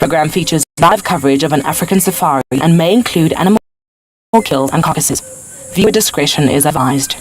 program features live coverage of an African safari and may include animal kills and carcasses. Viewer discretion is advised.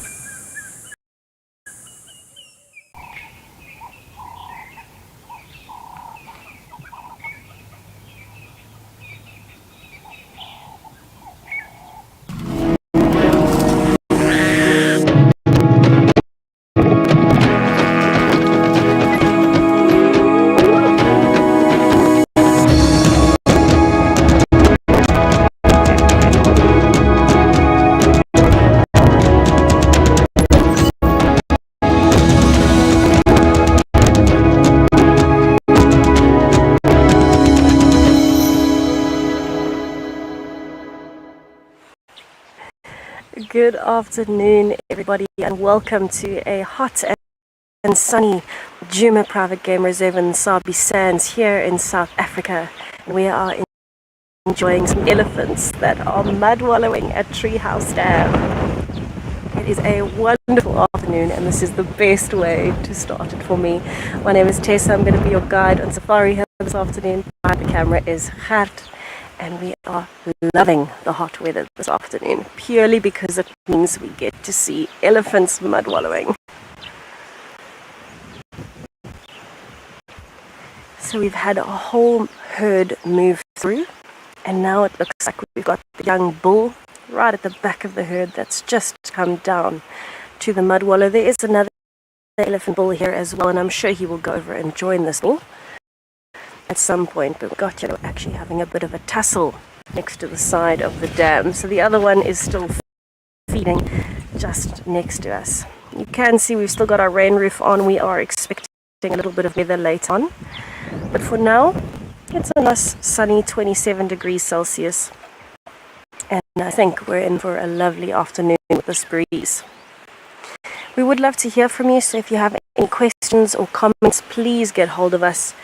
Good afternoon, everybody, and welcome to a hot and sunny Djuma Private Game Reserve in Sabi Sands here in South Africa. We are enjoying some elephants that are mud wallowing at Treehouse Dam. It is a wonderful afternoon, and this is the best way to start it for me. My name is Tessa. I'm going to be your guide on Safari Hill this afternoon. Behind the camera is Gert. And we are loving the hot weather this afternoon, purely because it means we get to see elephants mud wallowing. So we've had a whole herd move through, and now it looks like we've got the young bull right at the back of the herd that's just come down to the mud wallow. There is another elephant bull here as well, and I'm sure he will go over and join this bull at some point, but we've got actually having a bit of a tussle next to the side of the dam. So the other one is still feeding just next to us. You can see we've still got our rain roof on. We are expecting a little bit of weather later on, but for now it's a nice sunny 27 degrees Celsius, and I think we're in for a lovely afternoon with this breeze. We would love to hear from you, so if you have any questions or comments, please get hold of us.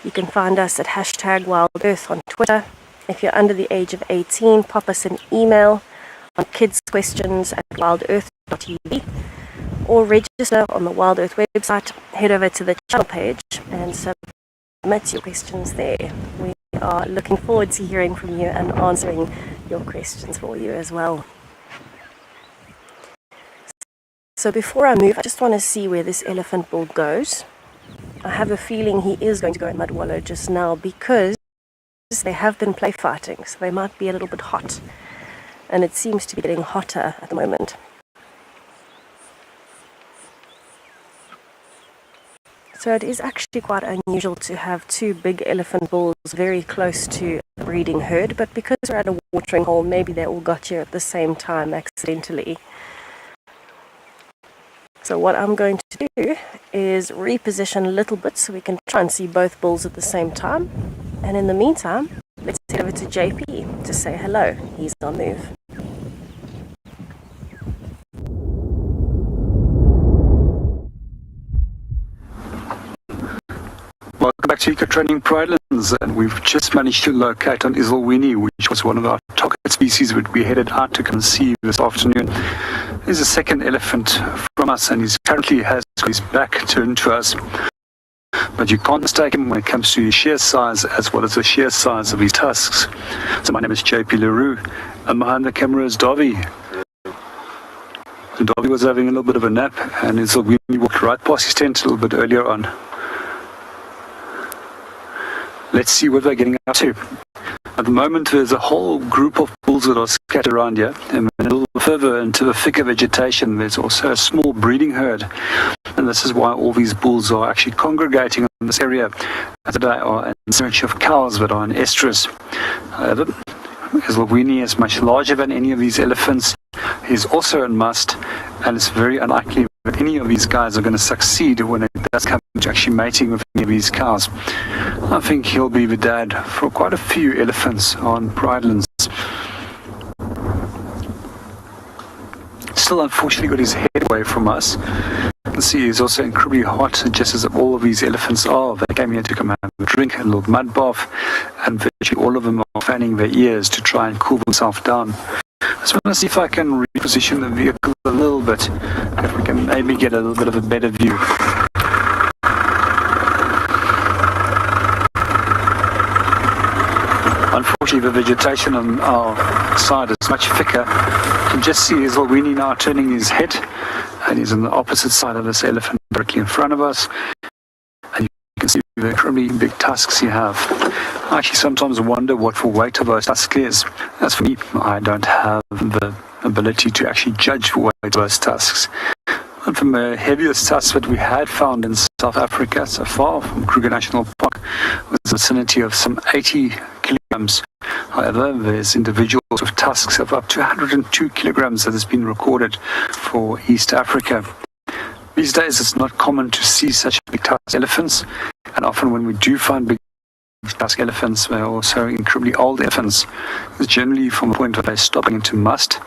You can find us at #WildEarth on Twitter. If you're under the age of 18, pop us an email on kidsquestions@wildearth.tv, or register on the WildEarth website. Head over to the channel page and submit your questions there. We are looking forward to hearing from you and answering your questions for you as well. So before I move, I just want to see where this elephant bull goes. I have a feeling he is going to go in mud wallow just now because they have been play fighting, so they might be a little bit hot, and it seems to be getting hotter at the moment. So it is actually quite unusual to have two big elephant bulls very close to a breeding herd, but because we're at a watering hole, maybe they all got here at the same time accidentally. So what I'm going to do is reposition a little bit so we can try and see both bulls at the same time. And in the meantime, let's head over to JP to say hello. He's on move. Welcome back to Eco Training Pridelands, and we've just managed to locate on Isolwini, which was one of our target species that we headed out to conceive this afternoon. There's a second elephant from us, and he currently has his back turned to us. But you can't mistake him when it comes to his sheer size as well as the sheer size of his tusks. So my name is JP Leroux, and behind the camera is Davy. So Davy was having a little bit of a nap, and Isolwini walked right past his tent a little bit earlier on. Let's see what they're getting up to. At the moment, there's a whole group of bulls that are scattered around here, and a little further into the thicker vegetation, there's also a small breeding herd. And this is why all these bulls are actually congregating in this area, as they are in search of cows that are in estrus. However, Isolwini is much larger than any of these elephants. He's also in must, and it's very unlikely that any of these guys are going to succeed when it does come to actually mating with any of these cows. I think he'll be the dad for quite a few elephants on Pridelands. Still, unfortunately, got his head away from us. You can see he's also incredibly hot, just as all of these elephants are. They came here to come and have a drink, a little mud bath, and virtually all of them are fanning their ears to try and cool themselves down. I just want to see if I can reposition the vehicle a little bit, if we can maybe get a little bit of a better view. Unfortunately, the vegetation on our side is much thicker. You can just see Zolwini now turning his head, and he's on the opposite side of this elephant directly in front of us. And you can see the incredibly big tusks he have. I actually sometimes wonder what the weight of those tusks is. As for me, I don't have the ability to actually judge the weight of those tusks. One from the heaviest tusks that we had found in South Africa so far from Kruger National Park was the vicinity of some 80 kilograms. However, there's individuals with tusks of up to 102 kilograms that has been recorded for East Africa. These days, it's not common to see such big tusk elephants, and often when we do find big tusk elephants, they're also incredibly old elephants. It's generally from the point where they stop into must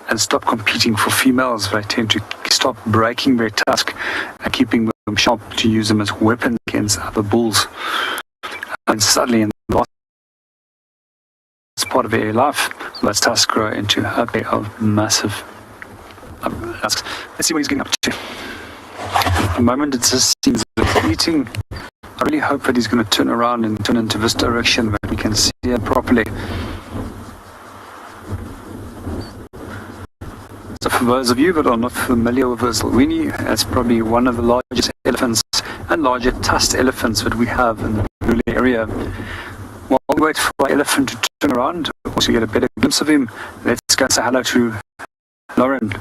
and stop competing for females. They tend to stop breaking their tusk and keeping them sharp to use them as weapons against other bulls. And suddenly, in the last part of their life, those tusks grow into a pair of massive tusks. Let's see what he's getting up to. At the moment, it just seems that he's eating. I really hope that he's going to turn around and turn into this direction where we can see him properly. So for those of you that are not familiar with Zolwini, it's probably one of the largest elephants and larger tusked elephants that we have in the Lule area. While we wait for our elephant to turn around, also get a better glimpse of him, let's go and say hello to Lauren.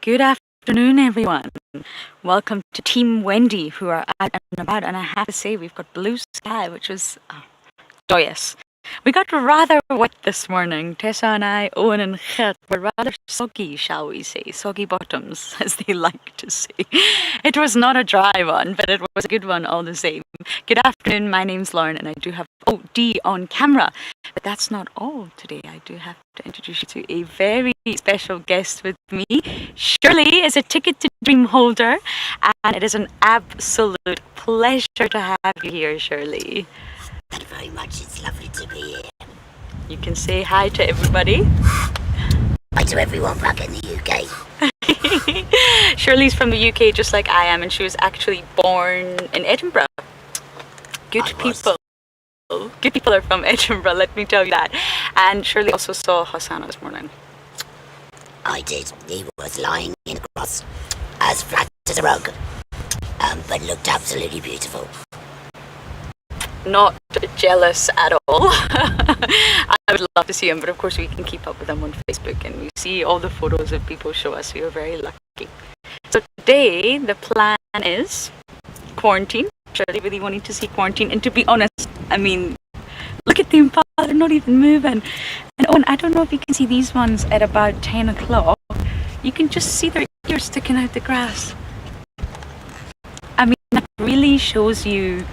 Good afternoon, everyone. Welcome to Team Wendy, who are out and about, and I have to say we've got blue sky, which is joyous. We got rather wet this morning. Tessa and I, Owen and Gert, were rather soggy, shall we say, soggy bottoms, as they like to say. It was not a dry one, but it was a good one all the same. Good afternoon, my name's Lauren, and I do have OD on camera. But that's not all today. I do have to introduce you to a very special guest with me. Shirley is a Ticket to Dream holder, and it is an absolute pleasure to have you here, Shirley. Thank you very much. It's lovely to be here. You can say hi to everybody. Hi to everyone back in the UK. Shirley's from the UK just like I am, and she was actually born in Edinburgh. Good people. Good people are from Edinburgh, let me tell you that. And Shirley also saw Hosanna this morning. I did. He was lying in the grass, as flat as a rug, but looked absolutely beautiful. Not jealous at all. I would love to see him, but of course we can keep up with him on Facebook and we see all the photos that people show us. We are very lucky. So today the plan is quarantine. Shirley really wanting to see quarantine, and to be honest, I mean, look at the impala, they're not even moving. And Owen, I don't know if you can see these ones at about 10 o'clock. You can just see their ears sticking out the grass. I mean, that really shows you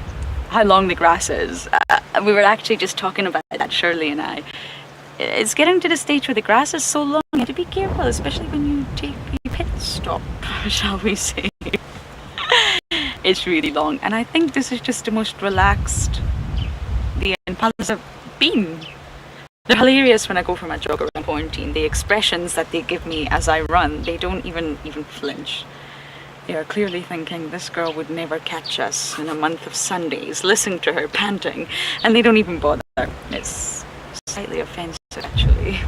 how long the grass is. We were actually just talking about that, Shirley and I. It's getting to the stage where the grass is so long, you have to be careful, especially when you take a pit stop, shall we say. It's really long, and I think this is just the most relaxed the impalas have been. They're hilarious when I go for my jog around quarantine. The expressions that they give me as I run, they don't even flinch. They are clearly thinking this girl would never catch us in a month of Sundays. Listen to her panting, and they don't even bother. It's slightly offensive, actually.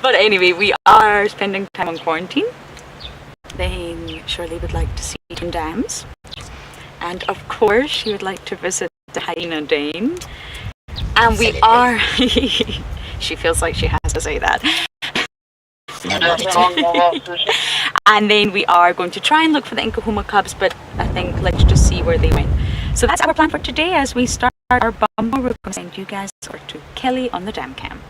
But anyway, we are spending time on quarantine. Then Shirley would like to see Tin Dams, and of course she would like to visit the hyena den. And we are she feels like she has to say that. And then we are going to try and look for the Nkahuma cubs, but I think let's just see where they went. So that's our plan for today. As we start our bumper, we're going to send you guys over to Kelly on the dam cam.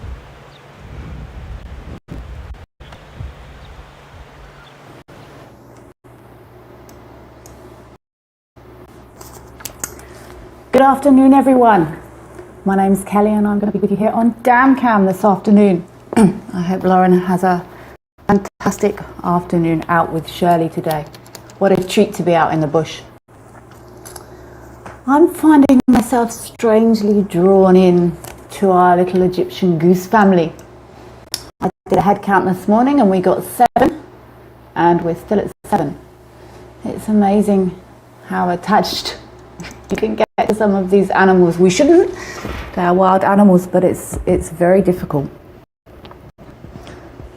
Good afternoon, everyone. My name's Kelly and I'm going to be with you here on Dam Cam this afternoon. I hope Lauren has a fantastic afternoon out with Shirley today. What a treat to be out in the bush. I'm finding myself strangely drawn in to our little Egyptian goose family. I did a head count this morning and we got 7, and we're still at 7. It's amazing how attached you can get to some of these animals. We shouldn't, they're wild animals, but it's very difficult.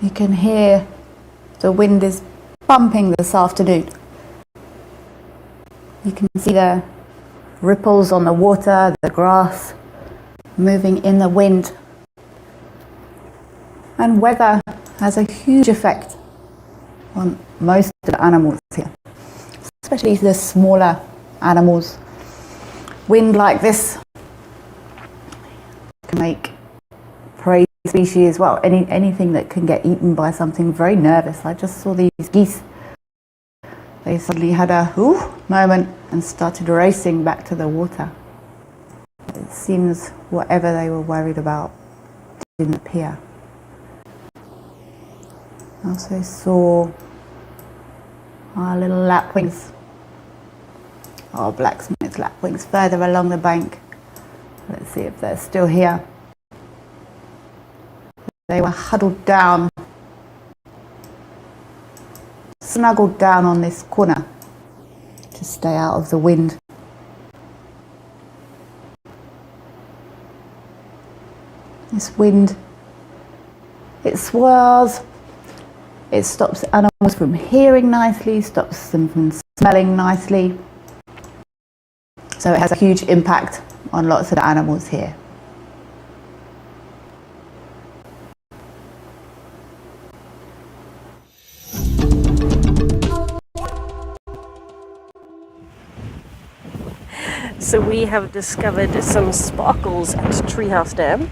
You can hear the wind is bumping this afternoon. You can see the ripples on the water, the grass moving in the wind. And weather has a huge effect on most of the animals here, especially the smaller animals. Wind like this can make prey species, well, anything that can get eaten by something, very nervous. I just saw these geese. They suddenly had a moment and started racing back to the water. It seems whatever they were worried about didn't appear. I also saw our little lapwings, our blacksmith's lapwings, further along the bank. Let's see if they're still here. They were huddled down, snuggled down on this corner to stay out of the wind. This wind, it swirls, it stops animals from hearing nicely, stops them from smelling nicely. So it has a huge impact on lots of the animals here. So we have discovered some sparkles at Treehouse Dam.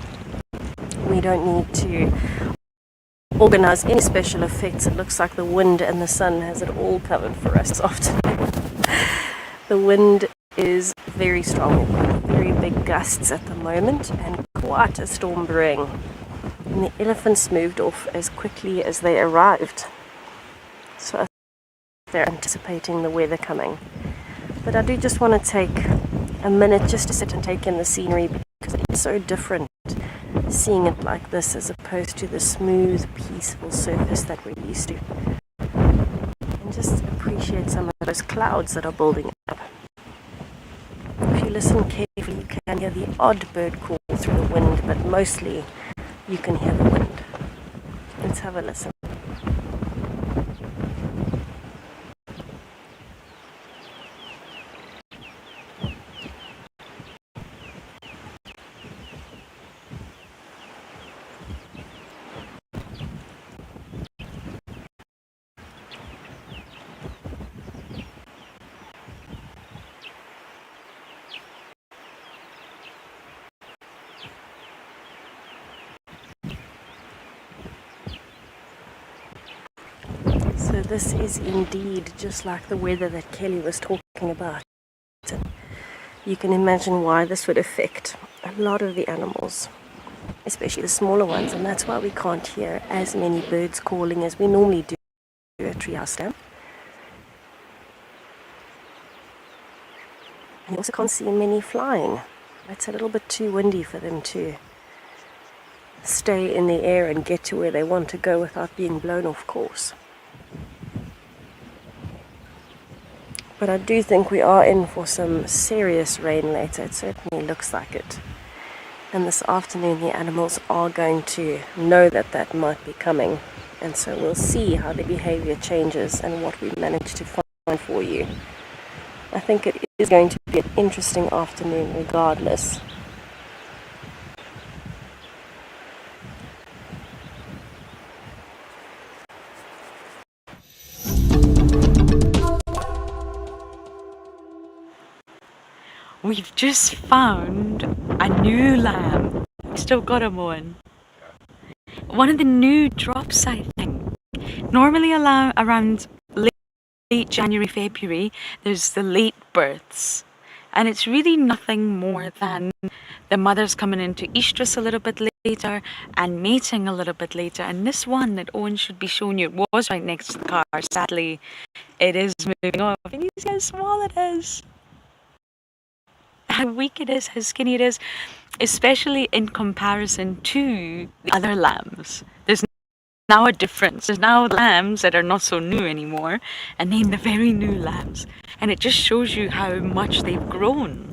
We don't need to organize any special effects. It looks like the wind and the sun has it all covered for us this afternoon. The wind is very strong, very big gusts at the moment, and quite a storm brewing. And the elephants moved off as quickly as they arrived. So they're anticipating the weather coming. But I do just want to take a minute just to sit and take in the scenery, because it's so different seeing it like this as opposed to the smooth, peaceful surface that we're used to. And just appreciate some of those clouds that are building up. If you listen carefully, you can hear the odd bird call through the wind, but mostly you can hear the wind. Let's have a listen. So this is indeed just like the weather that Kelly was talking about. You can imagine why this would affect a lot of the animals, especially the smaller ones, and that's why we can't hear as many birds calling as we normally do at Treehouse Dam. And you also can't see many flying. It's a little bit too windy for them to stay in the air and get to where they want to go without being blown off course. But I do think we are in for some serious rain later. It certainly looks like it. And this afternoon the animals are going to know that that might be coming. And so we'll see how their behavior changes and what we manage to find for you. I think it is going to be an interesting afternoon regardless. We've just found a new lamb. We still got him on. One of the new drops, I think. Normally around late January, February, there's the late births. And it's really nothing more than the mothers coming into estrus a little bit later and mating a little bit later. And this one that Owen should be showing you was right next to the car. Sadly, it is moving off. And you see how small it is. How weak it is, how skinny it is, especially in comparison to the other lambs. There's now a difference. There's now lambs that are not so new anymore, and then the very new lambs. And it just shows you how much they've grown.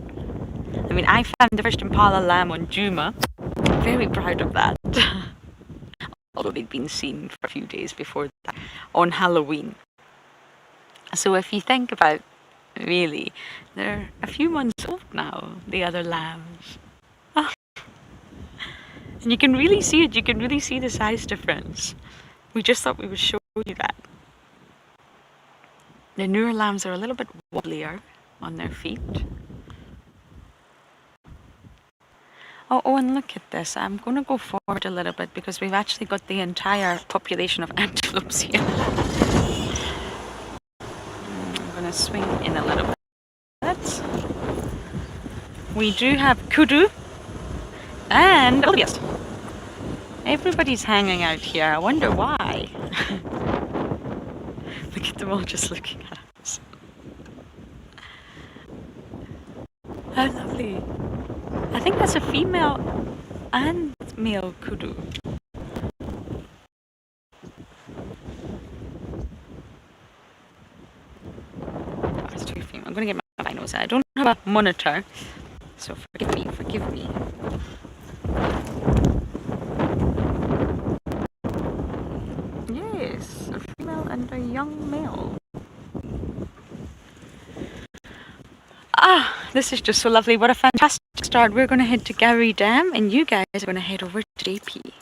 I mean, I found the first Impala lamb on Juma. Very proud of that. Although they'd been seen for a few days before that, on Halloween. So if you think about, really, they're a few months old now, the other lambs. And you can really see it, you can really see the size difference. We just thought we would show you that. The newer lambs are a little bit wobblier on their feet. Oh, and look at this. I'm going to go forward a little bit because we've actually got the entire population of antelopes here. I'm going to swing in a little bit. We do have kudu and wildebeest. Everybody's hanging out here. I wonder why. Look at them all just looking at us. How lovely. I think that's a female and male kudu. That's two female. I'm going to get my binos out. I don't have a monitor, so forgive me, forgive me. Yes, a female and a young male. This is just so lovely. What a fantastic start. We're going to head to Gowrie Dam and you guys are going to head over to JP.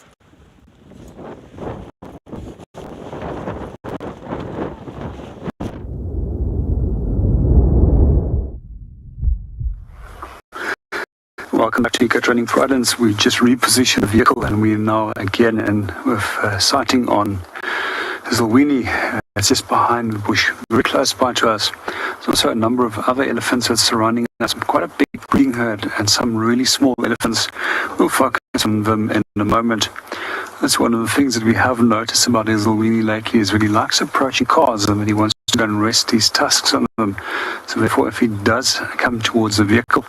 Welcome back to Eco Training for Islands. We just repositioned the vehicle and we're now again in with sighting on Zilwini. It's just behind the bush, very close by to us. There's also a number of other elephants that's surrounding us, quite a big breeding herd and some really small elephants. We'll focus on them in a moment. That's one of the things that we have noticed about Zilwini lately is that he likes approaching cars and that he wants to go and rest his tusks on them. So therefore, if he does come towards the vehicle,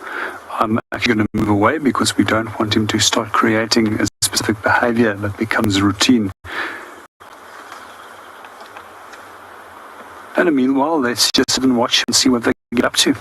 I'm actually going to move away because we don't want him to start creating a specific behavior that becomes routine. And meanwhile, let's just sit and watch and see what they get up to.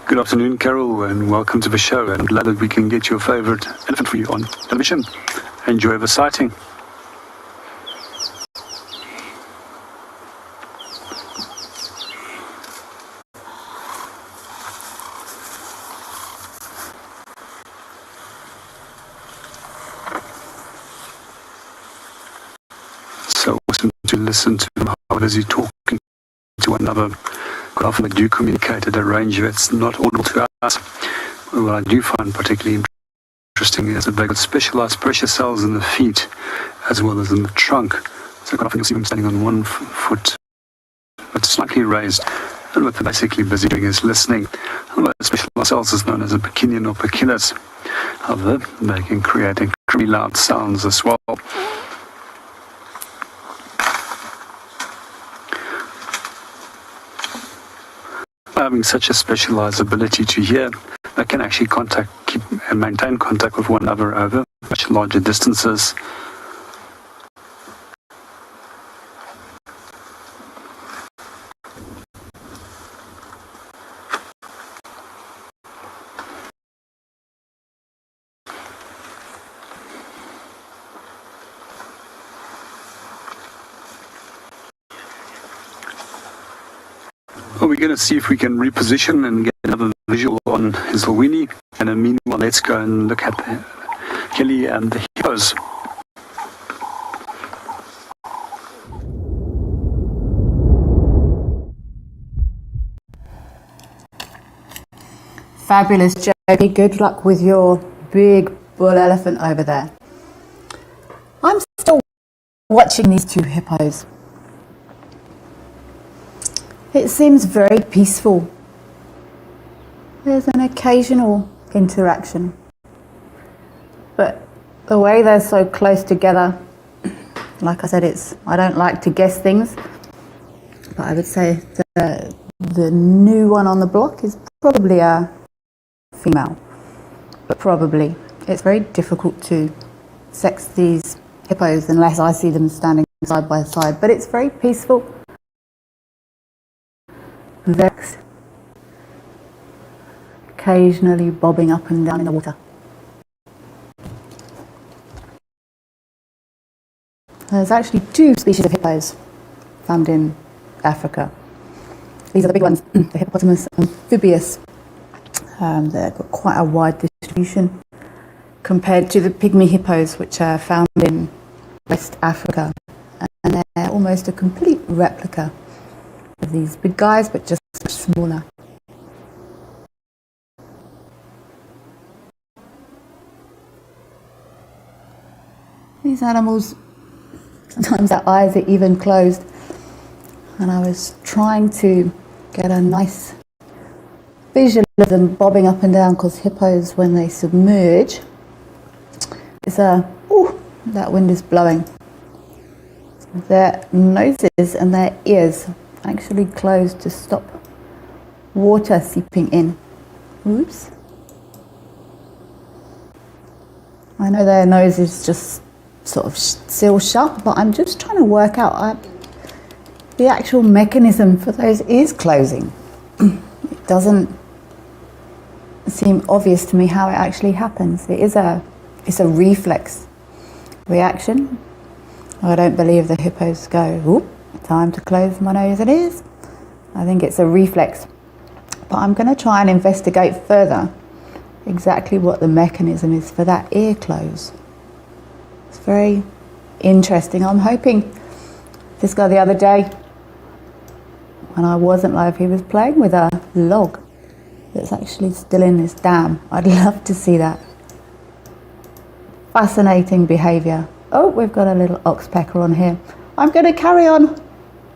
Good afternoon, Carol, and welcome to the show. I'm glad that we can get your favorite elephant for you on television. Enjoy the sighting. So awesome to listen to him. How is he talking to one another? Quite often they do communicate at a range that's not audible to us. What I do find particularly interesting is that they've got specialized pressure cells in the feet as well as in the trunk. So quite often you'll see them standing on one foot but slightly raised, and what they're basically busy doing is listening. And those specialized cells is known as a pacinian or pacillus. However, they can create incredibly loud sounds as well. Having such a specialized ability to hear, they can actually keep and maintain contact with one another over much larger distances. Well, we're going to see if we can reposition and get another visual on on his little weenie. And meanwhile, let's go and look at Kelly and the hippos. Fabulous, Jody. Good luck with your big bull elephant over there. I'm still watching these two hippos. It seems very peaceful. There's an occasional interaction. But the way they're so close together, like I said, I don't like to guess things, but I would say the new one on the block is probably a female, but probably. It's very difficult to sex these hippos unless I see them standing side by side, but it's very peaceful. Vex, occasionally bobbing up and down in the water. There's actually two species of hippos found in Africa. These are the big ones, the hippopotamus amphibius. They've got quite a wide distribution compared to the pygmy hippos, which are found in West Africa. And they're almost a complete replica of these big guys, but just much smaller. These animals, sometimes their eyes are even closed. And I was trying to get a nice visual of them bobbing up and down, because hippos, when they submerge, that wind is blowing. Their noses and their ears actually close to stop water seeping in. Oops. I know their nose is just sort of still shut, but I'm just trying to work out the actual mechanism for those ears closing. It doesn't seem obvious to me how it actually happens. It's a reflex reaction. I don't believe the hippos go, "Oop, time to close my nose and ears." I think it's a reflex. But I'm going to try and investigate further exactly what the mechanism is for that ear close. It's very interesting. I'm hoping this guy the other day, when I wasn't live, he was playing with a log that's actually still in this dam. I'd love to see that. Fascinating behaviour. Oh, we've got a little oxpecker on here. I'm going to carry on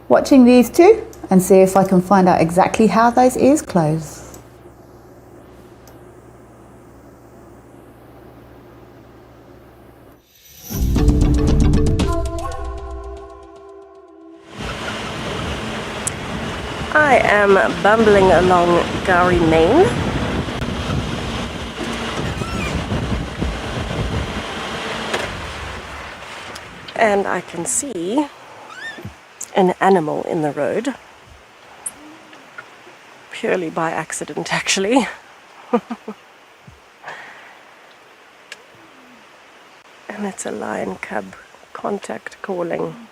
watching these two and see if I can find out exactly how those ears close. I am bumbling along Gowrie Main. And I can see an animal in the road. Purely by accident, actually. And it's a lion cub contact calling.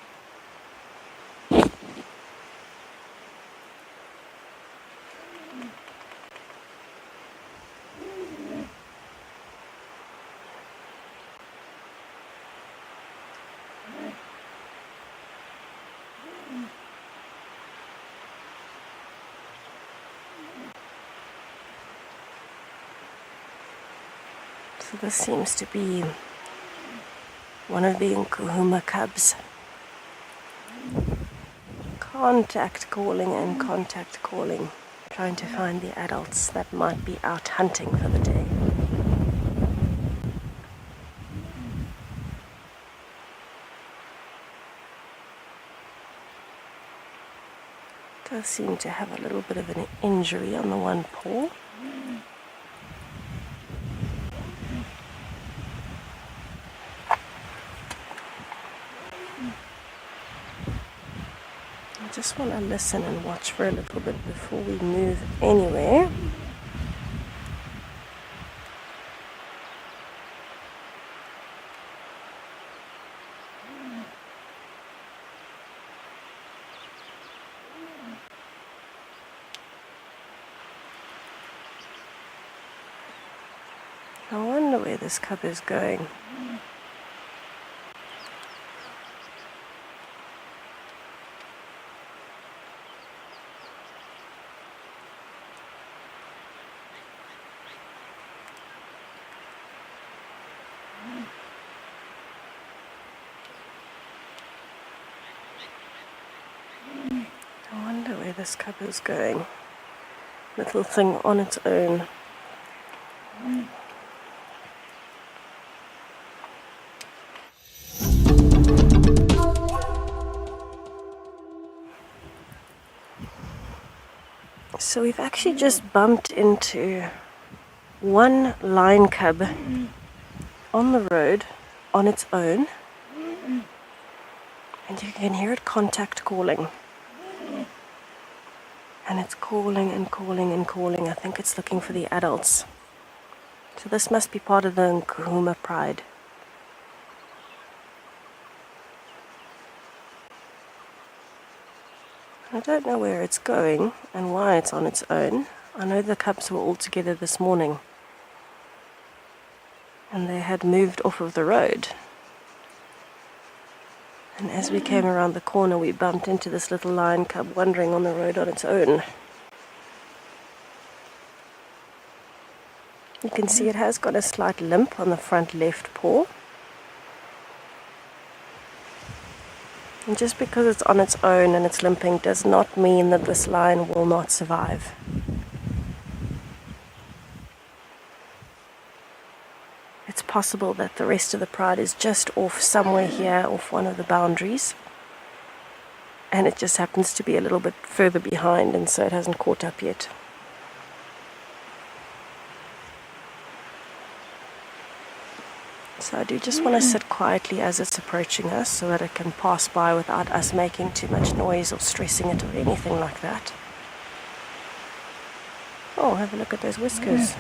So this seems to be one of the Nkuhuma cubs. Contact calling and contact calling, trying to find the adults that might be out hunting for the day. Does seem to have a little bit of an injury on the one paw. I just want to listen and watch for a little bit before we move anywhere. I wonder where this cub is going. I wonder where this cub is going. Little thing on its own. So we've actually just bumped into one lion cub on the road on its own, and you can hear it contact calling. And it's calling and calling and calling. I think it's looking for the adults. So this must be part of the Nkuhuma pride. I don't know where it's going and why it's on its own. I know the cubs were all together this morning and they had moved off of the road. And as we came around the corner, we bumped into this little lion cub wandering on the road on its own. You can see it has got a slight limp on the front left paw. And just because it's on its own and it's limping does not mean that this lion will not survive. It's possible that the rest of the pride is just off somewhere here, off one of the boundaries. And it just happens to be a little bit further behind, and so it hasn't caught up yet. So I do just want to sit quietly as it's approaching us so that it can pass by without us making too much noise or stressing it or anything like that. Oh, have a look at those whiskers.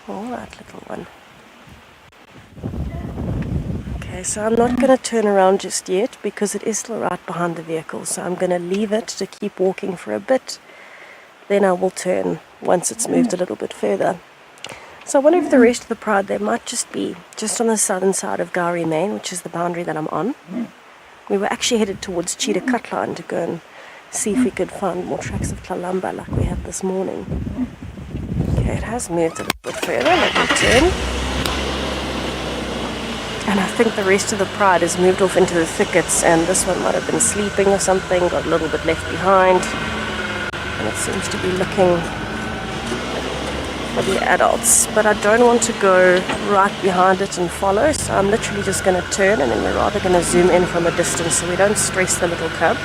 Oh, that little one. Okay, so I'm not going to turn around just yet because it is still right behind the vehicle. So I'm going to leave it to keep walking for a bit. Then I will turn once it's moved a little bit further. So I wonder if the rest of the pride, they might just be just on the southern side of Gowrie Main, which is the boundary that I'm on. We were actually headed towards Cheetah Cutline to go and see if we could find more tracks of Tlalamba like we had this morning. Okay, it has moved a little bit further. Let me turn. And I think the rest of the pride has moved off into the thickets, and this one might have been sleeping or something, got a little bit left behind. And it seems to be looking for the adults. But I don't want to go right behind it and follow, so I'm literally just going to turn, and then we're rather going to zoom in from a distance so we don't stress the little cub.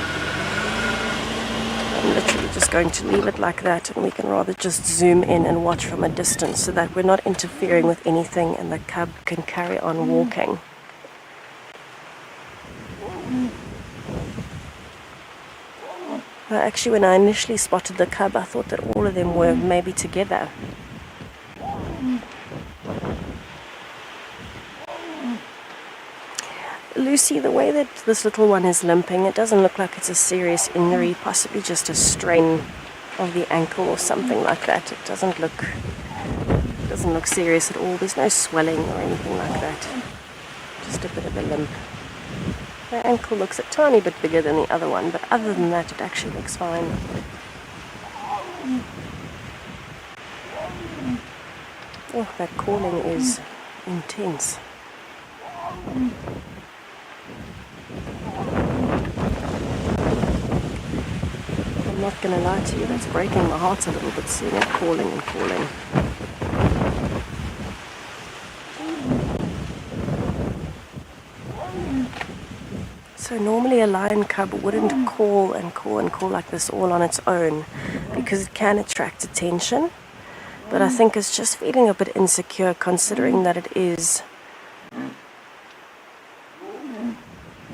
I'm literally just going to leave it like that, and we can rather just zoom in and watch from a distance so that we're not interfering with anything and the cub can carry on walking. Actually, when I initially spotted the cub, I thought that all of them were maybe together. Lucy, the way that this little one is limping, it doesn't look like it's a serious injury, possibly just a strain of the ankle or something like that. It doesn't look serious at all. There's no swelling or anything like that. Just a bit of a limp. The ankle looks a tiny bit bigger than the other one, but other than that, it actually looks fine. Oh, that calling is intense. I'm not going to lie to you, that's breaking my heart a little bit, seeing it calling and calling. So normally a lion cub wouldn't call and call and call like this all on its own because it can attract attention. but I think it's just feeling a bit insecure considering that it is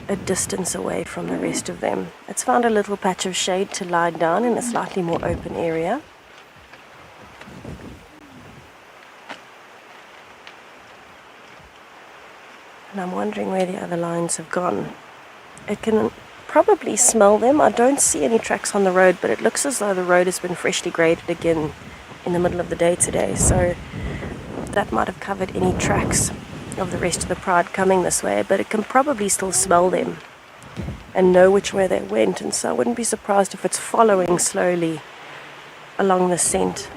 a distance away from the rest of them. It's found a little patch of shade to lie down in a slightly more open area. And I'm wondering where the other lions have gone. It can probably smell them. I don't see any tracks on the road, but it looks as though the road has been freshly graded again in the middle of the day today. So that might have covered any tracks of the rest of the pride coming this way, but it can probably still smell them and know which way they went. And so I wouldn't be surprised if it's following slowly along the scent.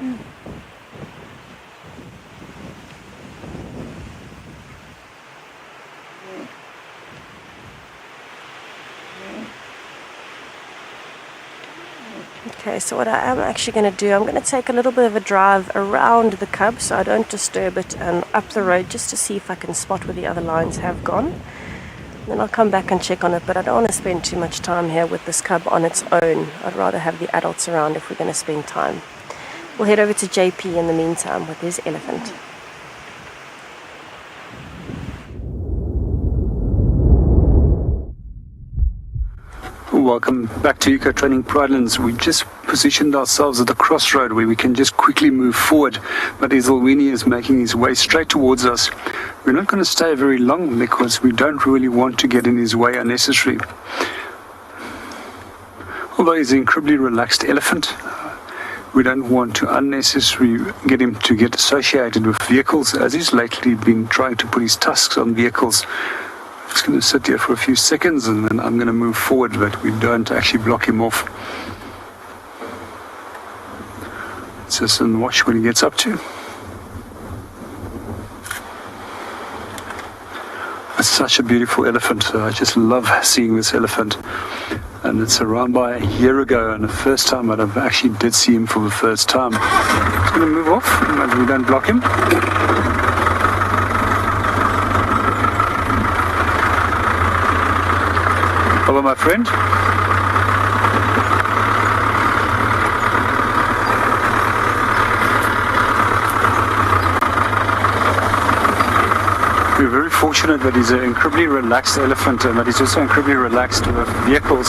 Okay, so what I am actually going to do, I'm going to take a little bit of a drive around the cub so I don't disturb it, and up the road just to see if I can spot where the other lions have gone. Then I'll come back and check on it, but I don't want to spend too much time here with this cub on its own. I'd rather have the adults around if we're going to spend time. We'll head over to JP in the meantime with his elephant. Welcome back to Eco Training Pridelands. We just positioned ourselves at the crossroad where we can just quickly move forward, but Izalwini is making his way straight towards us. We're not going to stay very long because we don't really want to get in his way unnecessarily. Although he's an incredibly relaxed elephant, we don't want to unnecessarily get him to get associated with vehicles, as he's lately been trying to put his tusks on vehicles. I'm just going to sit here for a few seconds and then I'm going to move forward, but we don't actually block him off. Let's just watch what he gets up to. It's such a beautiful elephant. I just love seeing this elephant. And it's around by a year ago, and the first time that I actually did see him for the first time. He's going to move off, and we don't block him. Hello, my friend. We're very fortunate that he's an incredibly relaxed elephant and that he's also incredibly relaxed with vehicles.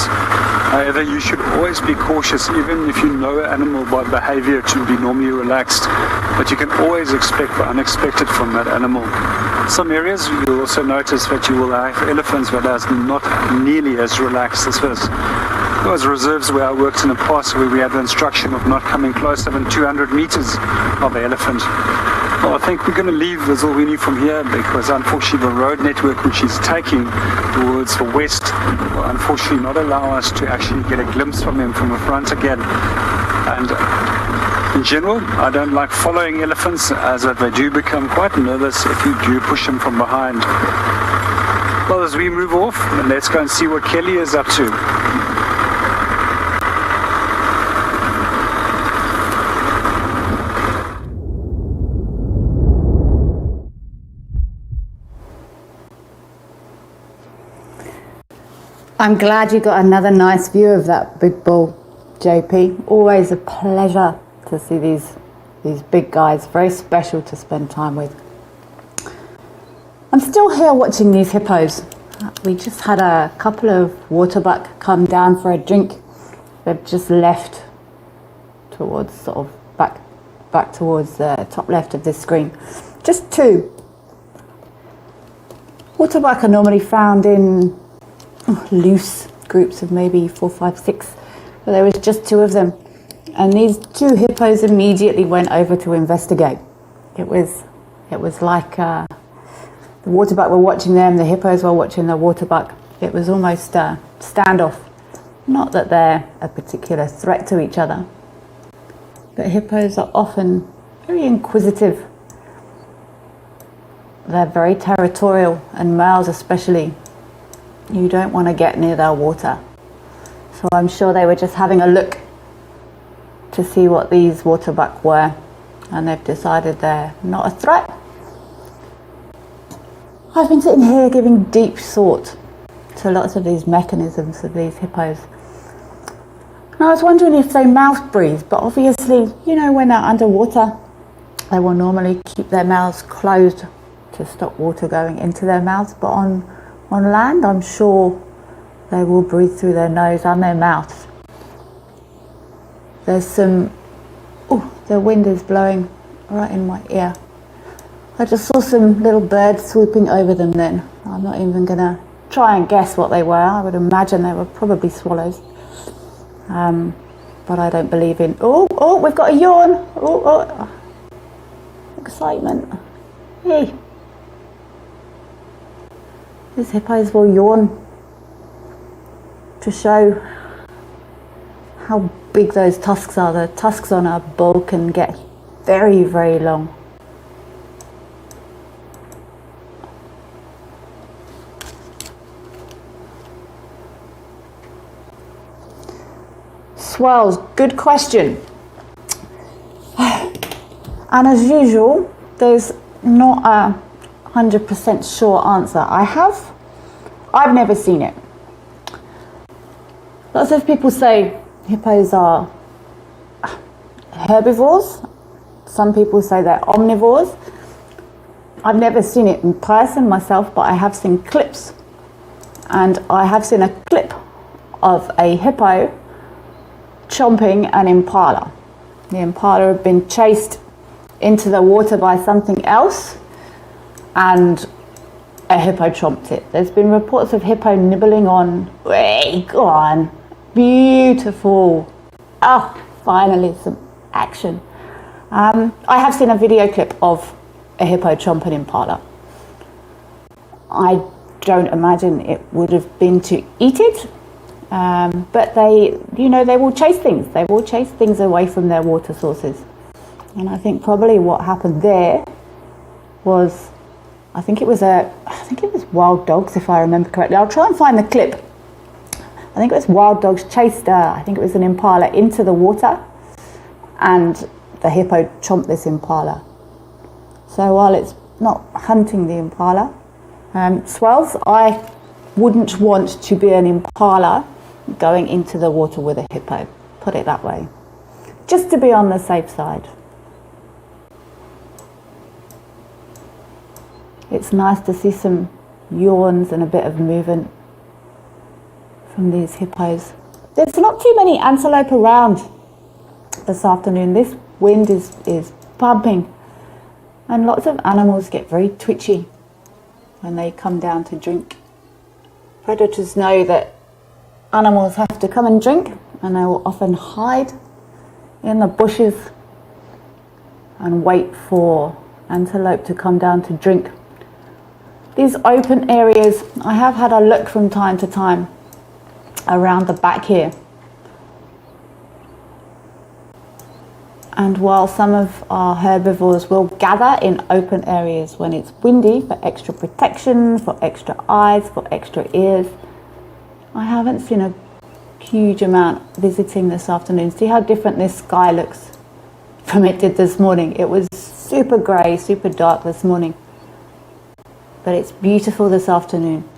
However, you should always be cautious, even if you know an animal by behavior to be normally relaxed. But you can always expect the unexpected from that animal. Some areas you'll also notice that you will have elephants that are not nearly as relaxed as this. There was reserves where I worked in the past where we had the instruction of not coming closer than 200 meters of the elephant. Well, I think we're going to leave Izalwini from here because unfortunately the road network which he's taking towards the west will unfortunately not allow us to actually get a glimpse from him from the front again. And in general, I don't like following elephants as they do become quite nervous if you do push them from behind. Well, as we move off, let's go and see what Kelly is up to. I'm glad you got another nice view of that big bull, JP. Always a pleasure to see these big guys. Very special to spend time with. I'm still here watching these hippos. We just had a couple of waterbuck come down for a drink. They've just left towards sort of back towards the top left of this screen. Just two. Waterbuck are normally found in loose groups of maybe 4, 5, 6, but there was just two of them, and these two hippos immediately went over to investigate. It was like the waterbuck were watching them, the hippos were watching the waterbuck. It was almost a standoff. Not that they're a particular threat to each other, but hippos are often very inquisitive. They're very territorial, and males especially. You don't want to get near their water. So I'm sure they were just having a look to see what these waterbuck were, and they've decided they're not a threat. I've been sitting here giving deep thought to lots of these mechanisms of these hippos. And I was wondering if they mouth breathe, but obviously, you know, when they're underwater, They will normally keep their mouths closed to stop water going into their mouths, but on land I'm sure they will breathe through their nose and their mouths. There's some, oh, the wind is blowing right in my ear. I just saw some little birds swooping over them then. I'm not even going to try and guess what they were. I would imagine they were probably swallows. But I don't believe in, oh, we've got a yawn. Oh, excitement. Hey. These hippos will yawn to show how big those tusks are. The tusks on a bull can get very, very long. Swells, good question. And as usual, there's not a 100% sure answer. I've never seen it. Lots of people say hippos are herbivores. Some people say they're omnivores. I've never seen it in person myself, but I have seen clips. And I have seen a clip of a hippo chomping an impala. The impala had been chased into the water by something else and a hippo chomped it. There's been reports of hippo nibbling on, hey, go on, beautiful. Oh, finally some action. I have seen a video clip of a hippo chomp an impala. I don't imagine it would have been to eat it. But they will chase things. They will chase things away from their water sources. And I think probably what happened there was, I think it was wild dogs, if I remember correctly. I'll try and find the clip. I think it was wild dogs chased, I think it was an impala into the water, and the hippo chomped this impala. So while it's not hunting the impala, Swells, I wouldn't want to be an impala going into the water with a hippo, put it that way, just to be on the safe side. It's nice to see some yawns and a bit of movement from these hippos. There's not too many antelope around this afternoon. This wind is pumping, and lots of animals get very twitchy when they come down to drink. Predators know that animals have to come and drink, and they will often hide in the bushes and wait for antelope to come down to drink. These open areas, I have had a look from time to time around the back here. And while some of our herbivores will gather in open areas when it's windy for extra protection, for extra eyes, for extra ears, I haven't seen a huge amount visiting this afternoon. See how different this sky looks from it did this morning. It was super grey, super dark this morning, but it's beautiful this afternoon.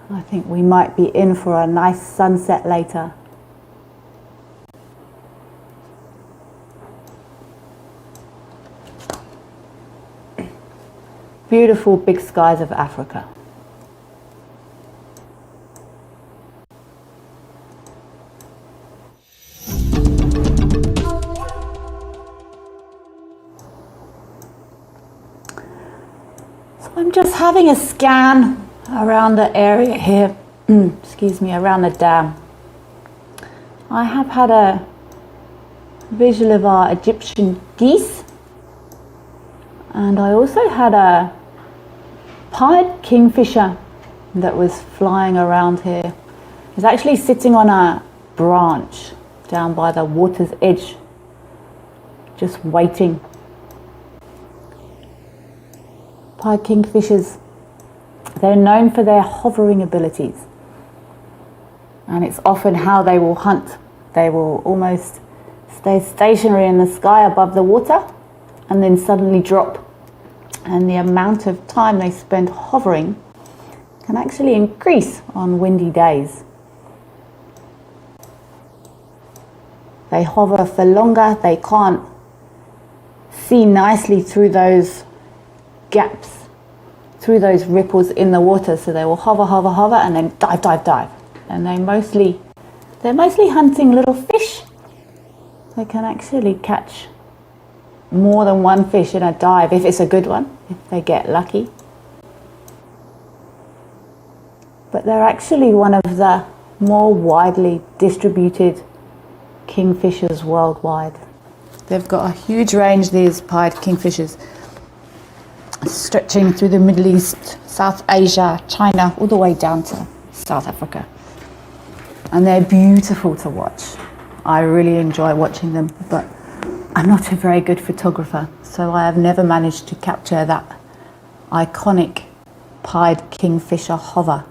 I think we might be in for a nice sunset later. Beautiful big skies of Africa. So I'm just having a scan around the area here, excuse me, around the dam. I have had a visual of our Egyptian geese, and I also had a pied kingfisher that was flying around here. It's actually sitting on a branch down by the water's edge, just waiting. Pied kingfishers, they're known for their hovering abilities, and it's often how they will hunt. They will almost stay stationary in the sky above the water and then suddenly drop. And the amount of time they spend hovering can actually increase on windy days. They hover for longer. They can't see nicely through those gaps, through those ripples in the water. So they will hover, hover, hover, and then dive, dive, dive. And they're mostly hunting little fish. They can actually catch more than one fish in a dive if it's a good one, if they get lucky. But they're actually one of the more widely distributed kingfishers worldwide. They've got a huge range, these pied kingfishers, stretching through the Middle East, South Asia, China, all the way down to South Africa. And they're beautiful to watch. I really enjoy watching them, but I'm not a very good photographer, so I have never managed to capture that iconic pied kingfisher hover.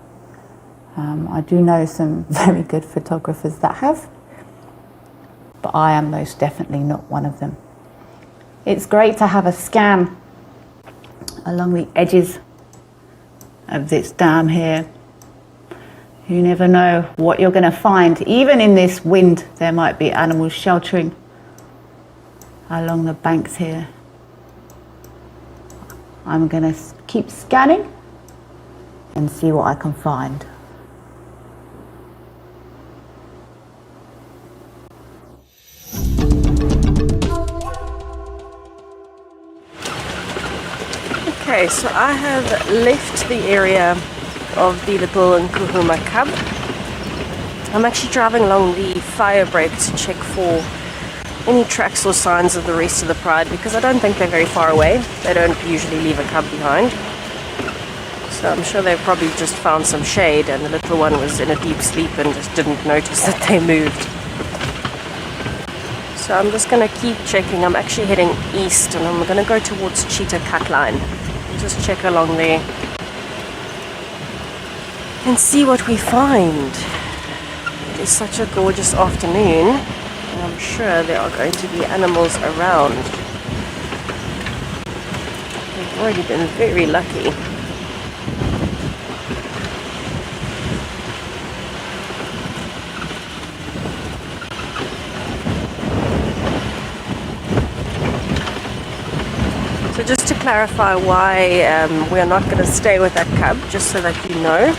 I do know some very good photographers that have, but I am most definitely not one of them. It's great to have a scan along the edges of this dam here. You never know what you're going to find. Even in this wind, there might be animals sheltering along the banks here. I'm going to keep scanning and see what I can find. Okay, so I have left the area of the little Nkuhuma cub. I'm actually driving along the fire break to check for any tracks or signs of the rest of the pride, because I don't think they're very far away. They don't usually leave a cub behind. So I'm sure they've probably just found some shade and the little one was in a deep sleep and just didn't notice that they moved. So I'm just going to keep checking. I'm actually heading east and I'm going to go towards Cheetah Cut Line. Just check along there and see what we find. It is such a gorgeous afternoon and I'm sure there are going to be animals around. We've already been very lucky. So just to clarify why we're not going to stay with that cub, just so that you know,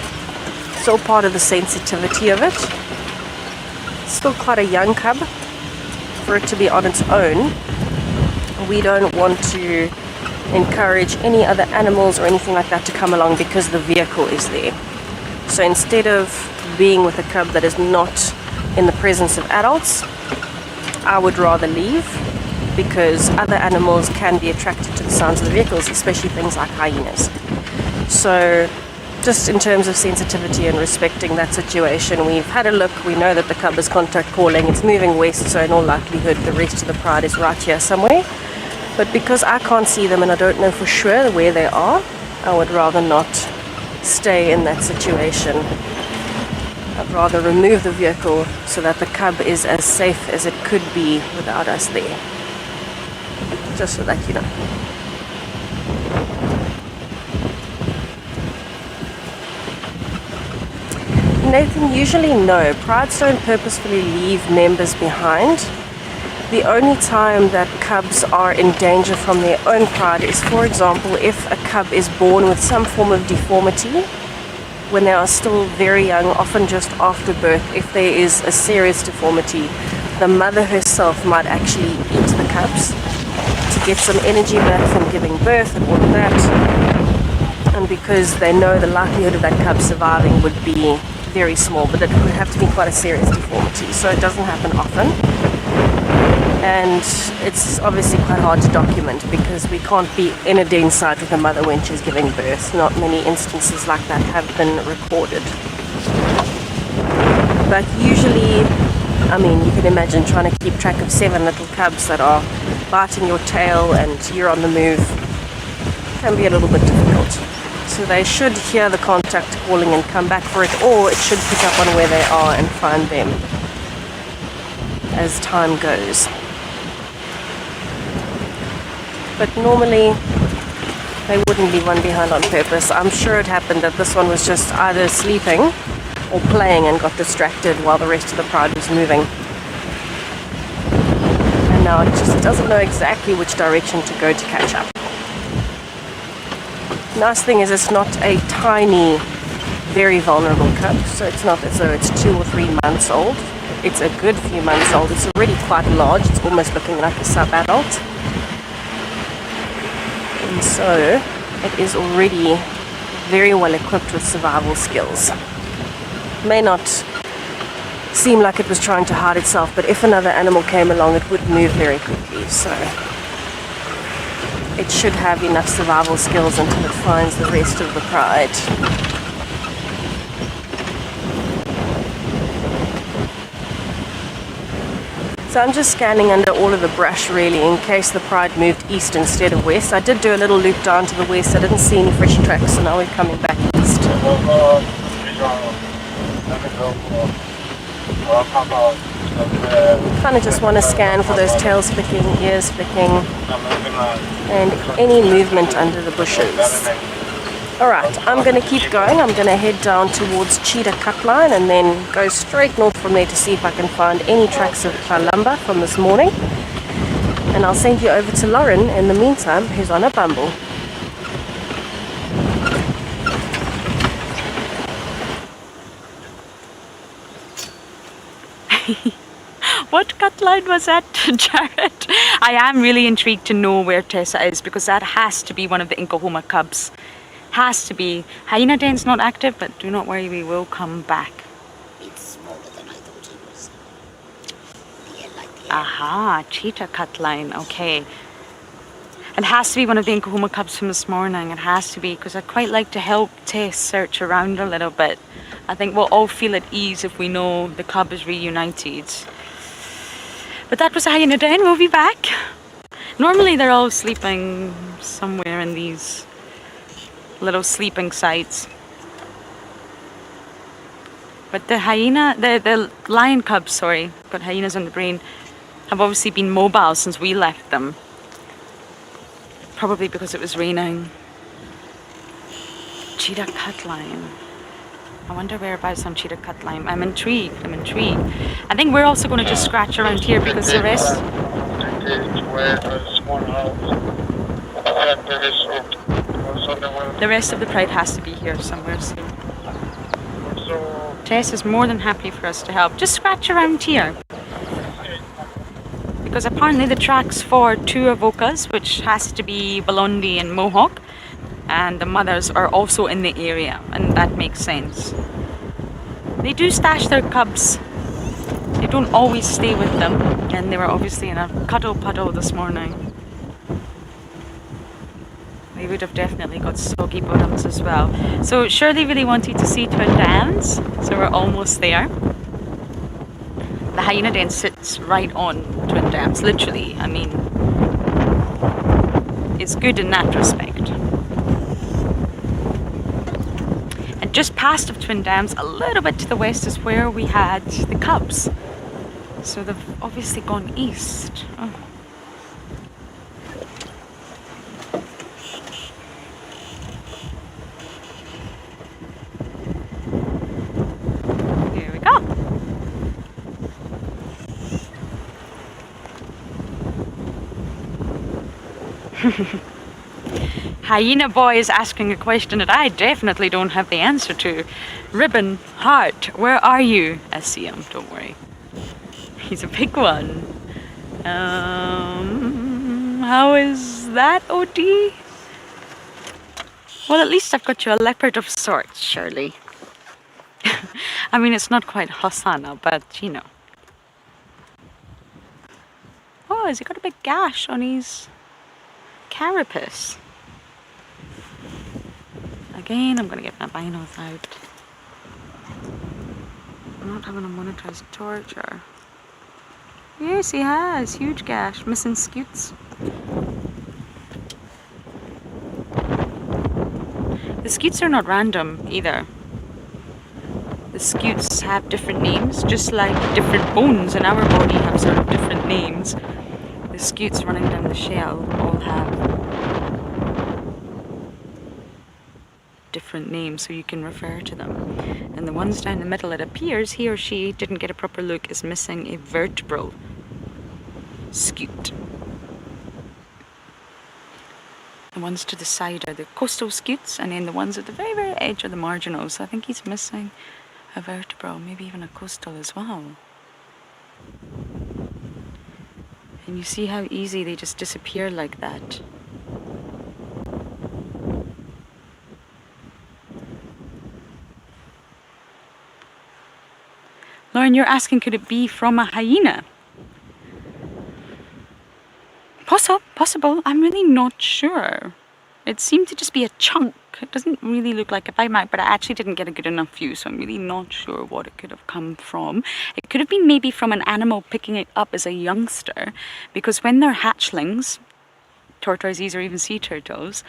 it's all part of the sensitivity of it. It's still quite a young cub for it to be on its own. We don't want to encourage any other animals or anything like that to come along because the vehicle is there. So instead of being with a cub that is not in the presence of adults, I would rather leave, because other animals can be attracted to the sounds of the vehicles, especially things like hyenas. So just in terms of sensitivity and respecting that situation, we've had a look. We know that the cub is contact calling. It's moving west, so in all likelihood the rest of the pride is right here somewhere. But because I can't see them and I don't know for sure where they are, I would rather not stay in that situation. I'd rather remove the vehicle so that the cub is as safe as it could be without us there. Just so that you know. Nathan, usually no. Prides don't purposefully leave members behind. The only time that cubs are in danger from their own pride is, for example, if a cub is born with some form of deformity when they are still very young, often just after birth. If there is a serious deformity, the mother herself might actually eat the cubs to get some energy back from giving birth and all of that. And because they know the likelihood of that cub surviving would be very small, but it would have to be quite a serious deformity, so it doesn't happen often. And it's obviously quite hard to document because we can't be in a den site with a mother when she's giving birth. Not many instances like that have been recorded. But usually, I mean, you can imagine trying to keep track of 7 little cubs that are biting your tail and you're on the move. It can be a little bit difficult. So they should hear the contact calling and come back for it, or it should pick up on where they are and find them as time goes. But normally they wouldn't leave one behind on purpose. I'm sure it happened that this one was just either sleeping or playing and got distracted while the rest of the pride was moving. now. It just doesn't know exactly which direction to go to catch up. Nice thing is it's not a tiny, very vulnerable cub, so it's not as though it's 2 or 3 months old. It's a good few months old. It's already quite large. It's almost looking like a sub-adult. And so it is already very well equipped with survival skills. May not seem like it was trying to hide itself, but if another animal came along, it would move very quickly. So it should have enough survival skills until it finds the rest of the pride. So I'm just scanning under all of the brush really in case the pride moved east instead of west. I did do a little loop down to the west. I didn't see any fresh tracks, so now we're coming back east. Kind of just want to scan for those tails flicking, ears flicking, and any movement under the bushes. Alright, I'm going to keep going. I'm going to head down towards Cheetah Cutline and then go straight north from there to see if I can find any tracks of Kalamba from this morning. And I'll send you over to Lauren in the meantime, who's on a bumble. What cut line was that, Jared? I am really intrigued to know where Tessa is, because that has to be one of the Inkahoma cubs. Has to be. Hyena den's not active, but do not worry, we will come back. It's smaller than I thought it was. Yeah, like the Aha, cheetah cut line, okay. It has to be one of the Inkahoma cubs from this morning. It has to be, because I'd quite like to help Tess search around a little bit. I think we'll all feel at ease if we know the cub is reunited. But that was a hyena den. We'll be back. Normally they're all sleeping somewhere in these little sleeping sites. But the hyena, the lion cubs, sorry, got hyenas on the brain, have obviously been mobile since we left them. Probably because it was raining. Cheetah cut line. I wonder whereabouts on Cheetah cut line. I'm intrigued. I think we're also going to just scratch around here because the rest... The rest of the pride has to be here somewhere, so... Tess is more than happy for us to help. Just scratch around here. Because apparently the tracks for 2 avokas, which has to be Balondi and Mohawk, and the mothers are also in the area, and that makes sense. They do stash their cubs. They don't always stay with them, and they were obviously in a cuddle puddle this morning. They would have definitely got soggy bottoms as well. So Shirley really wanted to see Twin Dams, so we're almost there. The hyena den sits right on Twin Dams, literally. I mean, it's good in that respect. And just past of Twin Dams, a little bit to the west, is where we had the cubs. So they've obviously gone east. Oh. Here we go. Hyena boy is asking a question that I definitely don't have the answer to. Ribbon, heart, where are you? I see him, don't worry. He's a big one. How is that, OD? Well, at least I've got you a leopard of sorts, Shirley. I mean, it's not quite Hosanna, but you know. Oh, has he got a big gash on his carapace? Again, I'm gonna get my binos out. I'm not having a monetized torture. Yes, he has. Huge gash. Missing scutes. The scutes are not random either. The scutes have different names, just like different bones in our body have sort of different names. The scutes running down the shell all have different names, so you can refer to them. And the ones down the middle, it appears he or she didn't get a proper look, is missing a vertebral. scute. The ones to the side are the coastal scutes, and then the ones at the very, very edge are the marginals. So I think he's missing a vertebra, maybe even a coastal as well. And you see how easy they just disappear like that. Lauren, you're asking, could it be from a hyena? Possible. I'm really not sure. It seemed to just be a chunk. It doesn't really look like a bite mark, but I actually didn't get a good enough view, so I'm really not sure what it could have come from. It could have been maybe from an animal picking it up as a youngster, because when they're hatchlings, tortoises or even sea turtles,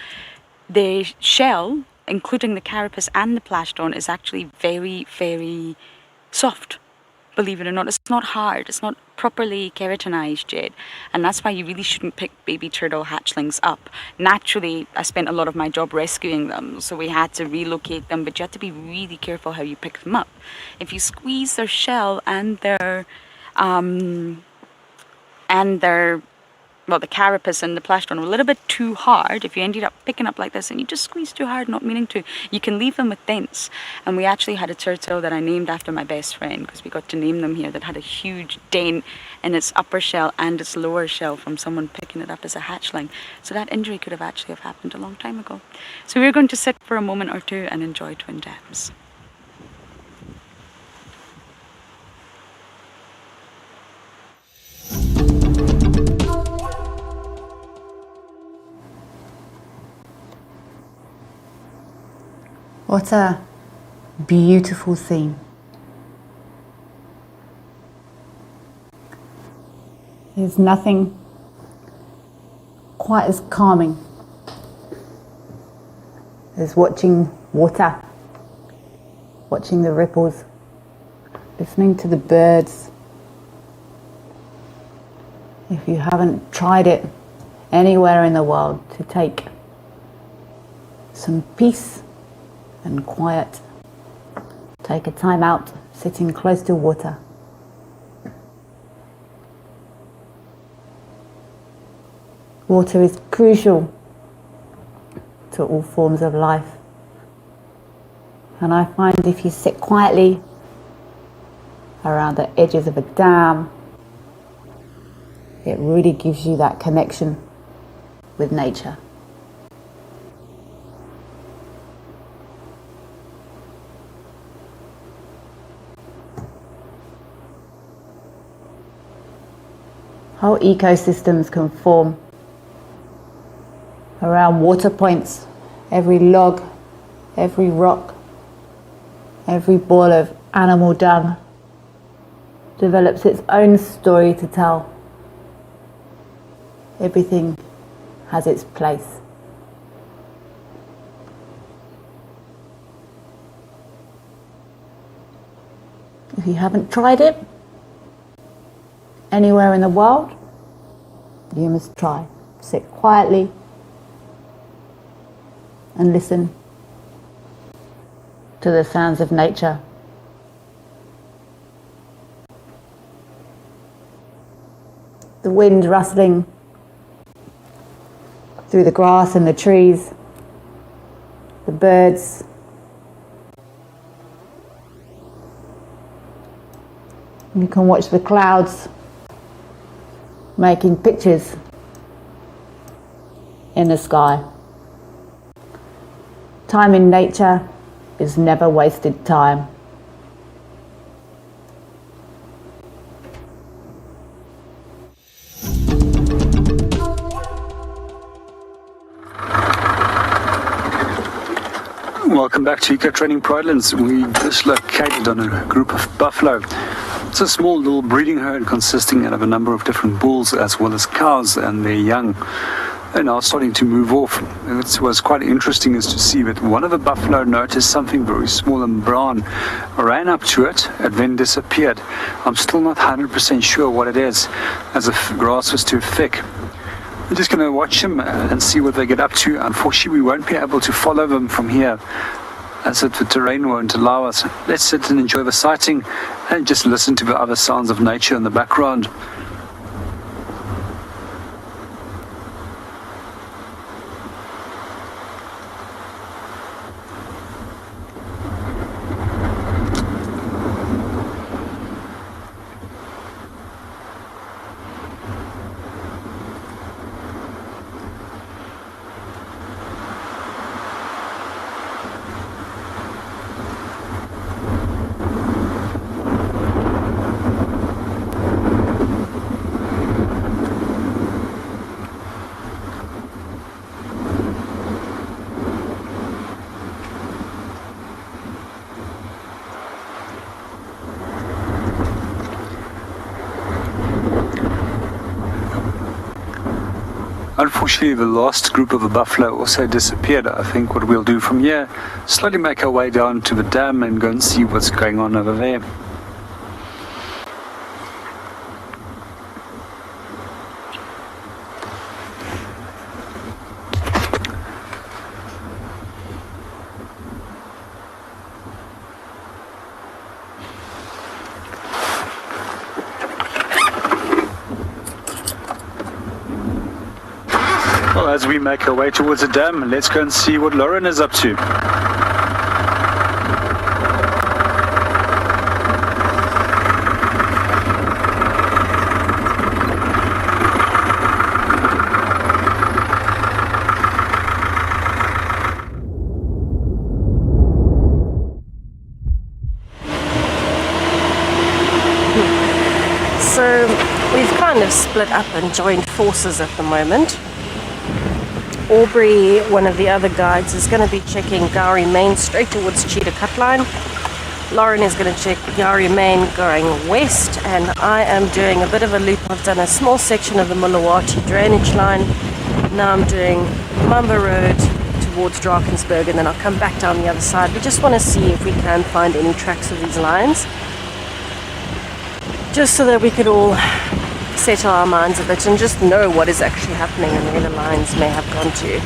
the shell, including the carapace and the plastron, is actually very, very soft. Believe it or not, it's not hard, it's not properly keratinized yet, and that's why you really shouldn't pick baby turtle hatchlings up. Naturally, I spent a lot of my job rescuing them, so we had to relocate them, but you have to be really careful how you pick them up. If you squeeze their shell and their well, the carapace and the plastron were a little bit too hard, if you ended up picking up like this and you just squeeze too hard, not meaning to, you can leave them with dents. And we actually had a turtle that I named after my best friend, because we got to name them here, that had a huge dent in its upper shell and its lower shell from someone picking it up as a hatchling. So that injury could have actually have happened a long time ago. So we're going to sit for a moment or two and enjoy twin dams. What a beautiful scene. There's nothing quite as calming as watching water, watching the ripples, listening to the birds. If you haven't tried it anywhere in the world, to take some peace and quiet, take a time out, sitting close to water. Water is crucial to all forms of life, and I find if you sit quietly around the edges of a dam, it really gives you that connection with nature. Whole ecosystems can form around water points. Every log, every rock, every ball of animal dung develops its own story to tell. Everything has its place. If you haven't tried it anywhere in the world, you must try. Sit quietly and listen to the sounds of nature. The wind rustling through the grass and the trees, the birds. You can watch the clouds making pictures in the sky. Time in nature is never wasted time. Welcome back to Eco Training Pridelands. We dislocated on a group of buffalo. It's a small little breeding herd consisting of a number of different bulls as well as cows and their young. They're now starting to move off. And it was quite interesting is to see that one of the buffalo noticed something very small and brown, ran up to it, and then disappeared. I'm still not 100% sure what it is, as the grass was too thick. We're just going to watch them and see what they get up to. Unfortunately, we won't be able to follow them from here, as the terrain won't allow us. Let's sit and enjoy the sighting and just listen to the other sounds of nature in the background. unfortunately the last group of the buffalo also disappeared. I think what we'll do from here, slowly make our way down to the dam and go and see what's going on over there. Well, as we make our way towards the dam, let's go and see what Lauren is up to. So we've kind of split up and joined forces at the moment. Aubrey, one of the other guides, is going to be checking Gowrie Main straight towards Cheetah Cutline. Lauren is going to check Gowrie Main going west, and I am doing a bit of a loop. I've done a small section of the Mulawati drainage line. Now I'm doing Mamba Road towards Drakensberg, and then I'll come back down the other side. We just want to see if we can find any tracks of these lines, just so that we could all settle our minds a bit and just know what is actually happening and where the lines may have gone to.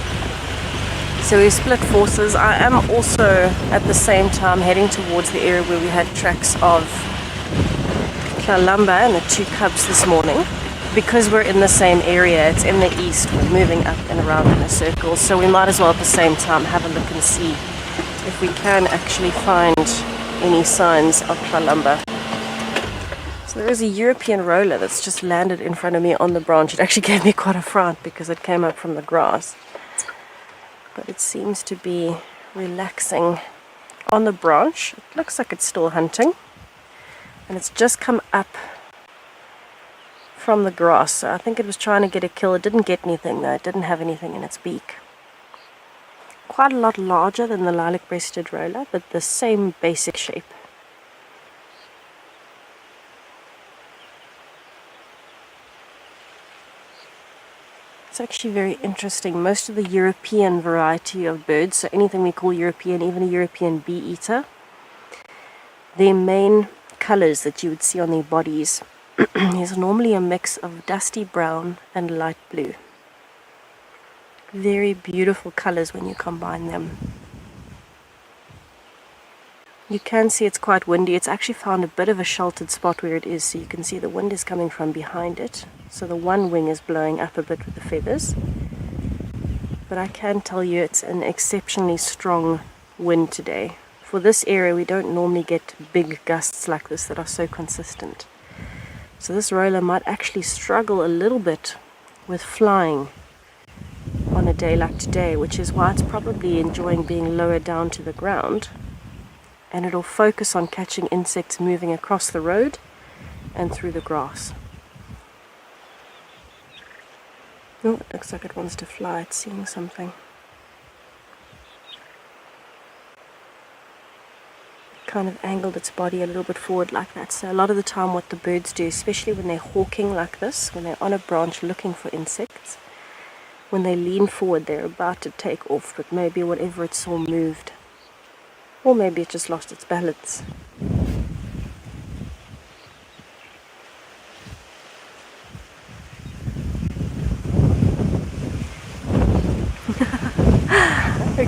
So we split forces. I am also at the same time heading towards the area where we had tracks of Kalamba and the two cubs this morning. Because we're in the same area, it's in the east, we're moving up and around in a circle, so we might as well at the same time have a look and see if we can actually find any signs of Kalamba. There is a European roller that's just landed in front of me on the branch. It actually gave me quite a fright because it came up from the grass. But it seems to be relaxing on the branch. It looks like it's still hunting. And it's just come up from the grass. So I think it was trying to get a kill. It didn't get anything though. It didn't have anything in its beak. Quite a lot larger than the lilac-breasted roller, but the same basic shape. It's actually very interesting. Most of the European variety of birds, so anything we call European, even a European bee-eater, their main colors that you would see on their bodies is normally a mix of dusty brown and light blue. Very beautiful colors when you combine them. You can see it's quite windy. It's actually found a bit of a sheltered spot where it is, so you can see the wind is coming from behind it. So the one wing is blowing up a bit with the feathers. But I can tell you it's an exceptionally strong wind today. For this area, we don't normally get big gusts like this that are so consistent. So this roller might actually struggle a little bit with flying on a day like today, which is why it's probably enjoying being lower down to the ground. And it'll focus on catching insects moving across the road and through the grass. Oh, it looks like it wants to fly. It's seeing something. Kind of angled its body a little bit forward like that. So a lot of the time what the birds do, especially when they're hawking like this, when they're on a branch looking for insects, when they lean forward they're about to take off, but maybe whatever it saw moved. Or maybe it just lost its balance.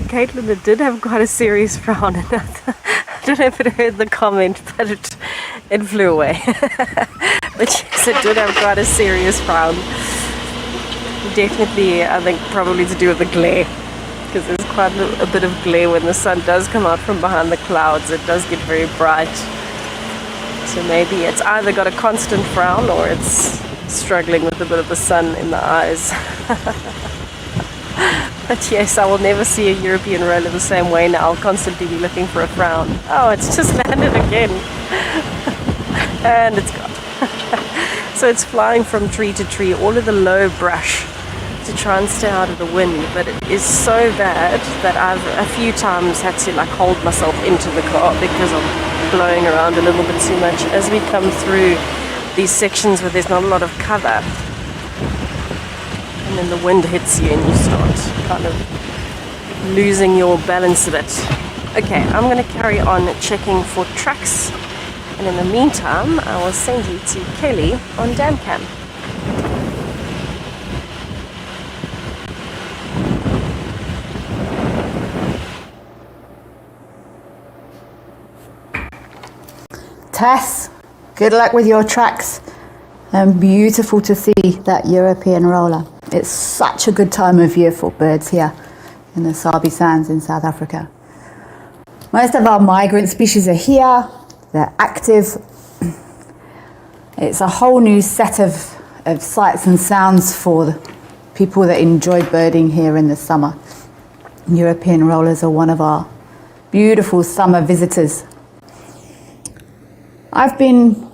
Caitlin, it did have quite a serious frown. I don't know if it heard the comment, but it flew away. But yes, it did have quite a serious frown. Definitely, I think, probably to do with the glare. Because there's quite a bit of glare when the sun does come out from behind the clouds. It does get very bright. So maybe it's either got a constant frown or it's struggling with a bit of the sun in the eyes. But yes, I will never see a European roller the same way now. I'll constantly be looking for a frown. Oh, it's just landed again. And it's gone. So it's flying from tree to tree, all of the low brush, to try and stay out of the wind, but it is so bad that I've a few times had to like hold myself into the car because I'm blowing around a little bit too much as we come through these sections where there's not a lot of cover. And then the wind hits you and you start kind of losing your balance a bit. Okay, I'm going to carry on checking for tracks. And in the meantime, I will send you to Kelly on DamCam. Tess, good luck with your tracks. And beautiful to see that European roller. It's such a good time of year for birds here in the Sabi Sands in South Africa. Most of our migrant species are here. They're active. It's a whole new set of sights and sounds for the people that enjoy birding here in the summer. European rollers are one of our beautiful summer visitors. I've been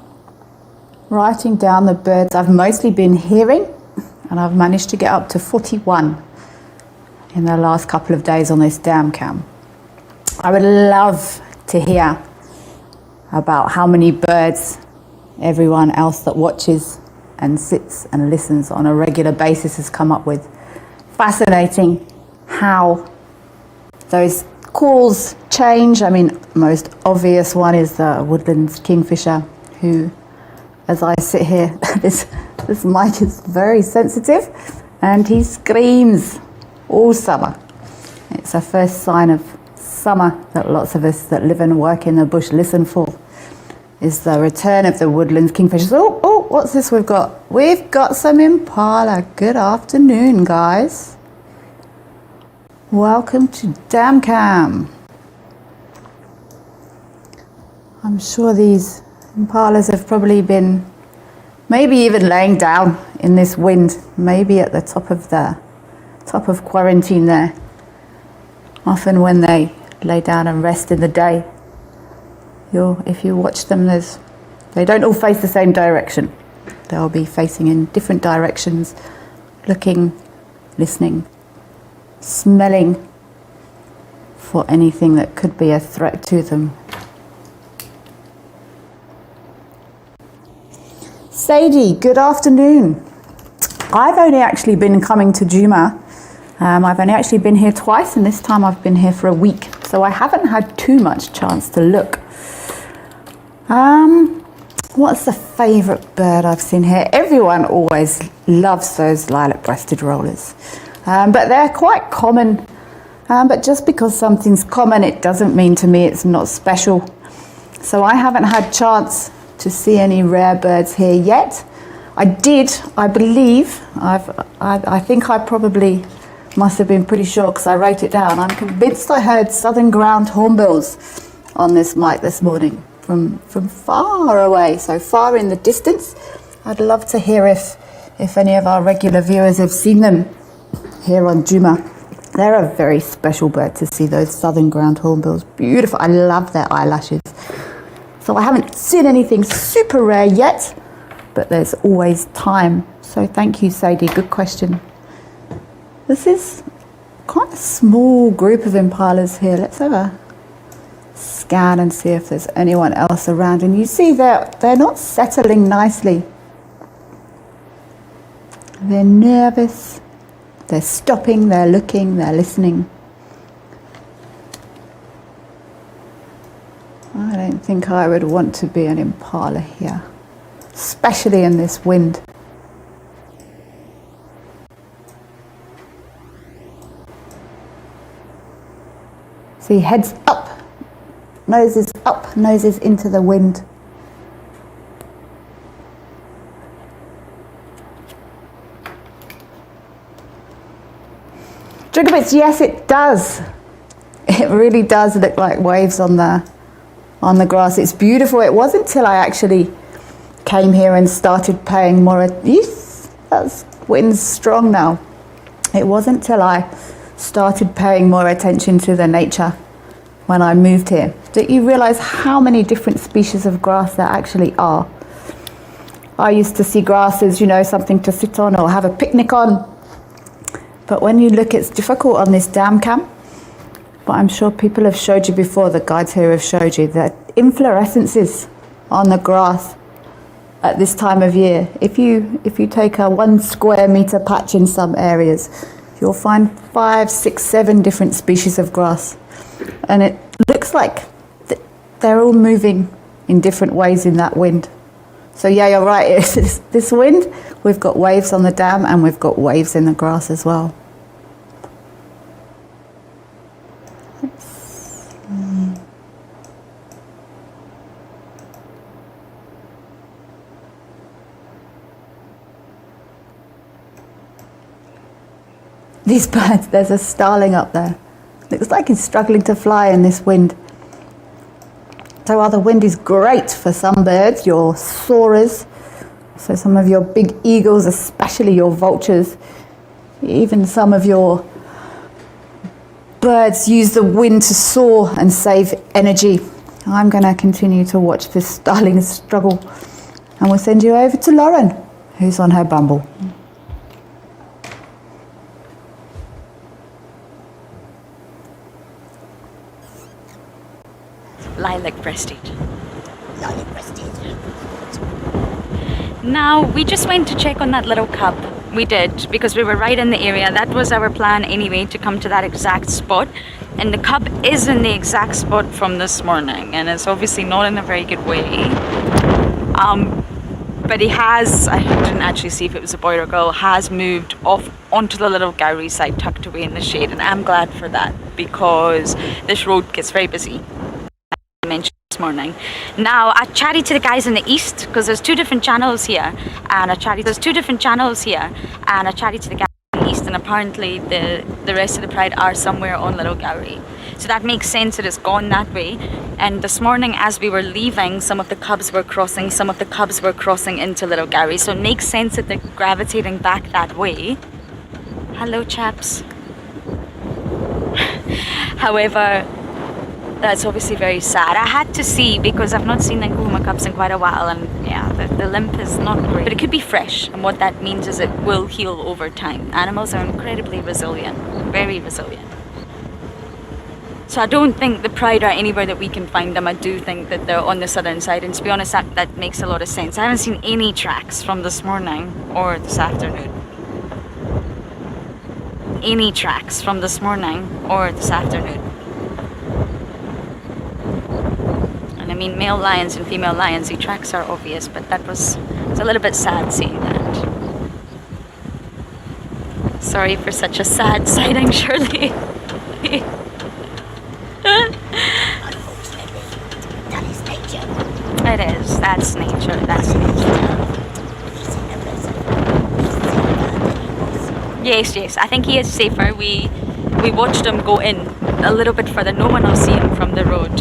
writing down the birds I've mostly been hearing, and I've managed to get up to 41 in the last couple of days on this DamCam. I would love to hear about how many birds everyone else that watches and sits and listens on a regular basis has come up with. Fascinating how those calls change. I mean, most obvious one is the woodland kingfisher, who, as I sit here, this mic is very sensitive, and he screams all summer. It's a first sign of summer that lots of us that live and work in the bush listen for, is the return of the woodland kingfishers. Oh, what's this we've got? We've got some impala. Good afternoon, guys. Welcome to DamCam. I'm sure these impalas have probably been maybe even laying down in this wind, maybe at the top of quarantine there. Often when they lay down and rest in the day, if you watch them, they don't all face the same direction. They'll be facing in different directions, looking, listening, smelling for anything that could be a threat to them. Sadie, good afternoon. I've only actually been coming to Djuma. I've only actually been here twice, and this time I've been here for a week, so I haven't had too much chance to look. What's the favourite bird I've seen here? Everyone always loves those lilac-breasted rollers, but they're quite common. But just because something's common, it doesn't mean to me it's not special. So I haven't had chance to see any rare birds here yet. I believe, I think I probably must have been pretty sure because I wrote it down. I'm convinced I heard southern ground hornbills on this mic this morning from far away, so far in the distance. I'd love to hear if any of our regular viewers have seen them here on Djuma. They're a very special bird to see, those southern ground hornbills. Beautiful. I love their eyelashes. So I haven't seen anything super rare yet, but there's always time. So thank you, Sadie. Good question. This is quite a small group of impalas here. Let's have a scan and see if there's anyone else around. And you see they're not settling nicely. They're nervous. They're stopping, they're looking, they're listening. I don't think I would want to be an impala here, especially in this wind. See, heads up, noses into the wind. Jugabits, yes, it does. It really does look like waves on the grass. It's beautiful. It wasn't till I actually came here and started paying more. Yes, that's wind's strong now. It wasn't till I started paying more attention to the nature when I moved here that you realise how many different species of grass there actually are. I used to see grass as, something to sit on or have a picnic on. But when you look, it's difficult on this DamCam. But I'm sure people have showed you before, the guides here have showed you, that inflorescences on the grass at this time of year. If you take a 1 square meter patch in some areas, you'll find 5, 6, 7 different species of grass. And it looks like they're all moving in different ways in that wind. So yeah, you're right, it's this wind, we've got waves on the dam and we've got waves in the grass as well. These birds, there's a starling up there. Looks like he's struggling to fly in this wind. So while the wind is great for some birds, your soarers, so some of your big eagles, especially your vultures, even some of your birds use the wind to soar and save energy. I'm going to continue to watch this starling struggle, and we'll send you over to Lauren, who's on her bumble. Lilac prestige. Lilac prestige. Now, we just went to check on that little cub. We did, because we were right in the area. That was our plan anyway, to come to that exact spot. And the cub is in the exact spot from this morning, and it's obviously not in a very good way. But he has, I didn't actually see if it was a boy or girl, has moved off onto the little gallery side tucked away in the shade, and I'm glad for that, because this road gets very busy. I mentioned this morning. Now, I chatted to the guys in the east, because there's 2 different channels here, and I chatted to the guys in the east, and apparently the rest of the pride are somewhere on Little Gowrie. So that makes sense, it has gone that way. And this morning as we were leaving, some of the cubs were crossing into Little Gowrie. So it makes sense that they're gravitating back that way. Hello, chaps. However, that's obviously very sad. I had to see, because I've not seen the Nkuhuma cubs in quite a while, and yeah, the limp is not great. But it could be fresh, and what that means is it will heal over time. Animals are incredibly resilient, very resilient. So I don't think the pride are anywhere that we can find them. I do think that they're on the southern side, and to be honest, that makes a lot of sense. I haven't seen any tracks from this morning or this afternoon. Any tracks from this morning or this afternoon. And I mean, male lions and female lions, the tracks are obvious, but it's a little bit sad seeing that. Sorry for such a sad sighting, Shirley. Unfortunately, that is nature. It is. That's nature. That's nature. Yes. I think he is safer. We watched him go in a little bit further. No one will see him from the road.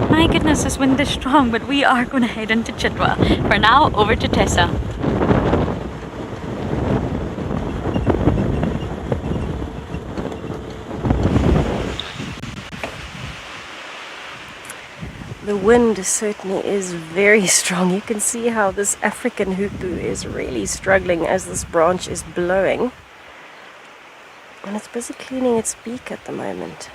My goodness, this wind is strong, but we are going to head into Chitwa. For now, over to Tessa. The wind certainly is very strong. You can see how this African hoopoe is really struggling as this branch is blowing. And it's busy cleaning its beak at the moment.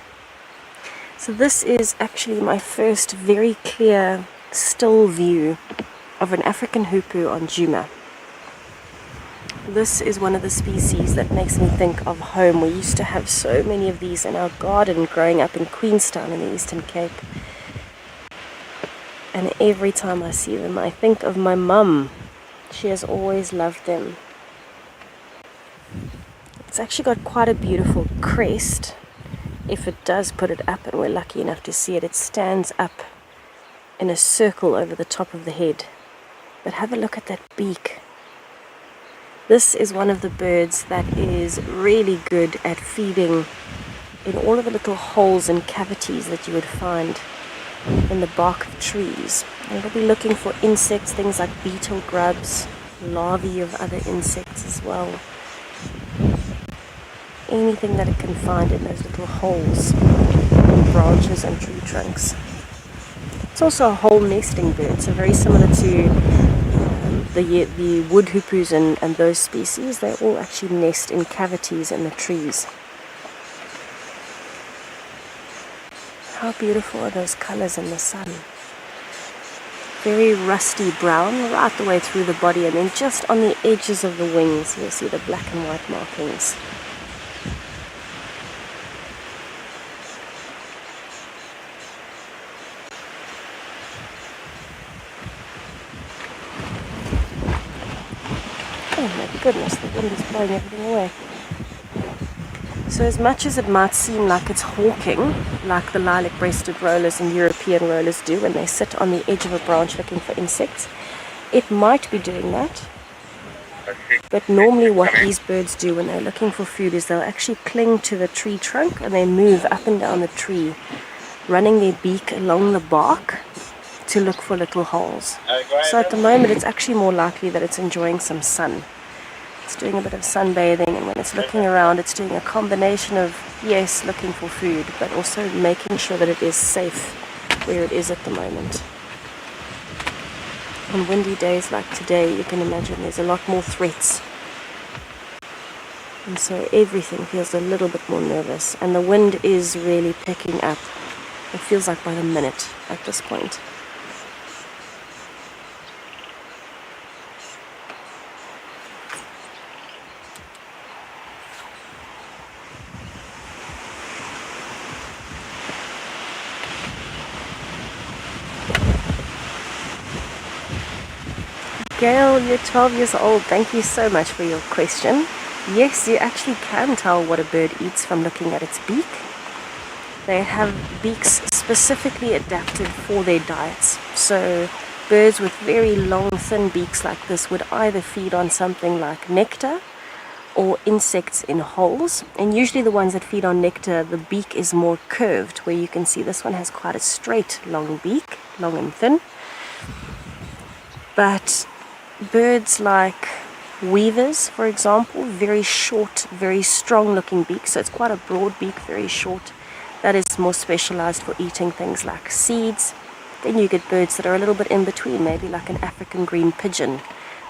So this is actually my first very clear, still view of an African hoopoe on Djuma. This is one of the species that makes me think of home. We used to have so many of these in our garden growing up in Queenstown in the Eastern Cape. And every time I see them, I think of my mum. She has always loved them. It's actually got quite a beautiful crest. If it does put it up, and we're lucky enough to see it, it stands up in a circle over the top of the head. But have a look at that beak. This is one of the birds that is really good at feeding in all of the little holes and cavities that you would find in the bark of trees. And it'll be looking for insects, things like beetle grubs, larvae of other insects as well. Anything that it can find in those little holes in branches and tree trunks. It's also a hole nesting bird, so very similar to the wood hoopoes and those species. They all actually nest in cavities in the trees. How beautiful are those colors in the sun. very rusty brown right the way through the body, and then just on the edges of the wings you'll see the black and white markings. Oh my goodness, the wind is blowing everything away. So as much as it might seem like it's hawking, like the lilac-breasted rollers and European rollers do when they sit on the edge of a branch looking for insects, it might be doing that. But normally what these birds do when they're looking for food is they'll actually cling to the tree trunk and they move up and down the tree, running their beak along the bark to look for little holes. So at the moment it's actually more likely that it's enjoying some sun. It's doing a bit of sunbathing, and when it's looking around it's doing a combination of, yes, looking for food, but also making sure that it is safe where it is at the moment. On windy days like today, you can imagine there's a lot more threats. And so everything feels a little bit more nervous, and the wind is really picking up. It feels like by the minute at this point. Gail, you're 12 years old. Thank you so much for your question. Yes, you actually can tell what a bird eats from looking at its beak. They have beaks specifically adapted for their diets. So birds with very long, thin beaks like this would either feed on something like nectar or insects in holes. And usually the ones that feed on nectar, the beak is more curved, where you can see this one has quite a straight, long beak, long and thin. But birds like weavers, for example, very short, very strong looking beak, so it's quite a broad beak, very short. That is more specialized for eating things like seeds. Then you get birds that are a little bit in between, maybe like an African green pigeon,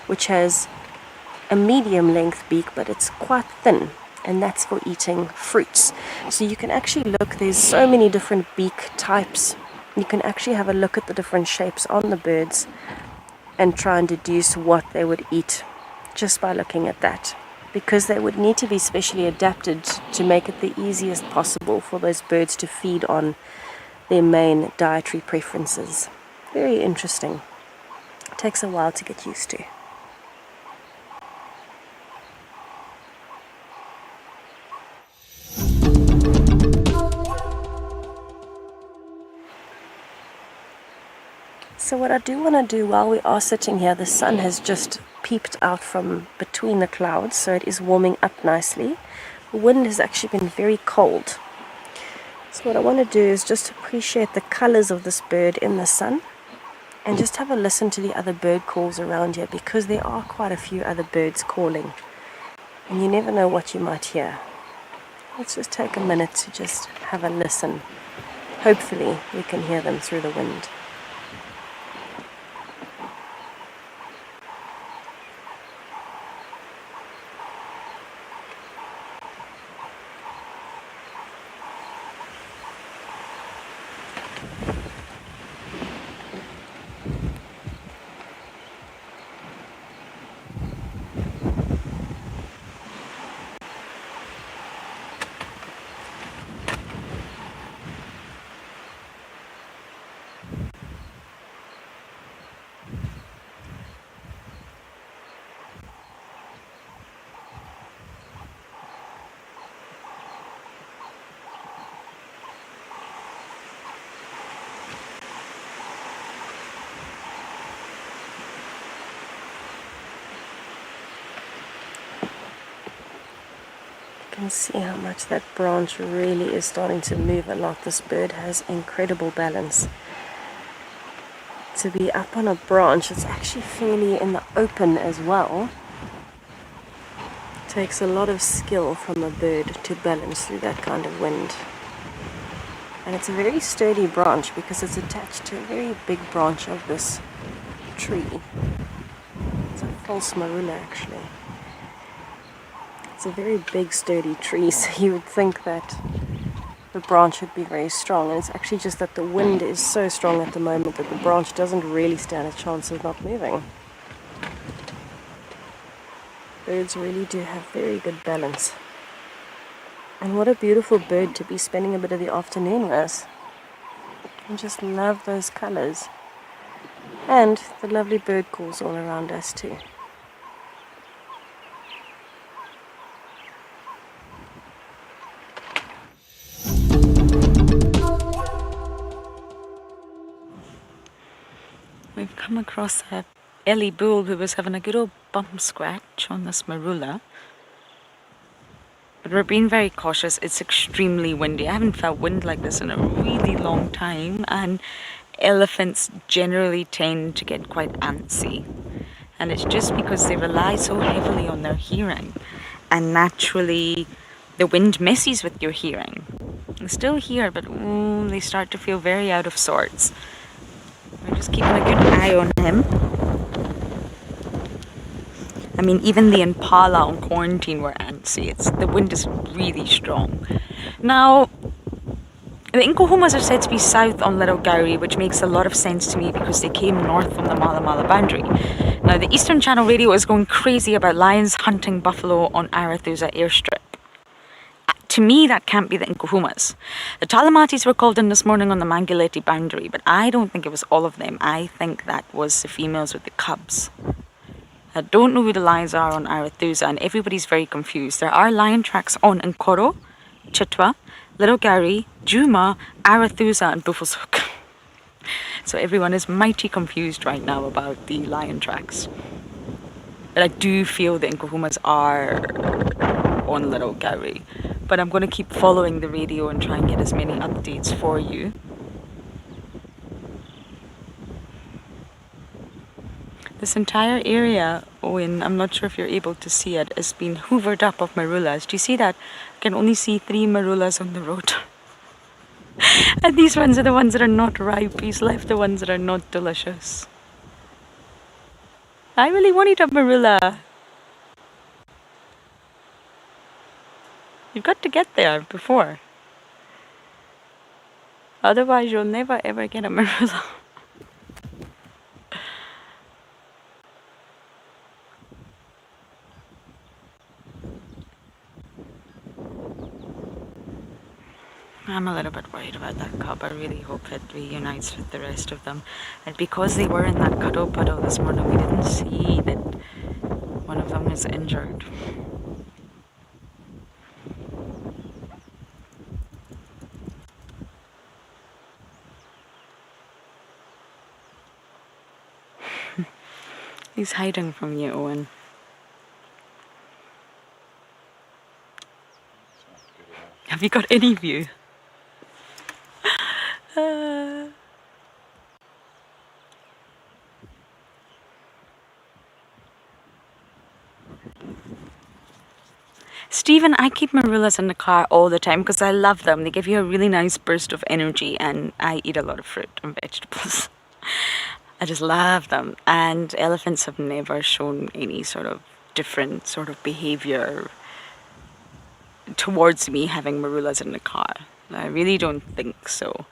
which has a medium length beak, but it's quite thin, and that's for eating fruits. So you can actually look, there's so many different beak types. You can actually have a look at the different shapes on the birds and try and deduce what they would eat just by looking at that, because they would need to be specially adapted to make it the easiest possible for those birds to feed on their main dietary preferences. Very interesting. It takes a while to get used to. So what I do want to do while we are sitting here, the sun has just peeped out from between the clouds, so it is warming up nicely. The wind has actually been very cold. So what I want to do is just appreciate the colors of this bird in the sun and just have a listen to the other bird calls around here, because there are quite a few other birds calling and you never know what you might hear. Let's just take a minute to just have a listen. Hopefully we can hear them through the wind. You can see how much that branch really is starting to move a lot. This bird has incredible balance. To be up on a branch, it's actually fairly in the open as well. It takes a lot of skill from a bird to balance through that kind of wind. And it's a very sturdy branch because it's attached to a very big branch of this tree. It's a false marula actually. It's a very big sturdy tree, so you would think that the branch should be very strong, and it's actually just that the wind is so strong at the moment that the branch doesn't really stand a chance of not moving. Birds really do have very good balance. And what a beautiful bird to be spending a bit of the afternoon with. I just love those colors. And the lovely bird calls all around us too. We've come across a Ellie bull who was having a good old bum scratch on this marula. But we're being very cautious. It's extremely windy. I haven't felt wind like this in a really long time, and elephants generally tend to get quite antsy. And it's just because they rely so heavily on their hearing, and naturally the wind messes with your hearing. They still hear, but they start to feel very out of sorts. We're just keeping a good eye on him. I mean, even the impala on quarantine were antsy. The wind is really strong. Now, the Incohumas are said to be south on Little Gowrie, which makes a lot of sense to me because they came north from the Mala Mala boundary. Now, the Eastern Channel Radio is going crazy about lions hunting buffalo on Arathusa airstrip. To me, that can't be the Incohumas. The Talamatis were called in this morning on the Mangileti boundary, but I don't think it was all of them. I think that was the females with the cubs. I don't know who the lions are on Arathusa, and everybody's very confused. There are lion tracks on Nkoro, Chitwa, Little Gowrie, Juma, Arathusa and Buffelshoek. So everyone is mighty confused right now about the lion tracks. But I do feel the Incohumas are on Little Gowrie. But I'm going to keep following the radio and try and get as many updates for you. This entire area, Owen, I'm not sure if you're able to see it, has been hoovered up of marulas. Do you see that? I can only see 3 marulas on the road. And these ones are the ones that are not ripe. He's left the ones that are not delicious. I really wanted a marula. You've got to get there before. Otherwise you'll never ever get a marula. I'm a little bit worried about that cub. I really hope it reunites with the rest of them. And because they were in that cuddle puddle this morning, we didn't see that one of them was injured. He's hiding from you, Owen. Have you got any view? Stephen, I keep marulas in the car all the time because I love them. They give you a really nice burst of energy, and I eat a lot of fruit and vegetables. I just love them. And elephants have never shown any sort of different sort of behavior towards me having marulas in the car. I really don't think so.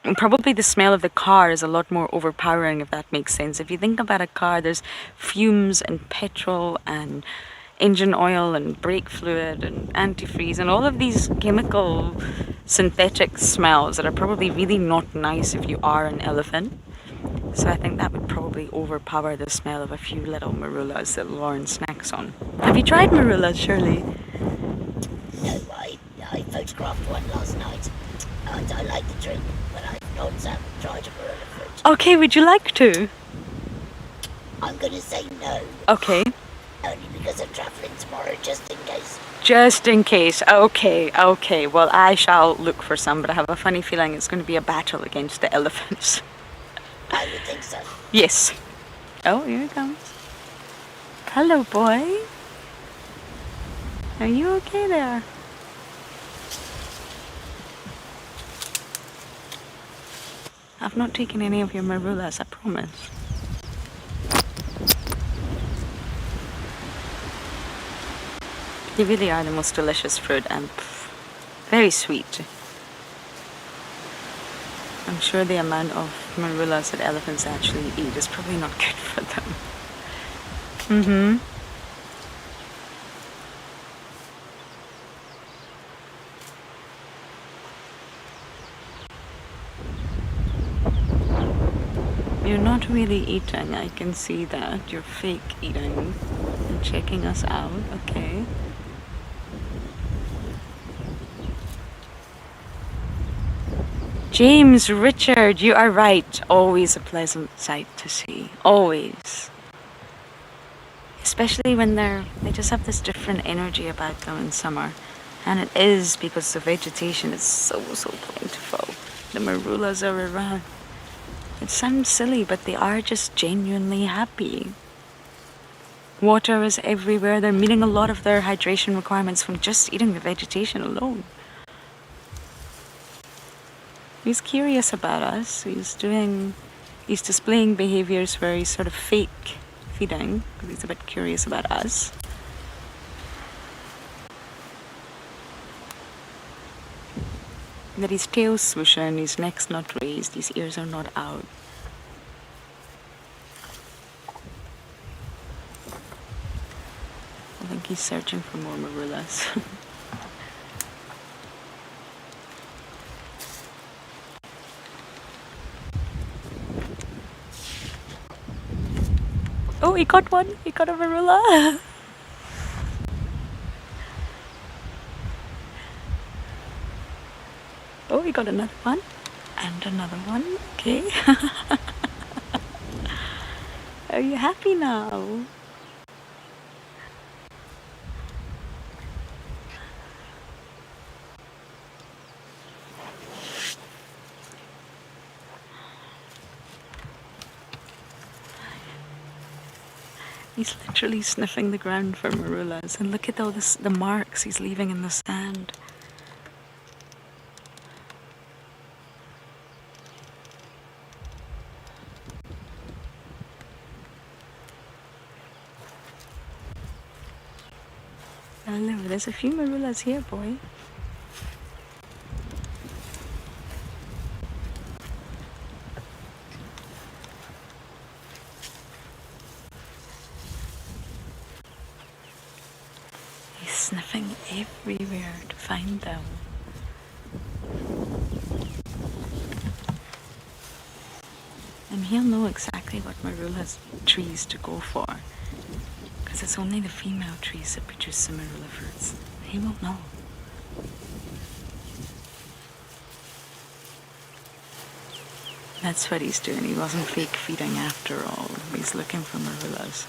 And probably the smell of the car is a lot more overpowering, if that makes sense. If you think about a car, there's fumes and petrol and engine oil and brake fluid and antifreeze and all of these chemical synthetic smells that are probably really not nice if you are an elephant. So I think that would probably overpower the smell of a few little marulas that Lauren snacks on. Have you tried marulas, Shirley? No, I photographed one last night, and I like the drink, but I've not tried a marula fruit. Okay, would you like to? I'm going to say no. Okay. Only because I'm travelling tomorrow, just in case. Just in case. Okay. Well, I shall look for some, but I have a funny feeling it's going to be a battle against the elephants. I would think so. Yes. Oh, here he comes. Hello, boy. Are you okay there? I've not taken any of your marulas, I promise. They really are the most delicious fruit, and Very sweet. I'm sure the amount of marullas that elephants actually eat is probably not good for them. You're not really eating, I can see that. You're fake eating and checking us out, okay. James Richard, you are right. Always a pleasant sight to see. Always. Especially when they just have this different energy about them in summer. And it is because the vegetation is so plentiful. The marullas are around. It sounds silly, but they are just genuinely happy. Water is everywhere. They're meeting a lot of their hydration requirements from just eating the vegetation alone. He's curious about us. He's displaying behaviors where he's sort of fake feeding, because he's a bit curious about us. That his tail's swooshing, his neck's not raised, his ears are not out. I think he's searching for more marullas. Oh, he got one! He got a marula! Oh, he got another one. And another one. Okay. Are you happy now? He's literally sniffing the ground for marullas. And look at all the marks he's leaving in the sand. Hello, there's a few marullas here, boy. He's sniffing everywhere to find them. And he'll know exactly what marula's trees to go for. Because it's only the female trees that produce the marula fruits. He will know. That's what he's doing. He wasn't fake feeding after all. He's looking for marullas.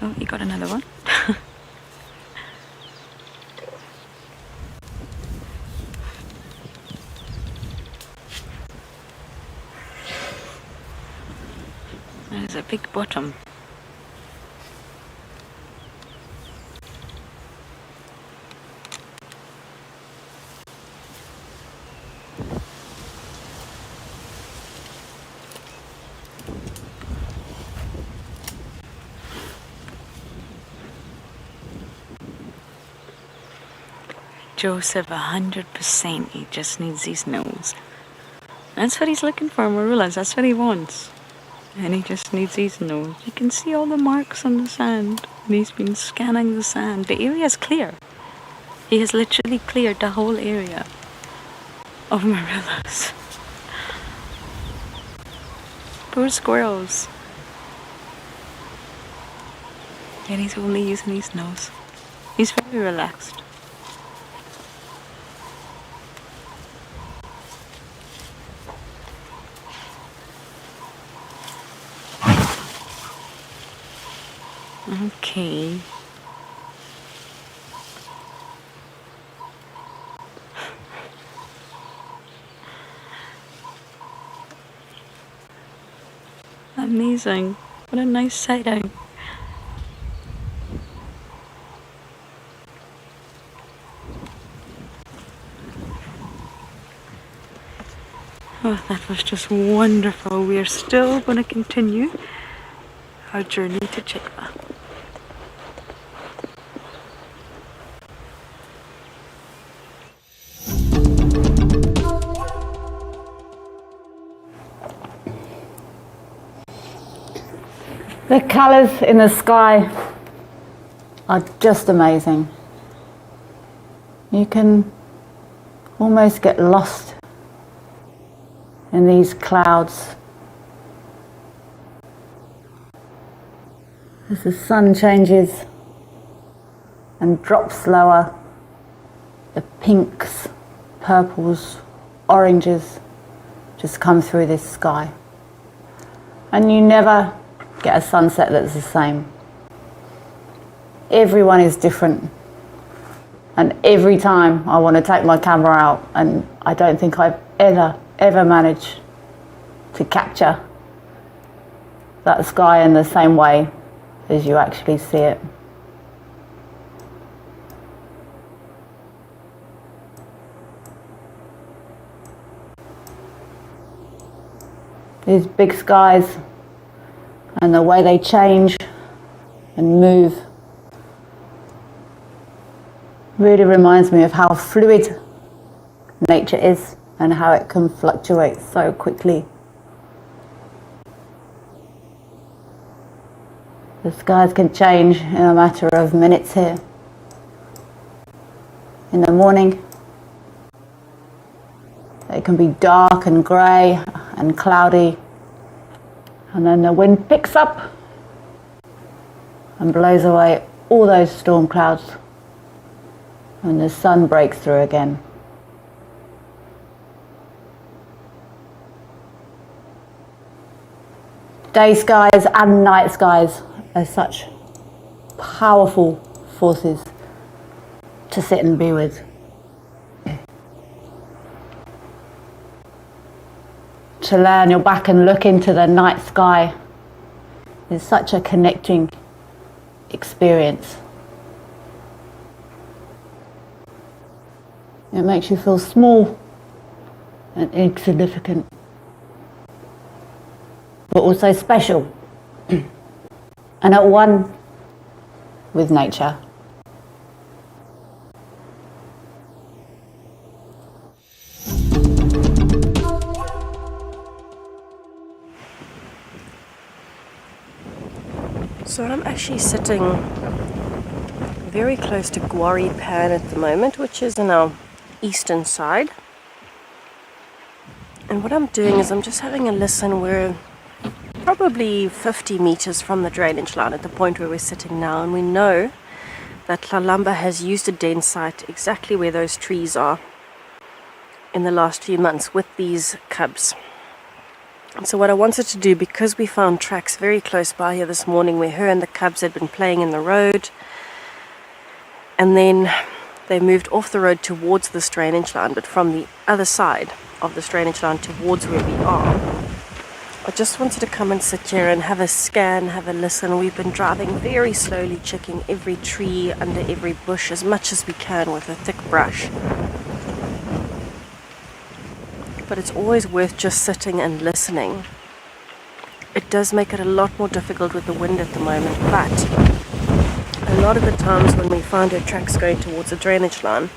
Oh, he got another one. There's a big bottom. Joseph, 100%. He just needs his nose. That's what he's looking for, marullas. That's what he wants. And he just needs his nose. You can see all the marks on the sand. And he's been scanning the sand. The area is clear. He has literally cleared the whole area of marullas. Poor squirrels. And he's only using his nose. He's very relaxed. Okay. Amazing. What a nice sighting. Oh, that was just wonderful. We are still going to continue our journey to Chitwa. The colours in the sky are just amazing. You can almost get lost in these clouds. As the sun changes and drops lower, the pinks, purples, oranges just come through this sky. And you never get a sunset that's the same. Everyone is different. And every time I want to take my camera out, and I don't think I've ever managed to capture that sky in the same way as you actually see it. These big skies and the way they change and move really reminds me of how fluid nature is and how it can fluctuate so quickly. The skies can change in a matter of minutes here. In the morning, it can be dark and grey and cloudy, and then the wind picks up and blows away all those storm clouds, and the sun breaks through again. Day skies and night skies are such powerful forces to sit and be with. To lay on your back and look into the night sky is such a connecting experience. It makes you feel small and insignificant, but also special and at one with nature. So I'm actually sitting very close to Gwari Pan at the moment, which is in our eastern side. And what I'm doing is I'm just having a listen. We're probably 50 meters from the drainage line at the point where we're sitting now, and we know that Tlalamba has used a den site exactly where those trees are in the last few months with these cubs. And so what I wanted to do, because we found tracks very close by here this morning where her and the cubs had been playing in the road, and then they moved off the road towards this drainage line, but from the other side of this drainage line towards where we are. I just wanted to come and sit here and have a scan, have a listen. We've been driving very slowly, checking every tree, under every bush as much as we can with a thick brush. But it's always worth just sitting and listening. It does make it a lot more difficult with the wind at the moment, but a lot of the times when we find her tracks going towards a drainage line,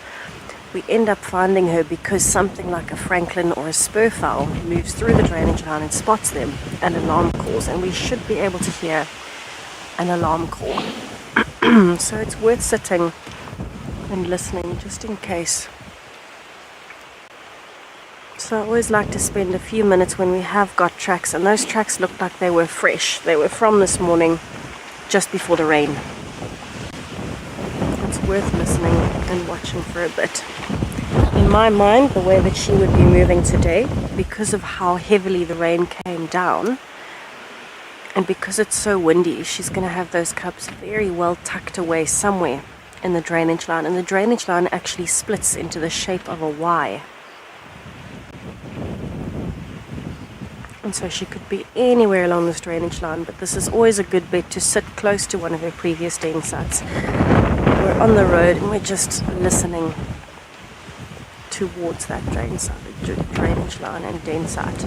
we end up finding her because something like a francolin or a spurfowl moves through the drainage line and spots them, and alarm calls, and we should be able to hear an alarm call. So it's worth sitting and listening just in case. So I always like to spend a few minutes when we have got tracks, and those tracks looked like they were fresh. They were from this morning, just before the rain. It's worth listening and watching for a bit. In my mind, the way that she would be moving today, because of how heavily the rain came down, and because it's so windy, she's going to have those cubs very well tucked away somewhere in the drainage line. And the drainage line actually splits into the shape of a Y. And so she could be anywhere along this drainage line, but this is always a good bet to sit close to one of her previous den sites. We're on the road and we're just listening towards that drainage line and den site.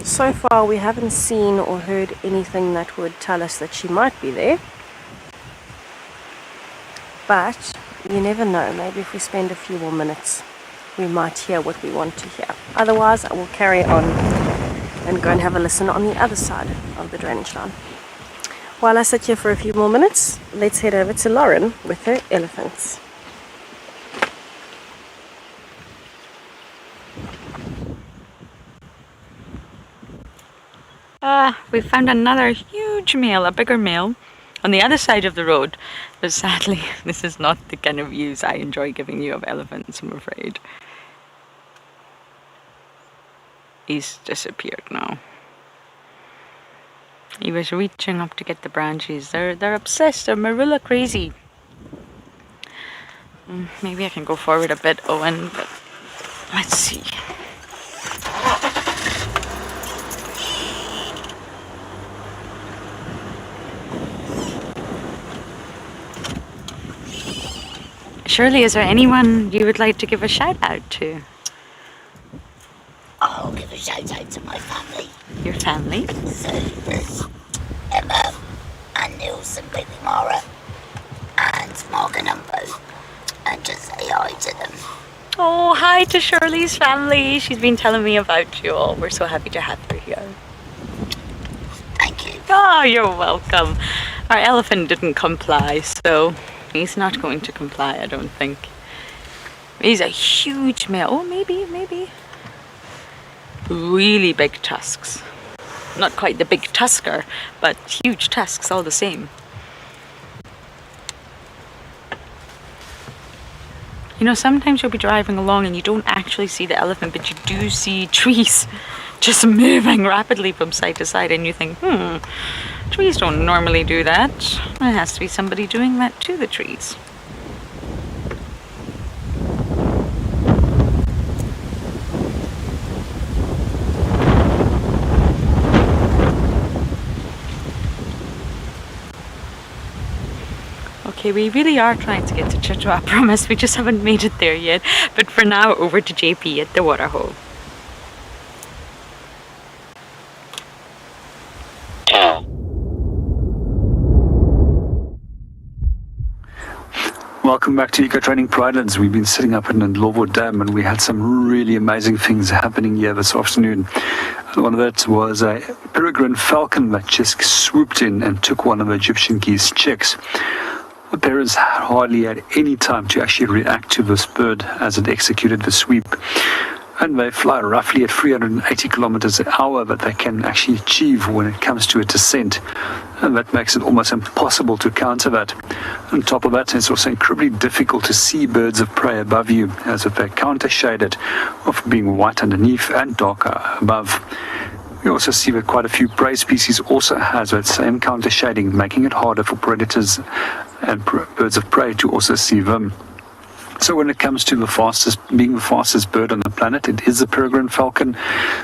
So far we haven't seen or heard anything that would tell us that she might be there, but you never know. Maybe if we spend a few more minutes we might hear what we want to hear. Otherwise I will carry on and go and have a listen on the other side of the drainage line. While I sit here for a few more minutes, let's head over to Lauren with her elephants. We found another huge male, a bigger male, on the other side of the road. But sadly, this is not the kind of views I enjoy giving you of elephants, I'm afraid. He's disappeared now. He was reaching up to get the branches. They're obsessed, they're marilla crazy. Maybe I can go forward a bit, Owen, but let's see. Shirley, is there anyone you would like to give a shout out to? I'll give a shout out to my family. Your family? So there's Emma and Nielsen, baby Mara, and Mark and Umbo, and just say hi to them. Oh, hi to Shirley's family. She's been telling me about you all. We're so happy to have her here. Thank you. Oh, you're welcome. Our elephant didn't comply, so he's not going to comply, I don't think. He's a huge male. Oh, maybe. Really big tusks. Not quite the big tusker, but huge tusks all the same. You know, sometimes you'll be driving along and you don't actually see the elephant, but you do see trees just moving rapidly from side to side, and you think, trees don't normally do that. There has to be somebody doing that to the trees. Okay, we really are trying to get to Chicho, I promise. We just haven't made it there yet. But for now, over to JP at the waterhole. Welcome back to Eco Training Pridelands. We've been sitting up in the Ndlovu Dam and we had some really amazing things happening here this afternoon. One of it was a peregrine falcon that just swooped in and took one of the Egyptian geese chicks. The parents hardly had any time to actually react to this bird as it executed the sweep. And they fly roughly at 380 kilometers an hour that they can actually achieve when it comes to a descent. And that makes it almost impossible to counter that. On top of that, it's also incredibly difficult to see birds of prey above you, as if they're counter-shaded, of being white underneath and darker above. We also see that quite a few prey species also has that same counter shading, making it harder for predators and birds of prey to also see them. So when it comes to being the fastest bird on the planet, it is the peregrine falcon.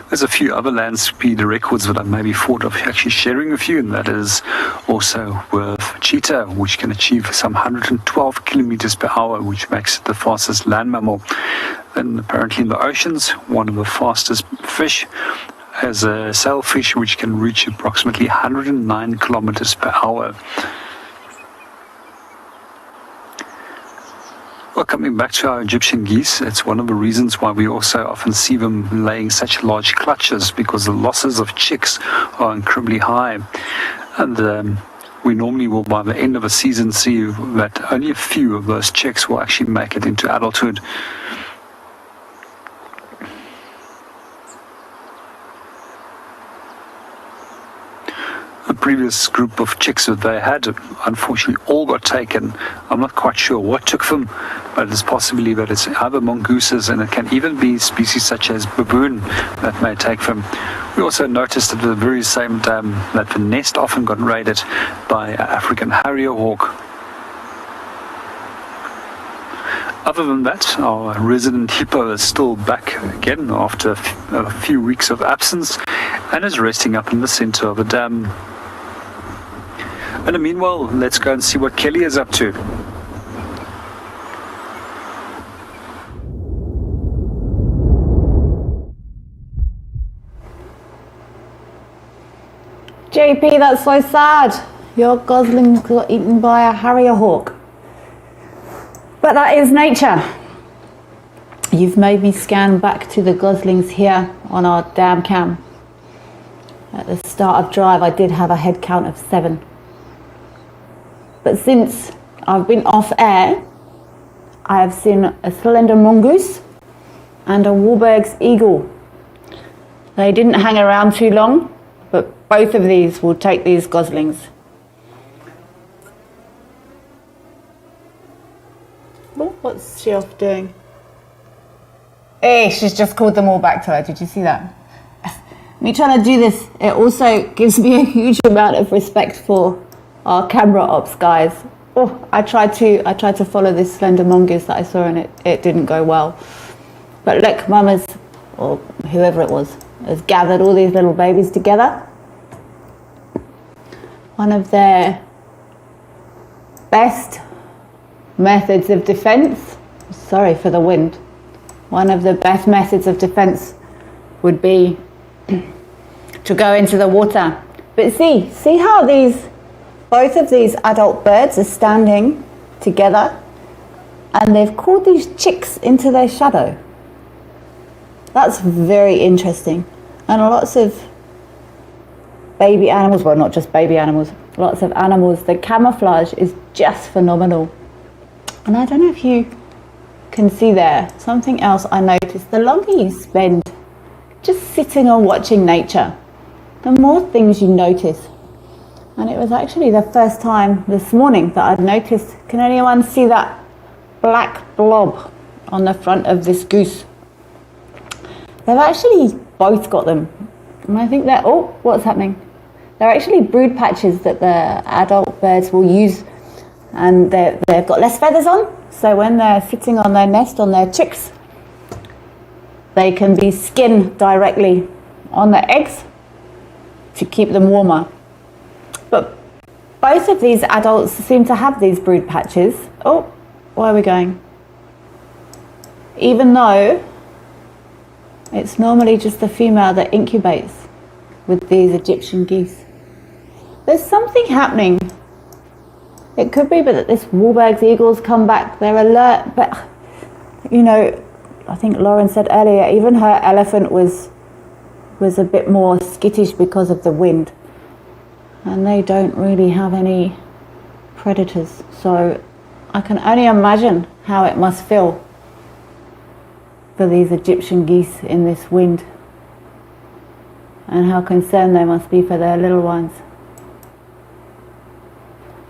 There's a few other land speed records that I maybe thought of actually sharing with you, and that is also with cheetah, which can achieve some 112 kilometers per hour, which makes it the fastest land mammal. And apparently in the oceans, one of the fastest fish has a sailfish which can reach approximately 109 kilometers per hour. Well, coming back to our Egyptian geese, it's one of the reasons why we also often see them laying such large clutches, because the losses of chicks are incredibly high. And we normally will, by the end of a season, see that only a few of those chicks will actually make it into adulthood. The previous group of chicks that they had, unfortunately, all got taken. I'm not quite sure what took them, but it's possibly that it's other mongooses, and it can even be species such as baboon that may take them. We also noticed at the very same dam that the nest often got raided by African harrier hawk. Other than that, our resident hippo is still back again after a few weeks of absence and is resting up in the center of the dam. And meanwhile, let's go and see what Kelly is up to. JP, that's so sad. Your goslings got eaten by a harrier hawk. But that is nature. You've made me scan back to the goslings here on our dam cam. At the start of drive, I did have a head count of 7. But since I've been off air, I have seen a slender mongoose and a Wahlberg's eagle. They didn't hang around too long, but both of these will take these goslings. Oh, what's she off doing? Hey, she's just called them all back to her. Did you see that? Me trying to do this, it also gives me a huge amount of respect for our camera ops guys. Oh, I tried to follow this slender mongoose that I saw and it didn't go well. But look, Mama's, or whoever it was, has gathered all these little babies together. One of their best methods of defense, sorry for the wind, one of the best methods of defense would be to go into the water. But see how both of these adult birds are standing together and they've called these chicks into their shadow. That's very interesting. And lots of baby animals, well, not just baby animals, lots of animals, the camouflage is just phenomenal. And I don't know if you can see there, something else I noticed, the longer you spend just sitting or watching nature, the more things you notice. And it was actually the first time this morning that I'd noticed, can anyone see that black blob on the front of this goose? They've actually both got them. And I think they're, oh, what's happening? They're actually brood patches that the adult birds will use, and they've got less feathers on. So when they're sitting on their nest, on their chicks, they can be skinned directly on the eggs to keep them warmer. But both of these adults seem to have these brood patches. Oh, where are we going? Even though it's normally just the female that incubates with these Egyptian geese. There's something happening. It could be that this Wahlberg's eagles come back, they're alert, but you know, I think Lauren said earlier, even her elephant was a bit more skittish because of the wind. And they don't really have any predators. So I can only imagine how it must feel for these Egyptian geese in this wind, and how concerned they must be for their little ones.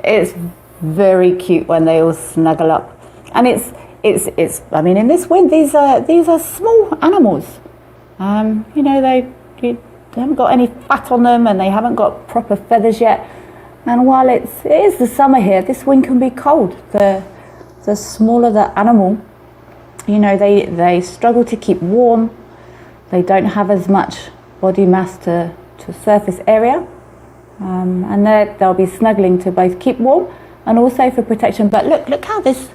It's very cute when they all snuggle up. And it's I mean, in this wind, these are small animals. You know, they haven't got any fat on them and they haven't got proper feathers yet. And while it is the summer here, this wind can be cold. The smaller the animal, you know, they struggle to keep warm. They don't have as much body mass to surface area. And they'll be snuggling to both keep warm and also for protection. But look how this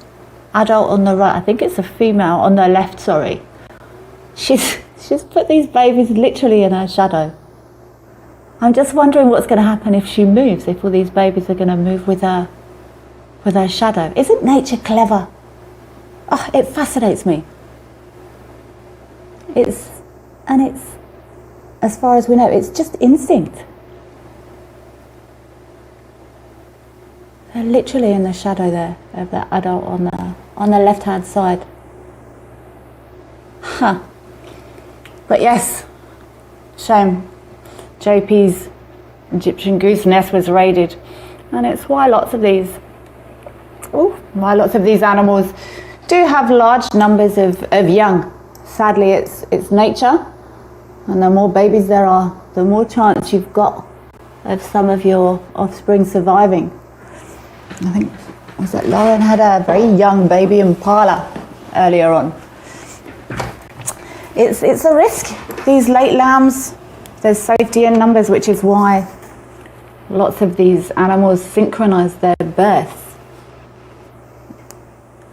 adult on the right, I think it's a female on the left, sorry. She's put these babies literally in her shadow. I'm just wondering what's going to happen if she moves, if all these babies are going to move with her shadow. Isn't nature clever? Oh, it fascinates me. It's, as far as we know, it's just instinct. They're literally in the shadow there of the adult on the left-hand side. Huh. But yes, shame. JP's Egyptian goose nest was raided, and it's why lots of these animals do have large numbers of young. Sadly, it's nature, and the more babies there are, the more chance you've got of some of your offspring surviving. I think, was it Lauren had a very young baby impala earlier on. It's a risk. These late lambs, there's safety in numbers, which is why lots of these animals synchronize their births.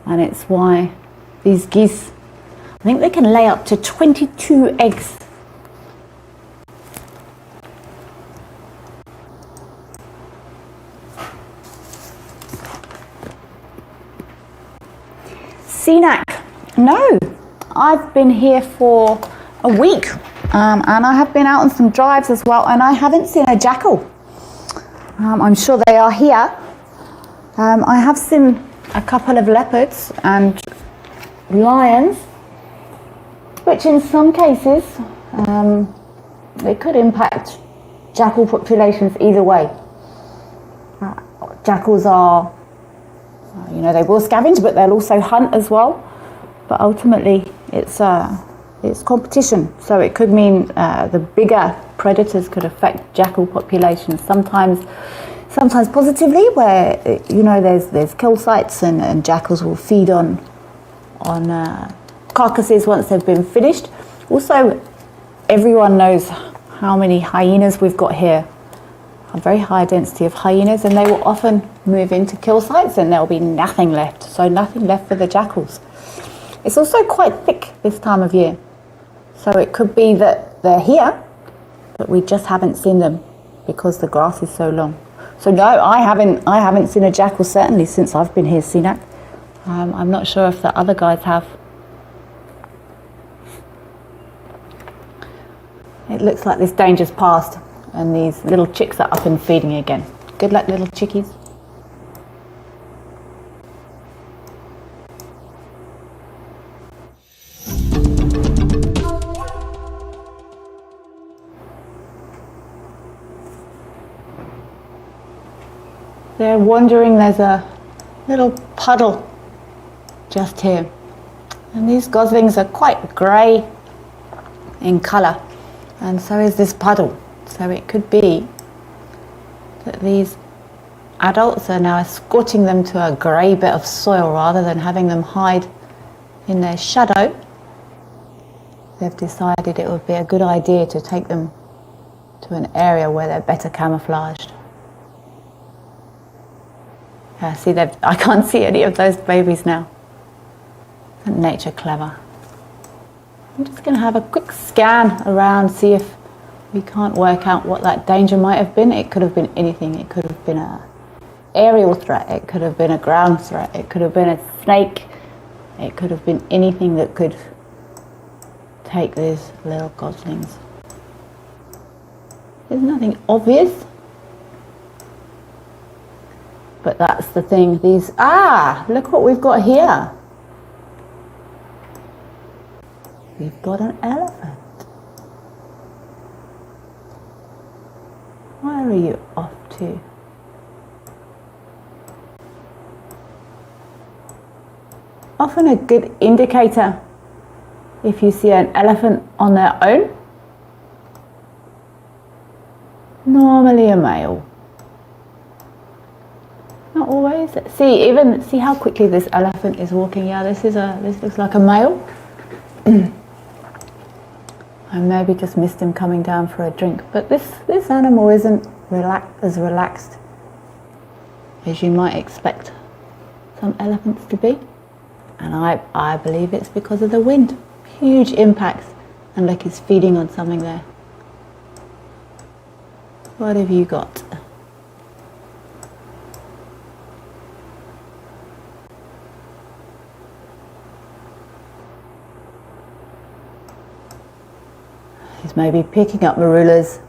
And it's why these geese, I think they can lay up to 22 eggs. CNAC, no, I've been here for a week and I have been out on some drives as well, and I haven't seen a jackal. I'm sure they are here. I have seen a couple of leopards and lions, which in some cases it could impact jackal populations either way. Jackals are, they will scavenge, but they'll also hunt as well. But ultimately, it's competition. So it could mean the bigger predators could affect jackal populations. Sometimes positively, where there's kill sites and jackals will feed on carcasses once they've been finished. Also, everyone knows how many hyenas we've got here. A very high density of hyenas, and they will often move into kill sites and there'll be nothing left. So nothing left for the jackals. It's also quite thick this time of year. So it could be that they're here, but we just haven't seen them because the grass is so long. So no, I haven't seen a jackal certainly since I've been here, CNAC. I'm not sure if the other guys have. It looks like this danger's past and these little chicks are up and feeding again. Good luck, little chickies. They're wandering, there's a little puddle just here. And these goslings are quite grey in colour, and so is this puddle. So it could be that these adults are now escorting them to a grey bit of soil rather than having them hide in their shadow. They've decided it would be a good idea to take them to an area where they're better camouflaged. See, I can't see any of those babies now. Isn't nature clever? I'm just going to have a quick scan around, see if we can't work out what that danger might have been. It could have been anything. It could have been an aerial threat. It could have been a ground threat. It could have been a snake. It could have been anything that could take these little goslings. There's nothing obvious. But that's the thing, look what we've got here. We've got an elephant. Where are you off to? Often a good indicator if you see an elephant on their own. Normally a male. Not always. See how quickly this elephant is walking. Yeah, this looks like a male. I maybe just missed him coming down for a drink. But this animal isn't as relaxed as you might expect some elephants to be. And I believe it's because of the wind. Huge impacts. And look, he's feeding on something there. What have you got? He's maybe picking up marulas.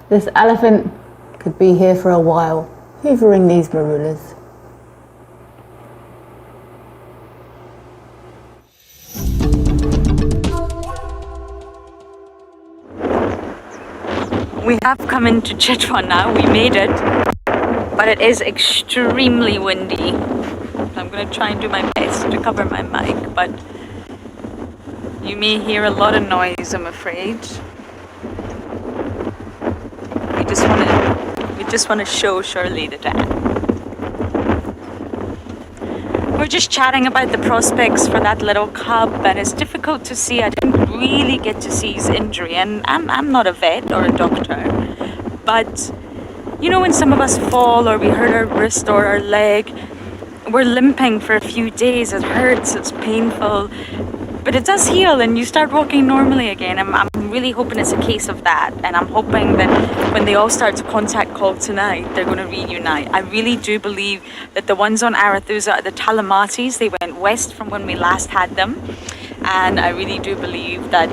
This elephant could be here for a while, hoovering these marulas. We have come into Chitwan now, we made it, but it is extremely windy. I'm going to try and do my best to cover my mic, but you may hear a lot of noise, I'm afraid. We just want to show Shirley the dam. we're just chatting about the prospects for that little cub, and it's difficult to see. I didn't really get to see his injury, and I'm not a vet or a doctor, but you know, when some of us fall or we hurt our wrist or our leg, we're limping for a few days. It hurts, it's painful, but it does heal and you start walking normally again. I'm really hoping it's a case of that, and I'm hoping that when they all start to contact call tonight, they're going to reunite. I really do believe that the ones on Arathusa, the Talamatis, they went west from when we last had them, and I really do believe that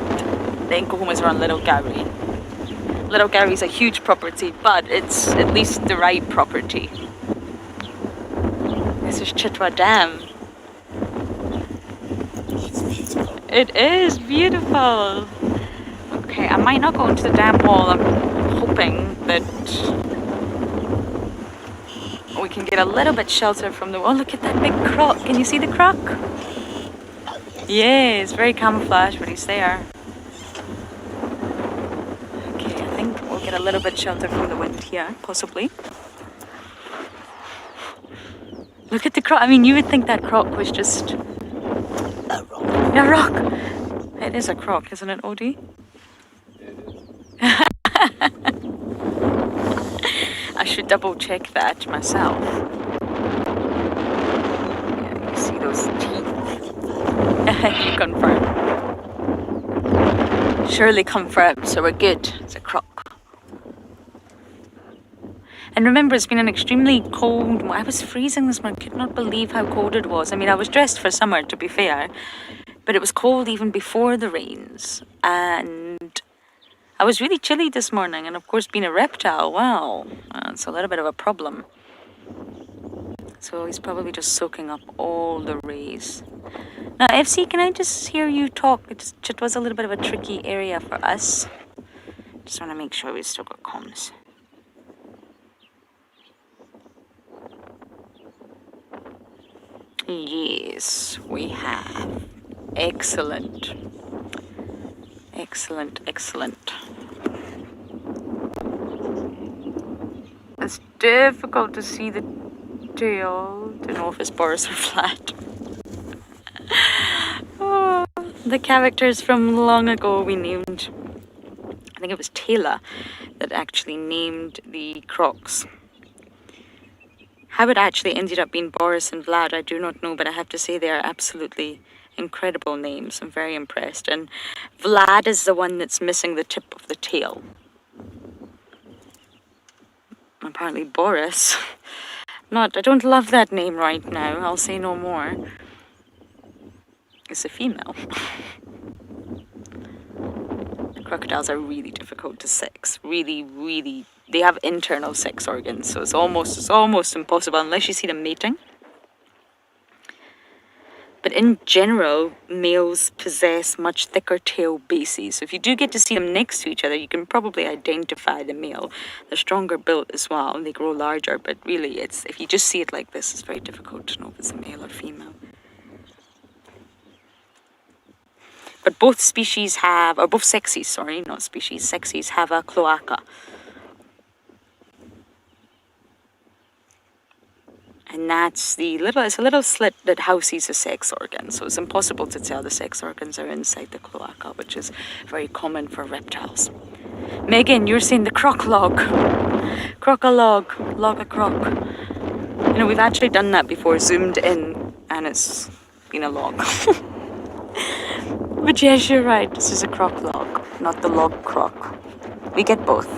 the Nkuhumas are on Little Gowrie. Little Gowrie is a huge property, but it's at least the right property. This is Chitwa Dam. It is beautiful. Okay, I might not go into the dam hall. I'm hoping that we can get a little bit shelter from the... Oh, look at that big croc. Can you see the croc? Yeah, it's very camouflaged, but he's there. Okay, I think we'll get a little bit shelter from the wind here, possibly. Look at the croc. I mean, you would think that croc was just... A rock. It is a croc, isn't it, Odie? I should double check that myself. Yeah, you see those teeth. You confirm. Surely confirmed, so we're good. It's a croc. And remember, it's been an extremely cold... I was freezing this morning. I could not believe how cold it was. I mean, I was dressed for summer, to be fair. But it was cold even before the rains. And I was really chilly this morning. And of course, being a reptile, wow, it's a little bit of a problem. So he's probably just soaking up all the rays. Now, FC, can I just hear you talk? It was a little bit of a tricky area for us. Just want to make sure we've still got comms. Yes, we have. Excellent. Excellent, excellent. It's difficult to see the tail to know if it's Boris or flat. Oh, the characters from long ago we named. I think it was Taylor that actually named the crocs. How it actually ended up being Boris and Vlad, I do not know, but I have to say they are absolutely incredible names. I'm very impressed. And Vlad is the one that's missing the tip of the tail. Apparently Boris. I don't love that name right now. I'll say no more. It's a female. Crocodiles are really difficult to sex. Really, really. They have internal sex organs, so it's almost impossible unless you see them mating. But in general, males possess much thicker tail bases. So if you do get to see them next to each other, you can probably identify the male. They're stronger built as well, and they grow larger. But really, if you just see it like this, it's very difficult to know if it's a male or female. But both species have, or both sexes, sorry, not species, sexes have a cloaca. And that's it's a little slit that houses a sex organ. So it's impossible to tell the sex organs are inside the cloaca, which is very common for reptiles. Megan, you're saying the croc log. Croc-a-log, log-a-croc. You know, we've actually done that before, zoomed in, and it's been a log. But yes, you're right, this is a croc log, not the log croc. We get both.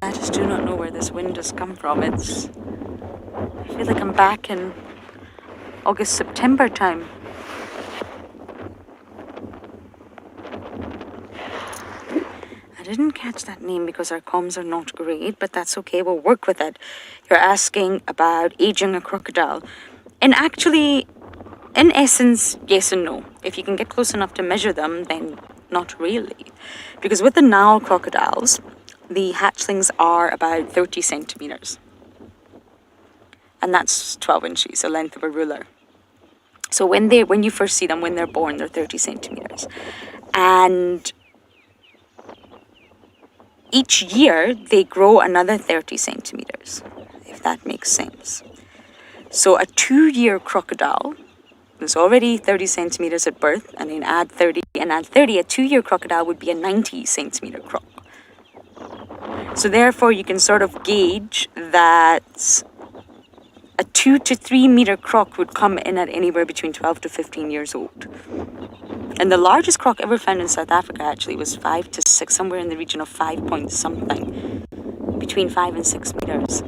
I just do not know where this wind has come from. I feel like I'm back in August, September time. I didn't catch that name because our comms are not great, but that's okay, we'll work with it. You're asking about aging a crocodile. And actually, in essence, yes and no. If you can get close enough to measure them, then not really. Because with the Nile crocodiles, the hatchlings are about 30 centimeters. And that's 12 inches, the length of a ruler. So when you first see them, when they're born, they're 30 centimeters. And each year they grow another 30 centimeters, if that makes sense. So a 2-year crocodile was already 30 centimeters at birth, and then add 30 and add 30, a 2-year crocodile would be a 90 centimeter croc. So therefore you can sort of gauge that a 2 to 3 meter croc would come in at anywhere between 12 to 15 years old. And the largest croc ever found in South Africa actually was 5 to 6, somewhere in the region of 5 point something, between 5 and 6 meters.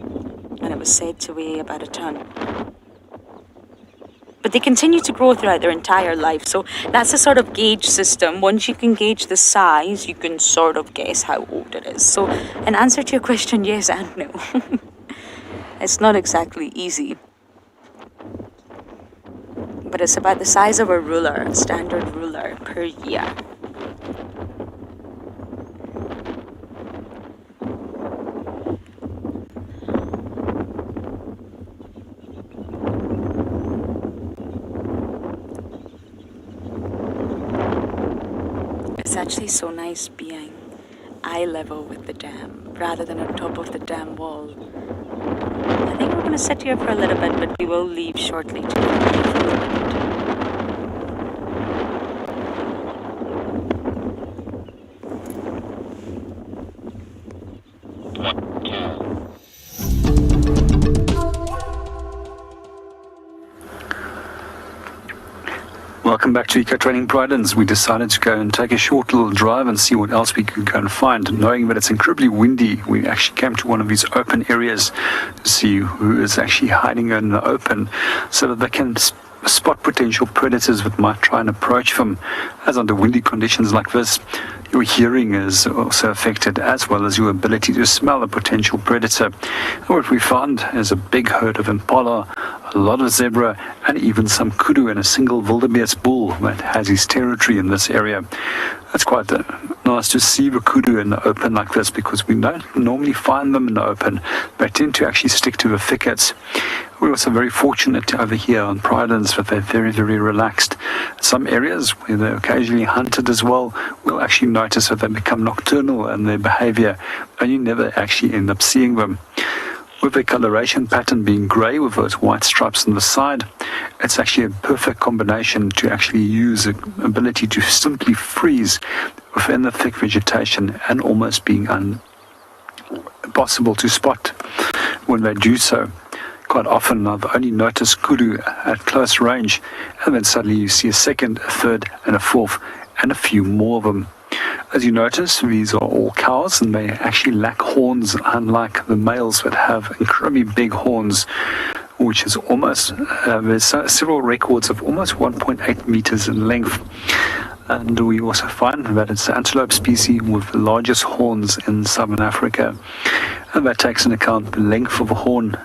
And it was said to weigh about a ton. But they continue to grow throughout their entire life. So that's a sort of gauge system. Once you can gauge the size, you can sort of guess how old it is. So in answer to your question, yes and no. It's not exactly easy. But it's about the size of a ruler, a standard ruler per year. It's actually so nice being eye level with the dam rather than on top of the dam wall. I think we're going to sit here for a little bit, but we will leave shortly to get away from the wind. Welcome back to Eco Training Providence. We decided to go and take a short little drive and see what else we could go and find. Knowing that it's incredibly windy, we actually came to one of these open areas to see who is actually hiding in the open so that they can spot potential predators that might try and approach them. As under windy conditions like this, your hearing is also affected, as well as your ability to smell a potential predator. And what we found is a big herd of impala, a lot of zebra, and even some kudu and a single wildebeest bull that has his territory in this area. It's quite nice to see the kudu in the open like this, because we don't normally find them in the open. They tend to actually stick to the thickets. We're also very fortunate over here on Providence that they're very, very relaxed. Some areas where they're occasionally hunted as well, we'll actually notice that they become nocturnal in their behavior, and you never actually end up seeing them. With the coloration pattern being grey with those white stripes on the side, it's actually a perfect combination to actually use the ability to simply freeze within the thick vegetation and almost being impossible to spot when they do so. Quite often I've only noticed kudu at close range, and then suddenly you see a second, a third and a fourth, and a few more of them. As you notice, these are all cows, and they actually lack horns, unlike the males that have incredibly big horns, which is almost, there's several records of almost 1.8 meters in length. And we also find that it's the antelope species with the largest horns in southern Africa. And that takes into account the length of the horn.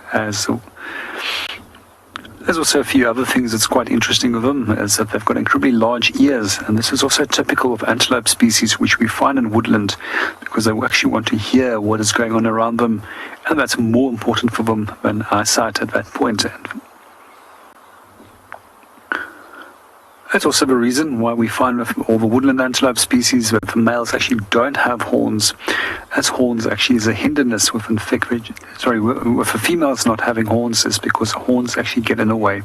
There's also a few other things that's quite interesting with them, is that they've got incredibly large ears, and this is also typical of antelope species, which we find in woodland, because they actually want to hear what is going on around them, and that's more important for them than eyesight at that point. That's also the reason why we find with all the woodland antelope species that the males actually don't have horns, as horns actually is a hindrance with with the females not having horns, is because horns actually get in the way.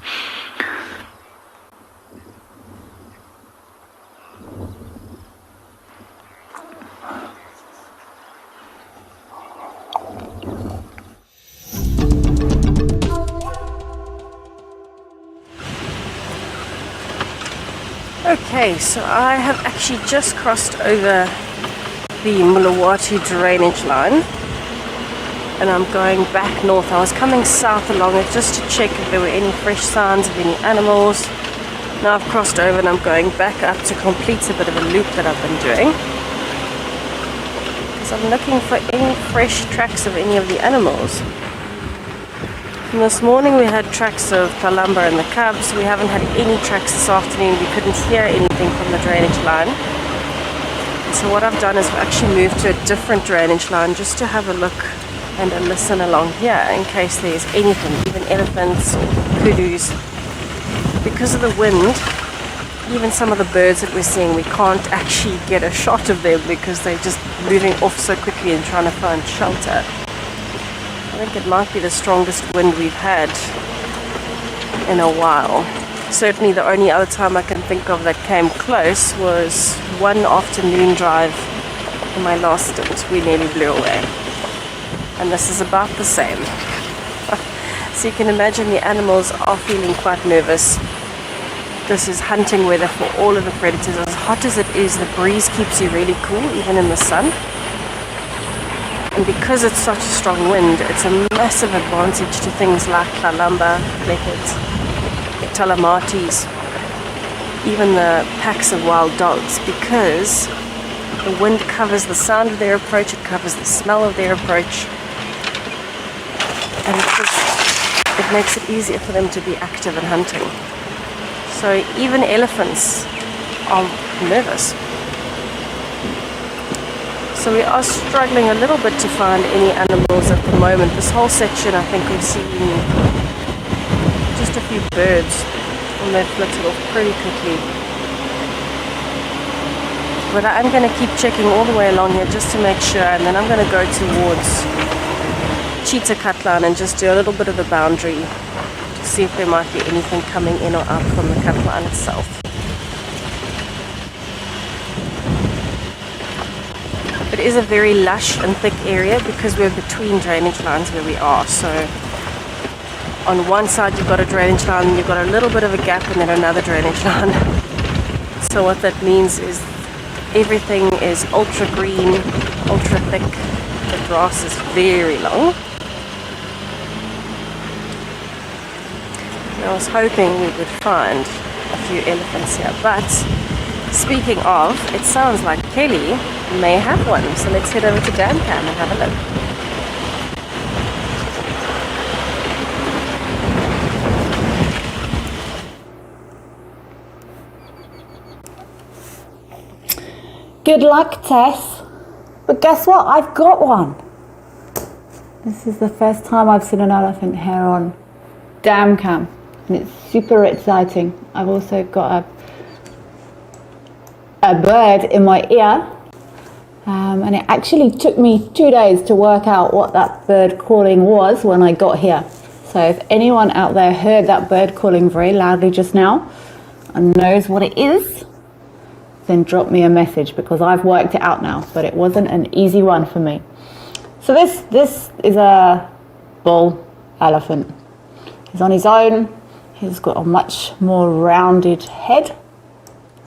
Okay, so I have actually just crossed over the Mulawati drainage line, and I'm going back north. I was coming south along it just to check if there were any fresh signs of any animals. Now I've crossed over and I'm going back up to complete a bit of a loop that I've been doing, because I'm looking for any fresh tracks of any of the animals. And this morning we had tracks of Kalamba and the cubs. We haven't had any tracks this afternoon. We couldn't hear anything from the drainage line. And so what I've done is I've actually moved to a different drainage line just to have a look and a listen along here in case there's anything, even elephants or kudus. Because of the wind, Even some of the birds that we're seeing, we can't actually get a shot of them because they're just moving off so quickly and trying to find shelter. I think it might be the strongest wind we've had in a while. Certainly the only other time I can think of that came close was one afternoon drive in my last stint. We nearly blew away. And this is about the same. So you can imagine the animals are feeling quite nervous. This is hunting weather for all of the predators. As hot as it is, the breeze keeps you really cool, even in the sun. And because it's such a strong wind, it's a massive advantage to things like lalamba, leopards, talamatis, even the packs of wild dogs, because the wind covers the sound of their approach, it covers the smell of their approach, and it makes it easier for them to be active and hunting. So even elephants are nervous. So we are struggling a little bit to find any animals at the moment. This whole section, I think we've seen just a few birds, and they've flitted off pretty quickly. But I'm going to keep checking all the way along here just to make sure, and then I'm going to go towards cheetah cutline and just do a little bit of the boundary to see if there might be anything coming in or out from the cutline itself. It is a very lush and thick area because we're between drainage lines where we are. So on one side you've got a drainage line, and you've got a little bit of a gap, and then another drainage line. So what that means is everything is ultra green, ultra thick. The grass is very long. I was hoping we would find a few elephants here, but speaking of, it sounds like Kelly may have one, so let's head over to Damcam and have a look. Good luck, Tess. But guess what? I've got one. This is the first time I've seen an elephant here on Damcam, and it's super exciting. I've also got a bird in my ear, and it actually took me 2 days to work out what that bird calling was when I got here. So if anyone out there heard that bird calling very loudly just now and knows what it is, then drop me a message, because I've worked it out now, but it wasn't an easy one for me. So this is a bull elephant. He's on his own. He's got a much more rounded head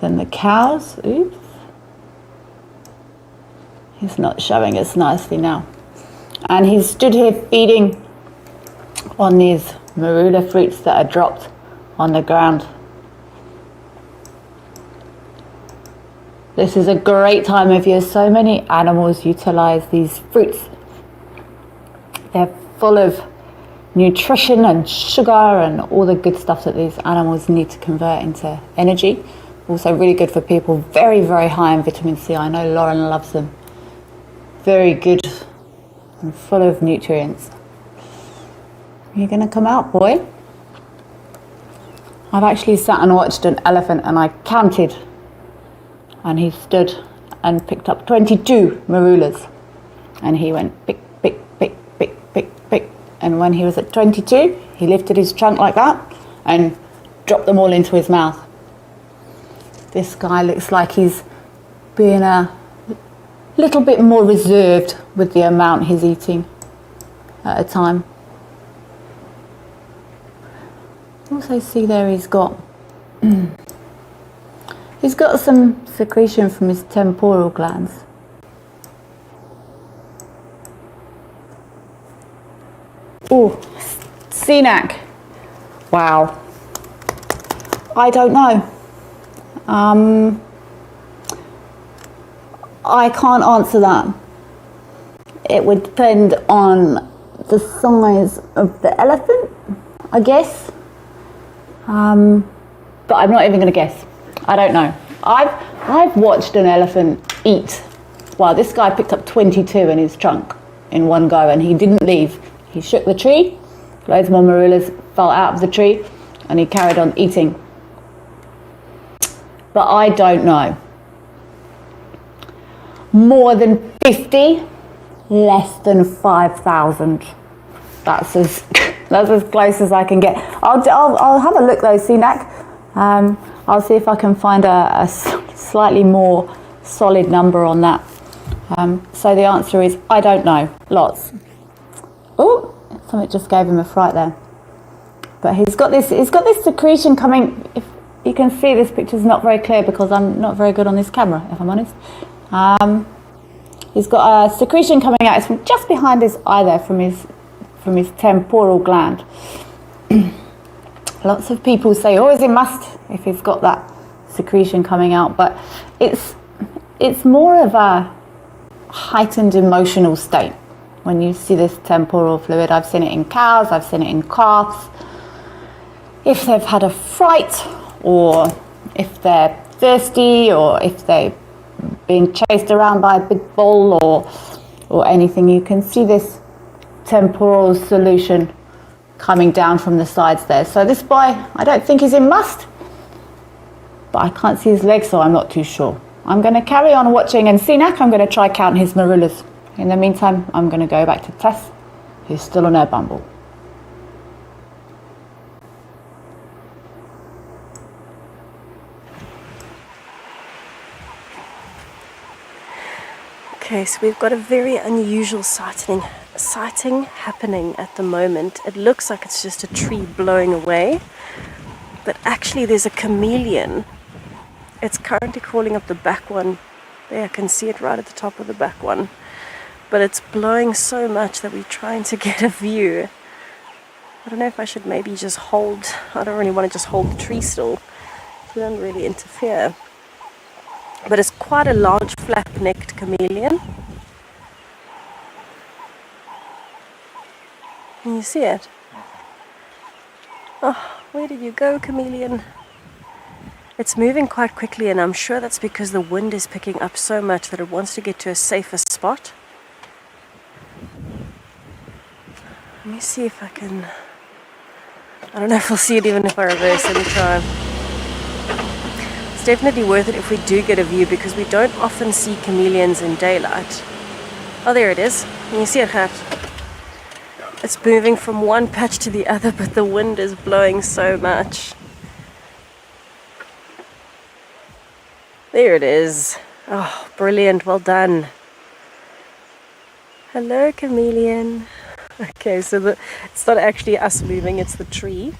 than the cows. Oops. He's not showing us nicely now. And he's stood here feeding on these marula fruits that are dropped on the ground. This is a great time of year. So many animals utilize these fruits. They're full of nutrition and sugar and all the good stuff that these animals need to convert into energy. Also really good for people. Very, very high in vitamin C. I know Lauren loves them. Very good and full of nutrients. You're going to come out, boy. I've actually sat and watched an elephant, and I counted. And he stood and picked up 22 marulas. And he went pick, pick, pick, pick, pick, pick. And when he was at 22, he lifted his trunk like that and dropped them all into his mouth. This guy looks like he's being a little bit more reserved with the amount he's eating at a time. Also see there he's got some secretion from his temporal glands. Oh, CNAC. Wow. I don't know. I can't answer that. It would depend on the size of the elephant, I guess. But I'm not even going to guess. I don't know. I've watched an elephant eat. Well, this guy picked up 22 in his trunk in one go, and he didn't leave. He shook the tree, loads more marulas fell out of the tree, and he carried on eating. but I don't know. More than 50, less than 5,000. That's as close as I can get. I'll have a look though, Sinak. I'll see if I can find a slightly more solid number on that. So the answer is I don't know. Lots. Oh, something just gave him a fright there. But he's got this secretion coming. If you can see, this picture's not very clear because I'm not very good on this camera, if I'm honest. He's got a secretion coming out. It's from just behind his eye there, from his temporal gland. Lots of people say, oh, is it must if he's got that secretion coming out, but it's more of a heightened emotional state when you see this temporal fluid. I've seen it in cows, I've seen it in calves. If they've had a fright, or if they're thirsty, or if they've been chased around by a big bull or anything, you can see this temporal solution coming down from the sides there. So this boy, I don't think he's in must, but I can't see his legs, so I'm not too sure. I'm going to carry on watching, and Sinak, I'm going to try counting his marulas. In the meantime, I'm going to go back to Tess, who's still on her bumble. Okay, so we've got a very unusual sighting happening at the moment. It looks like it's just a tree blowing away, but actually there's a chameleon. It's currently crawling up the back one. There, I can see it right at the top of the back one. But it's blowing so much that we're trying to get a view. I don't know if I should maybe just hold. I don't really want to just hold the tree still, so we don't really interfere. But it's quite a large flap-necked chameleon. Can you see it? Oh, where did you go, chameleon? It's moving quite quickly, and I'm sure that's because the wind is picking up so much that it wants to get to a safer spot. Let me see if I can... I don't know if I'll see it even if I reverse. Let me try. It's definitely worth it if we do get a view, because we don't often see chameleons in daylight. Oh, there it is. Can you see it, Gert? It's moving from one patch to the other, but the wind is blowing so much. There it is. Oh, brilliant. Well done. Hello, chameleon. Okay, so it's not actually us moving, it's the tree.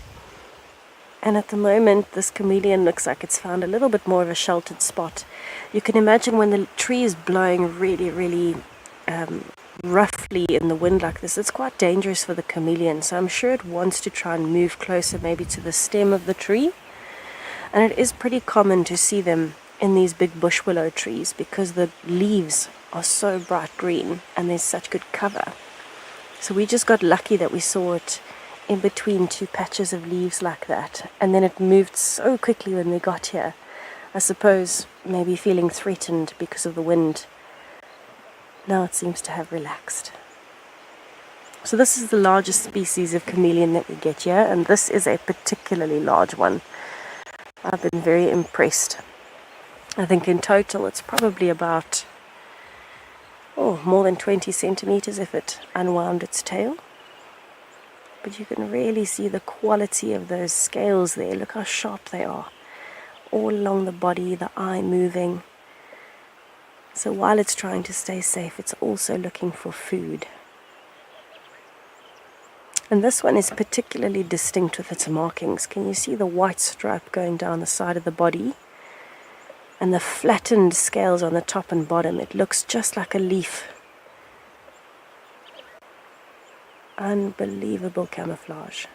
And at the moment, this chameleon looks like it's found a little bit more of a sheltered spot. You can imagine when the tree is blowing really, really roughly in the wind like this, it's quite dangerous for the chameleon. So I'm sure it wants to try and move closer maybe to the stem of the tree. And it is pretty common to see them in these big bush willow trees because the leaves are so bright green and there's such good cover. So we just got lucky that we saw it in between two patches of leaves like that, and then it moved so quickly when we got here. I suppose maybe feeling threatened because of the wind. Now it seems to have relaxed. So this is the largest species of chameleon that we get here, and this is a particularly large one. I've been very impressed. I think in total it's probably about more than 20 centimeters if it unwound its tail. But you can really see the quality of those scales there. Look how sharp they are. All along the body, the eye moving. So while it's trying to stay safe, it's also looking for food. And this one is particularly distinct with its markings. Can you see the white stripe going down the side of the body? And the flattened scales on the top and bottom. It looks just like a leaf. Unbelievable camouflage.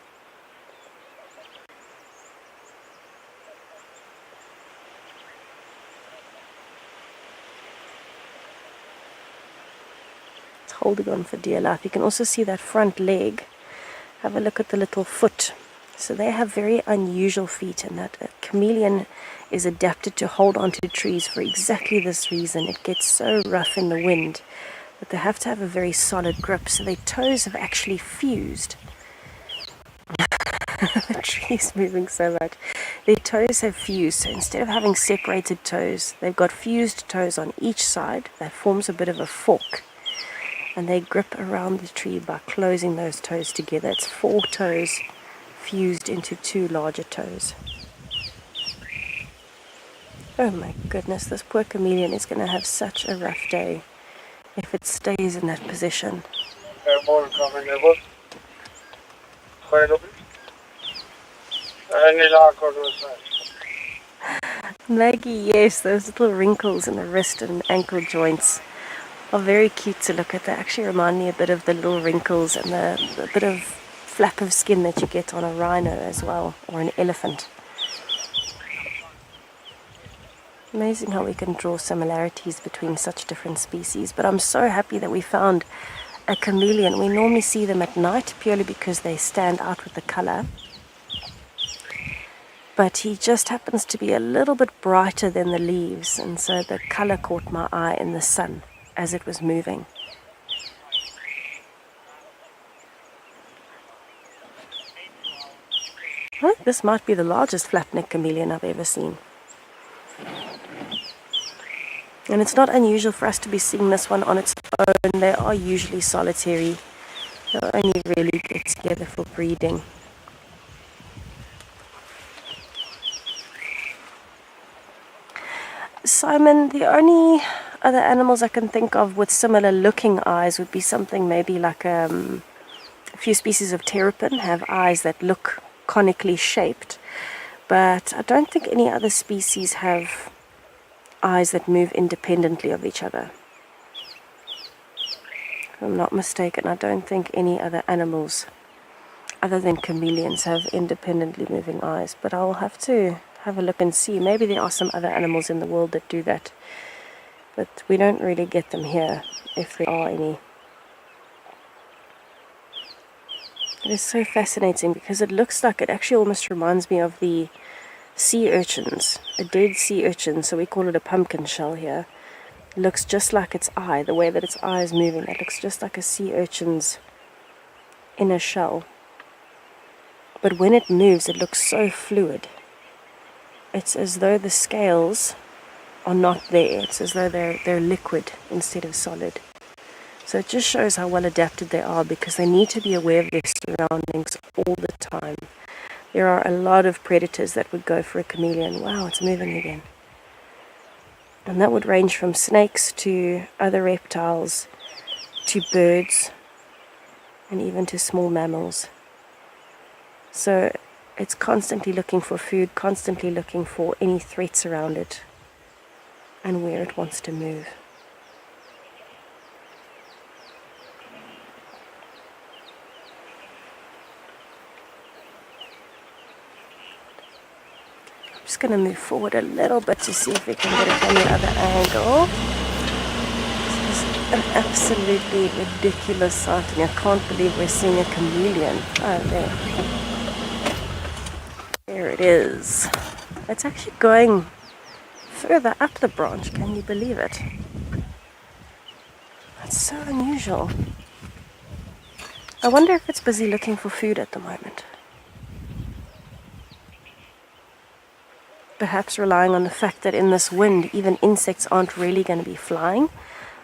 It's holding on for dear life. You can also see that front leg. Have a look at the little foot. So they have very unusual feet, and that a chameleon is adapted to hold onto trees for exactly this reason. It gets so rough in the wind that they have to have a very solid grip, so their toes have actually fused. The tree's moving so much. Their toes have fused, so instead of having separated toes, they've got fused toes on each side. That forms a bit of a fork. And they grip around the tree by closing those toes together. It's 4 toes fused into 2 larger toes. Oh my goodness, this poor chameleon is going to have such a rough day if it stays in that position. Maggie, yes, those little wrinkles in the wrist and ankle joints are very cute to look at. They actually remind me a bit of the little wrinkles and the bit of flap of skin that you get on a rhino as well, or an elephant. Amazing how we can draw similarities between such different species, but I'm so happy that we found a chameleon. We normally see them at night purely because they stand out with the color. But he just happens to be a little bit brighter than the leaves, and so the color caught my eye in the sun as it was moving. I think this might be the largest flap-necked chameleon I've ever seen. And it's not unusual for us to be seeing this one on its own. They are usually solitary. They'll only really get together for breeding. Simon, the only other animals I can think of with similar looking eyes would be something maybe like a few species of terrapin have eyes that look conically shaped. But I don't think any other species have eyes that move independently of each other. If I'm not mistaken, I don't think any other animals other than chameleons have independently moving eyes, but I'll have to have a look and see. Maybe there are some other animals in the world that do that, but we don't really get them here, if there are any. It is so fascinating because it looks like, it actually almost reminds me of the sea urchins, a dead sea urchin, so we call it a pumpkin shell here. It looks just like its eye, the way that its eye is moving. It looks just like a sea urchin's inner shell. But when it moves, it looks so fluid. It's as though the scales are not there. It's as though they're liquid instead of solid. So it just shows how well adapted they are, because they need to be aware of their surroundings all the time. There are a lot of predators that would go for a chameleon. Wow, it's moving again. And that would range from snakes to other reptiles, to birds, and even to small mammals. So it's constantly looking for food, constantly looking for any threats around it, and where it wants to move. I'm just going to move forward a little bit to see if we can get it from the other angle. This is an absolutely ridiculous sighting. I can't believe we're seeing a chameleon. Oh, there it is. It's actually going further up the branch. Can you believe it? That's so unusual. I wonder if it's busy looking for food at the moment. Perhaps relying on the fact that in this wind, even insects aren't really going to be flying.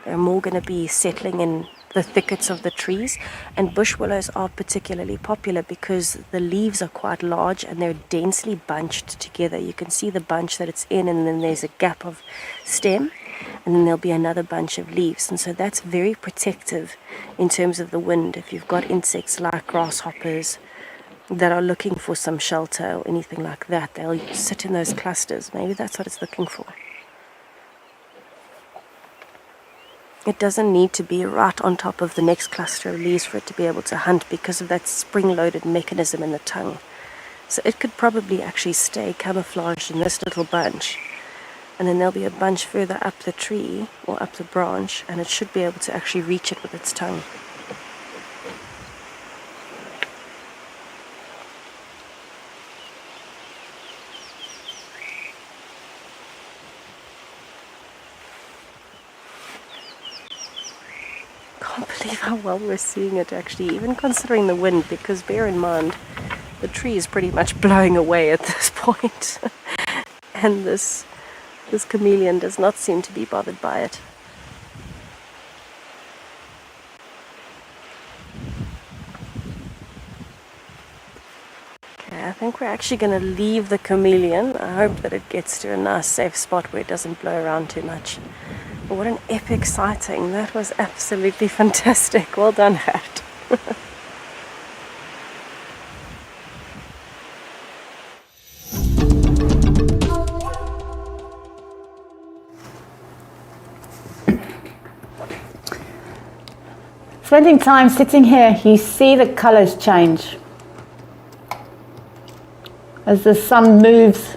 They're more going to be settling in the thickets of the trees. And bush willows are particularly popular because the leaves are quite large and they're densely bunched together. You can see the bunch that it's in, and then there's a gap of stem, and then there'll be another bunch of leaves. And so that's very protective in terms of the wind. If you've got insects like grasshoppers that are looking for some shelter or anything like that, they'll sit in those clusters. Maybe that's what it's looking for. It doesn't need to be right on top of the next cluster of leaves for it to be able to hunt, because of that spring-loaded mechanism in the tongue. So it could probably actually stay camouflaged in this little bunch, and then there'll be a bunch further up the tree or up the branch, and it should be able to actually reach it with its tongue. Can't believe how well we're seeing it, actually, even considering the wind, because bear in mind The tree is pretty much blowing away at this point. And this chameleon does not seem to be bothered by it. Okay, I think we're actually going to leave the chameleon. I hope that it gets to a nice safe spot where it doesn't blow around too much. But what an epic sighting. That was absolutely fantastic. Well done, Hat. Spending time sitting here, you see the colours change. As the sun moves,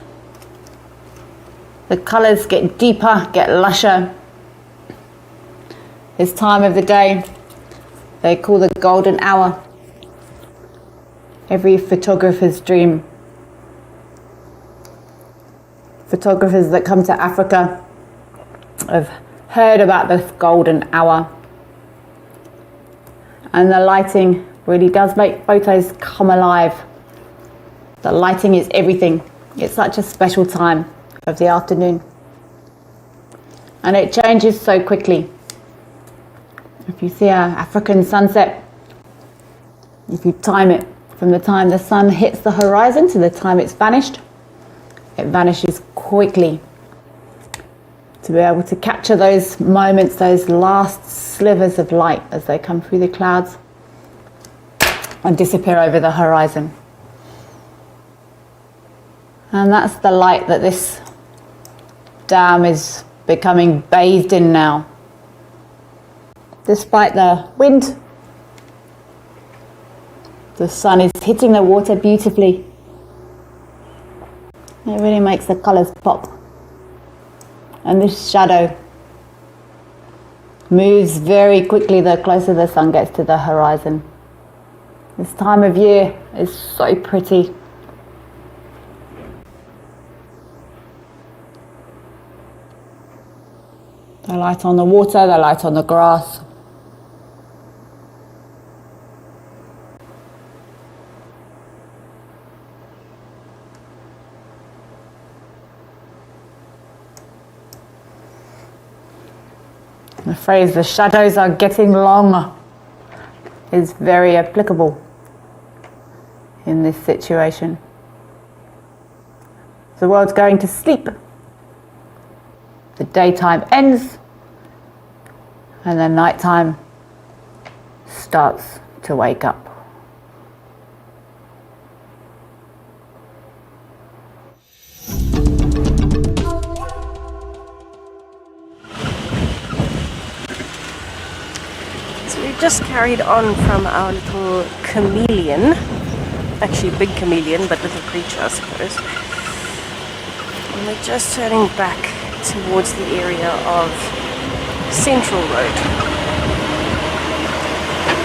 the colours get deeper, get lusher. This time of the day, they call the golden hour. Every photographer's dream. Photographers that come to Africa have heard about the golden hour. And the lighting really does make photos come alive. The lighting is everything. It's such a special time of the afternoon. And it changes so quickly. If you see an African sunset, if you time it from the time the sun hits the horizon to the time it's vanished, it vanishes quickly. To be able to capture those moments, those last slivers of light as they come through the clouds and disappear over the horizon. And that's the light that this dam is becoming bathed in now. Despite the wind, the sun is hitting the water beautifully. It really makes the colours pop. And this shadow moves very quickly the closer the sun gets to the horizon. This time of year is so pretty. The light on the water, the light on the grass. The phrase, the shadows are getting long, is very applicable in this situation. The world's going to sleep. The daytime ends and the nighttime starts to wake up. Just carried on from our little chameleon, actually big chameleon, but little creature I suppose. And we're just turning back towards the area of Central Road.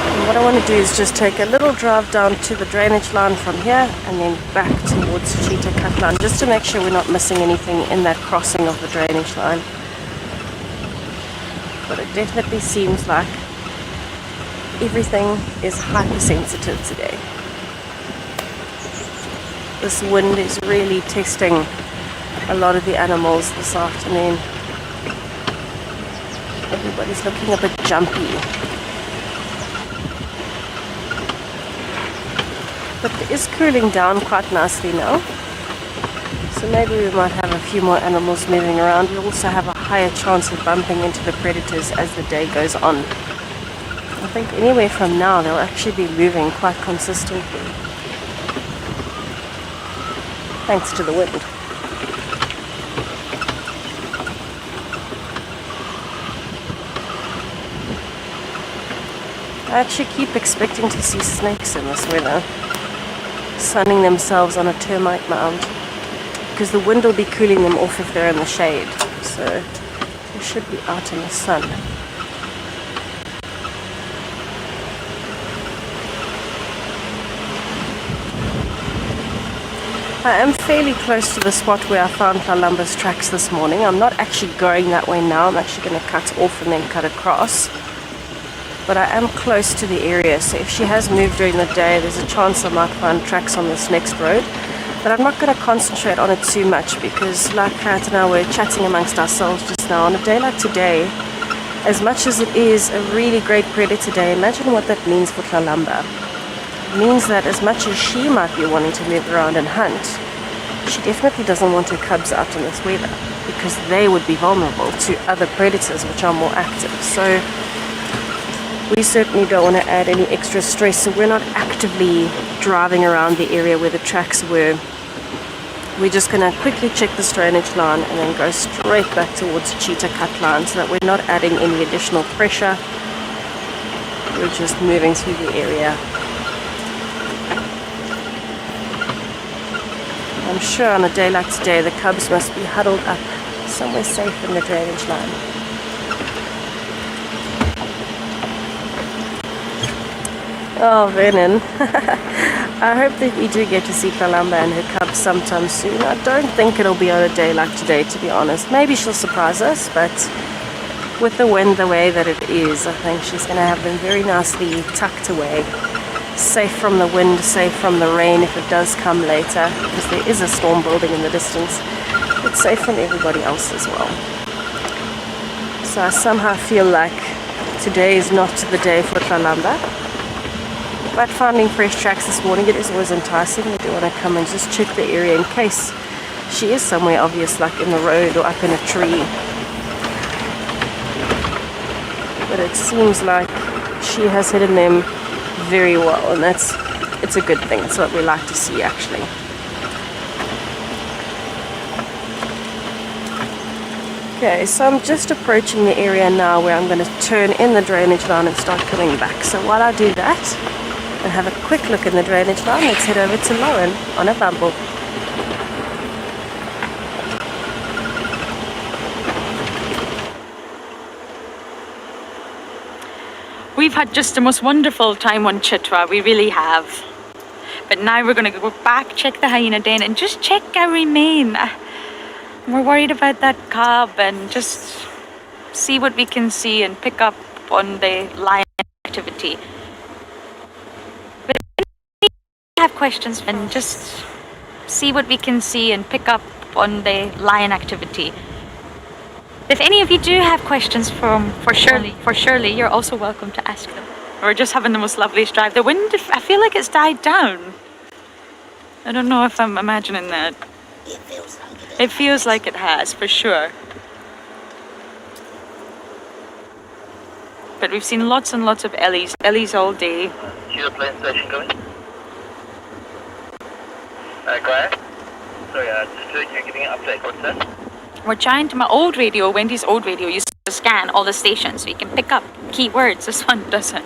And what I want to do is just take a little drive down to the drainage line from here and then back towards Cheetah Cut Line, just to make sure we're not missing anything in that crossing of the drainage line. But it definitely seems like everything is hypersensitive today. This wind is really testing a lot of the animals this afternoon. Everybody's looking a bit jumpy. But it is cooling down quite nicely now. So maybe we might have a few more animals moving around. We also have a higher chance of bumping into the predators as the day goes on. I think anywhere from now they'll actually be moving quite consistently, thanks to the wind. I actually keep expecting to see snakes in this weather, sunning themselves on a termite mound, because the wind will be cooling them off if they're in the shade, so they should be out in the sun. I am fairly close to the spot where I found Lalumba's tracks this morning. I'm not actually going that way now. I'm actually going to cut off and then cut across. but I am close to the area, so if she has moved during the day, there's a chance I might find tracks on this next road. But I'm not going to concentrate on it too much because, like Kat and I were chatting amongst ourselves just now, on a day like today, as much as it is a really great predator day, imagine what that means for Tlalamba. It means that as much as she might be wanting to move around and hunt, she definitely doesn't want her cubs out in this weather because they would be vulnerable to other predators which are more active. So we certainly don't want to add any extra stress, so we're not actively driving around the area where the tracks were. We're just going to quickly check this drainage line and then go straight back towards the cheetah cut line so that we're not adding any additional pressure. We're just moving through the area. I'm sure on a day like today the cubs must be huddled up somewhere safe in the drainage line. Oh, Vernon. I hope that we do get to see Tlalamba and her cubs sometime soon. I don't think it'll be on a day like today, to be honest. Maybe she'll surprise us, but with the wind the way that it is, I think she's going to have them very nicely tucked away. Safe from the wind, safe from the rain if it does come later, because there is a storm building in the distance. It's safe from everybody else as well. So I somehow feel like today is not the day for Tlalamba. But finding fresh tracks this morning, it is always enticing. We do want to come and just check the area in case she is somewhere obvious, like in the road or up in a tree. But it seems like she has hidden them very well, and it's a good thing. It's what we like to see, actually. Okay, so I'm just approaching the area now where I'm going to turn in the drainage line and start coming back. So while I do that and have a quick look in the drainage line, let's head over to Lauren on a bumble. We've had just the most wonderful time on Chitwa, we really have. But now we're going to go back, check the hyena den, and just check every mane. We're worried about that cub and just see what we can see and pick up on the lion activity. But if you have questions, and just see what we can see and pick up on the lion activity. If any of you do have questions for Shirley, you're also welcome to ask them. We're just having the most loveliest drive. The wind, I feel like it's died down. I don't know if I'm imagining that. It feels like it has, for sure. But we've seen lots and lots of Ellies all day. Cheetah plane station going. Claire? Sorry, just you're giving an update. What's that? We're trying to, my old radio, Wendy's old radio, used to scan all the stations so you can pick up keywords. This one doesn't.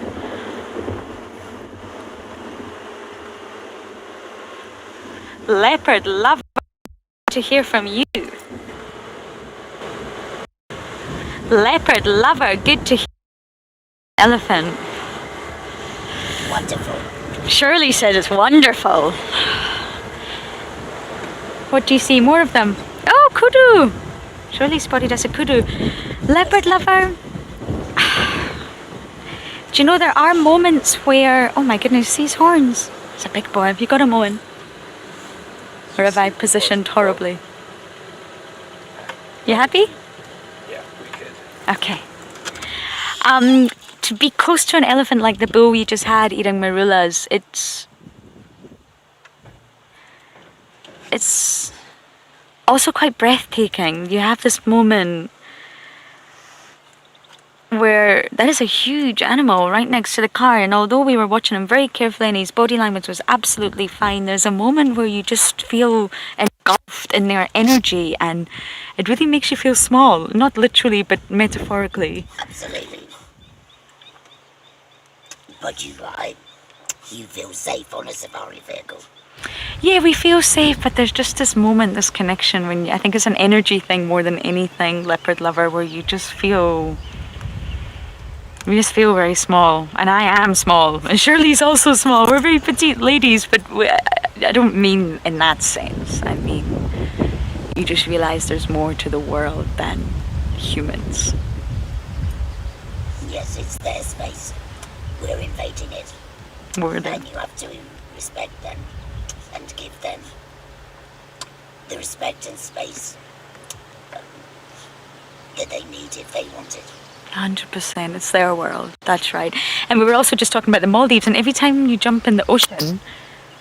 Leopard, love to hear from you. Leopard lover, good to hear. Elephant. Wonderful. Shirley said it's wonderful. What do you see? More of them. Oh, kudu. Shirley spotted us a kudu. Leopard lover. Do you know there are moments where, oh my goodness, see his horns. It's a big boy. Have you got him on? Or have I positioned horribly? You happy? Yeah, we could. Okay. To be close to an elephant like the bull we just had eating marulas, it's also quite breathtaking. You have this moment where that is a huge animal right next to the car, and although we were watching him very carefully and his body language was absolutely fine, there's a moment where you just feel engulfed in their energy, and it really makes you feel small, not literally but metaphorically. Absolutely. But you feel safe on a safari vehicle. Yeah, we feel safe, but there's just this moment, this connection, when I think it's an energy thing more than anything, leopard lover, where you just feel very small. And I am small, and Shirley's also small. We're very petite ladies, but I don't mean in that sense. I mean, you just realize there's more to the world than humans. Yes, it's their space. we're invading it. Word. And you have to respect them and give them the respect and space that they need if they want it. 100%. It's their world. That's right. And we were also just talking about the Maldives, and every time you jump in the ocean,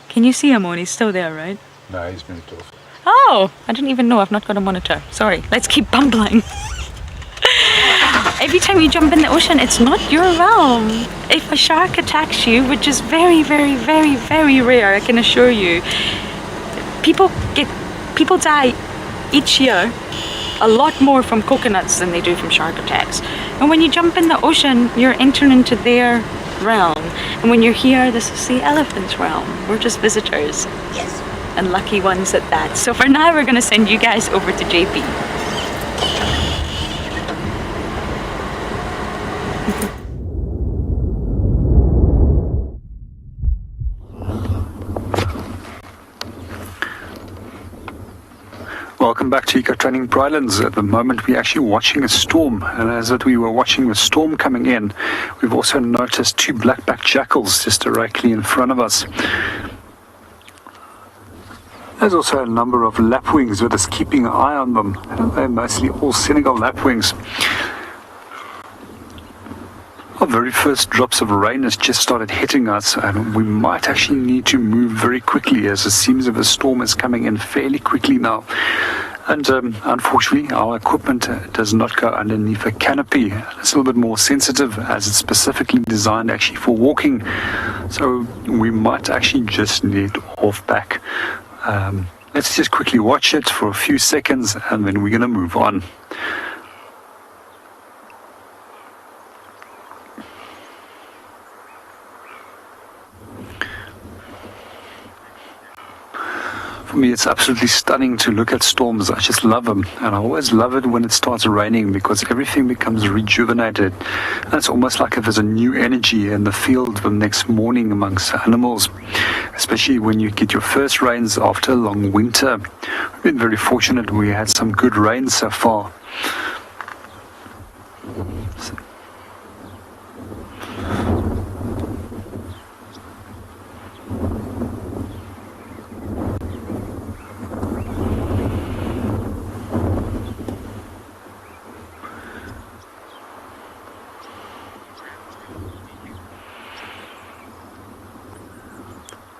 can you see him on? He's still there, right? No, he's moved off. Oh, I didn't even know. I've not got a monitor. Sorry. Let's keep bumbling. Every time you jump in the ocean, it's not your realm. If a shark attacks you, which is very, very, very, very rare, I can assure you, people die each year a lot more from coconuts than they do from shark attacks. And when you jump in the ocean, you're entering into their realm. And when you're here, this is the elephant's realm. We're just visitors. Yes. And lucky ones at that. So for now, we're going to send you guys over to JP. Welcome back to Eco Training Islands. At the moment we're actually watching a storm, and as we were watching the storm coming in, we've also noticed two black-backed jackals just directly in front of us. There's also a number of lapwings with us keeping an eye on them. They're mostly all Senegal lapwings. Our very first drops of rain has just started hitting us, and we might actually need to move very quickly, as it seems that the storm is coming in fairly quickly now. And unfortunately, our equipment does not go underneath a canopy. It's a little bit more sensitive, as it's specifically designed actually for walking. So we might actually just need off back. Let's just quickly watch it for a few seconds, and then we're going to move on. For me, it's absolutely stunning to look at storms. I just love them. And I always love it when it starts raining, because everything becomes rejuvenated. And it's almost like if there's a new energy in the field the next morning amongst animals, especially when you get your first rains after a long winter. We've been very fortunate. We had some good rain so far.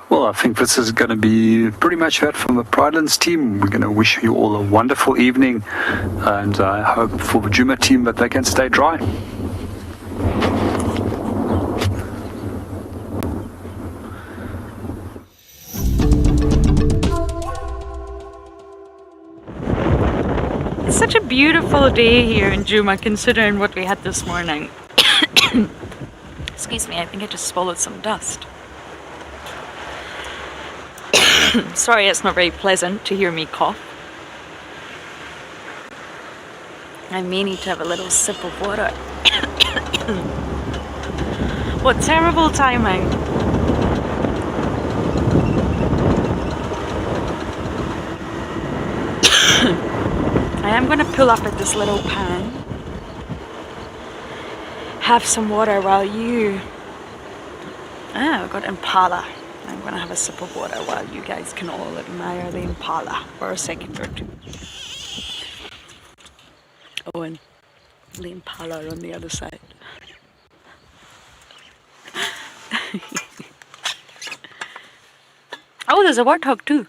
Well, I think this is going to be pretty much that from the Pridelands team. We're going to wish you all a wonderful evening, and I hope for the Juma team that they can stay dry. It's such a beautiful day here in Juma, considering what we had this morning. Excuse me, I think I just swallowed some dust. Sorry, it's not very pleasant to hear me cough. I may need to have a little sip of water. What terrible timing. I am going to pull up at this little pan, have some water while you... Ah, I've got impala. I'm going to have a sip of water while you guys can all admire the impala for a second or two. Oh, and the impala on the other side. Oh, there's a warthog too.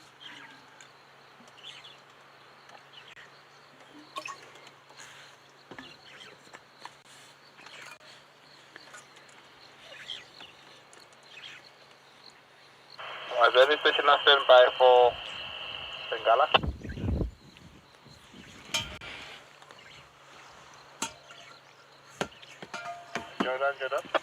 Was there any special announcement by for Bengala? Jordan.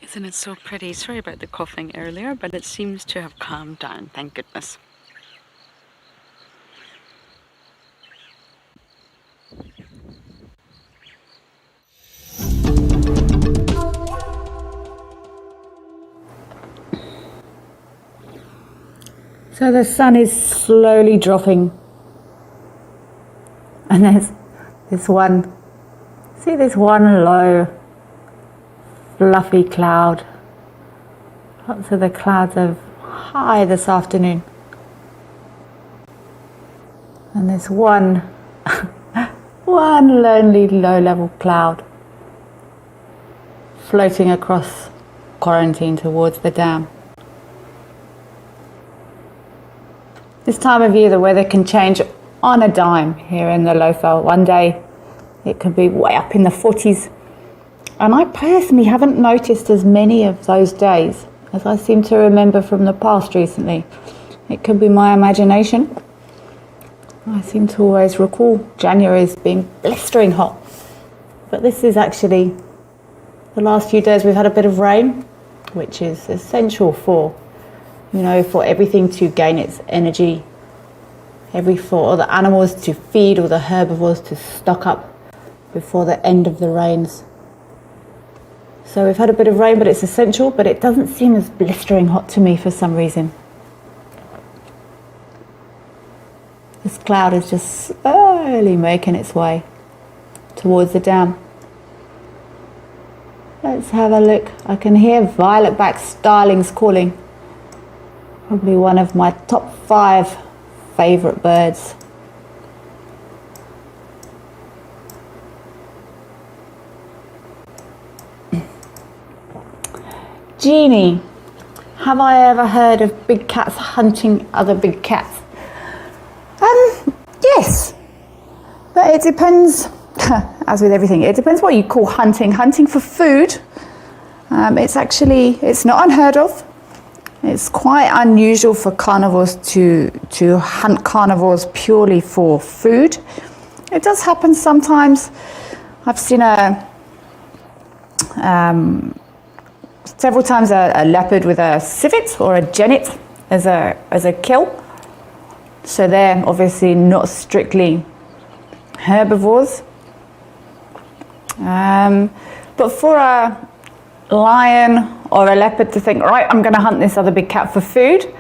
Isn't it so pretty? Sorry about the coughing earlier, but it seems to have calmed down, thank goodness. So the sun is slowly dropping, and there's this one, see this one low fluffy cloud. Lots of the clouds are high this afternoon, and there's one one lonely low level cloud floating across Quarantine towards the dam. This time of year the weather can change on a dime here in the Lowfell. One day it could be way up in the 40s, and I personally haven't noticed as many of those days as I seem to remember from the past recently. It could be my imagination. I seem to always recall January as being blistering hot, but this is actually the last few days we've had a bit of rain, which is essential for for everything to gain its energy, for all the animals to feed, or the herbivores to stock up before the end of the rains. So we've had a bit of rain, but it's essential, but it doesn't seem as blistering hot to me for some reason. This cloud is just slowly making its way towards the dam. Let's have a look. I can hear violet-backed starlings calling. Probably one of my top 5 favourite birds. Jeannie, have I ever heard of big cats hunting other big cats? Yes, but it depends, as with everything, it depends what you call hunting. Hunting for food, it's not unheard of. It's quite unusual for carnivores to hunt carnivores purely for food. It does happen sometimes. I've seen several times a leopard with a civet or a genet as a kill. So they're obviously not strictly herbivores. But for a lion or a leopard to think, right, I'm going to hunt this other big cat for food,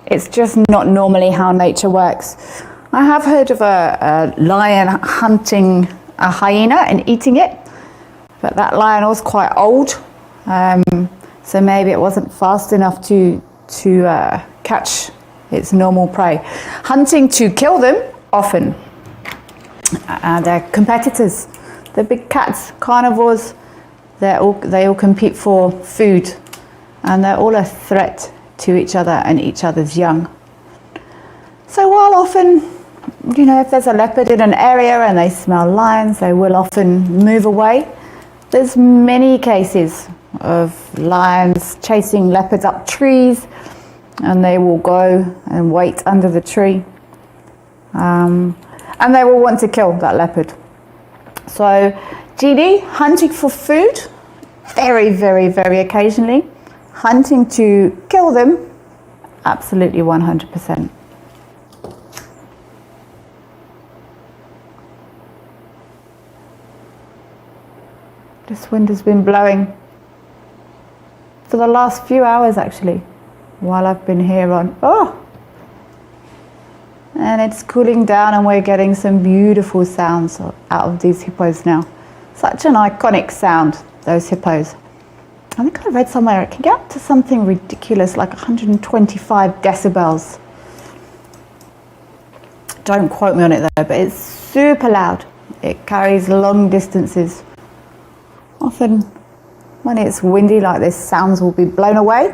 it's just not normally how nature works. I have heard of a lion hunting a hyena and eating it, but that lion was quite old, so maybe it wasn't fast enough to catch its normal prey. Hunting to kill them, often. They're competitors. The big cats, carnivores, they all compete for food, and they're all a threat to each other and each other's young. So while often, if there's a leopard in an area and they smell lions, they will often move away. There's many cases of lions chasing leopards up trees, and they will go and wait under the tree, and they will want to kill that leopard. So Jeannie, hunting for food, very, very, very occasionally. Hunting to kill them, absolutely 100%. This wind has been blowing for the last few hours actually, while I've been here and it's cooling down, and we're getting some beautiful sounds out of these hippos now. Such an iconic sound, those hippos. I think I read somewhere it can get up to something ridiculous like 125 decibels. Don't quote me on it though, but it's super loud. It carries long distances. Often when it's windy like this, sounds will be blown away.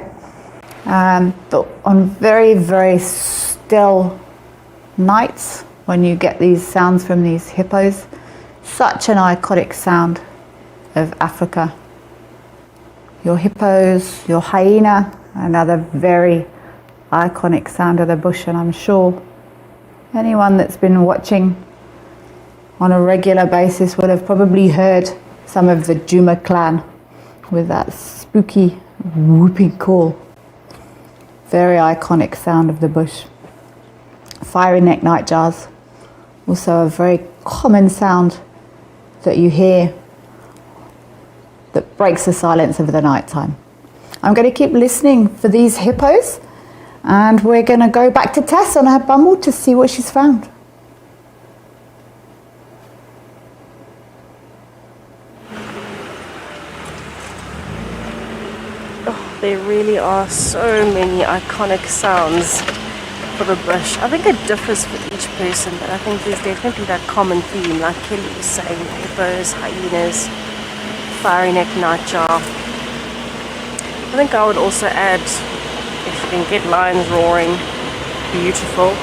But on very, very still nights, when you get these sounds from these hippos, such an iconic sound of Africa. Your hippos, your hyena, another very iconic sound of the bush, and I'm sure anyone that's been watching on a regular basis would have probably heard some of the Juma clan with that spooky whooping call. Very iconic sound of the bush. Fiery neck nightjars, also a very common sound that you hear that breaks the silence of the night time. I'm going to keep listening for these hippos, and we're going to go back to Tess on her bumble to see what she's found. There really are so many iconic sounds for the bush. I think it differs for each person, but I think there's definitely that common theme, like Kelly was saying, hippos, hyenas, fiery neck nightjar. I think I would also add, if you can get lions roaring, beautiful.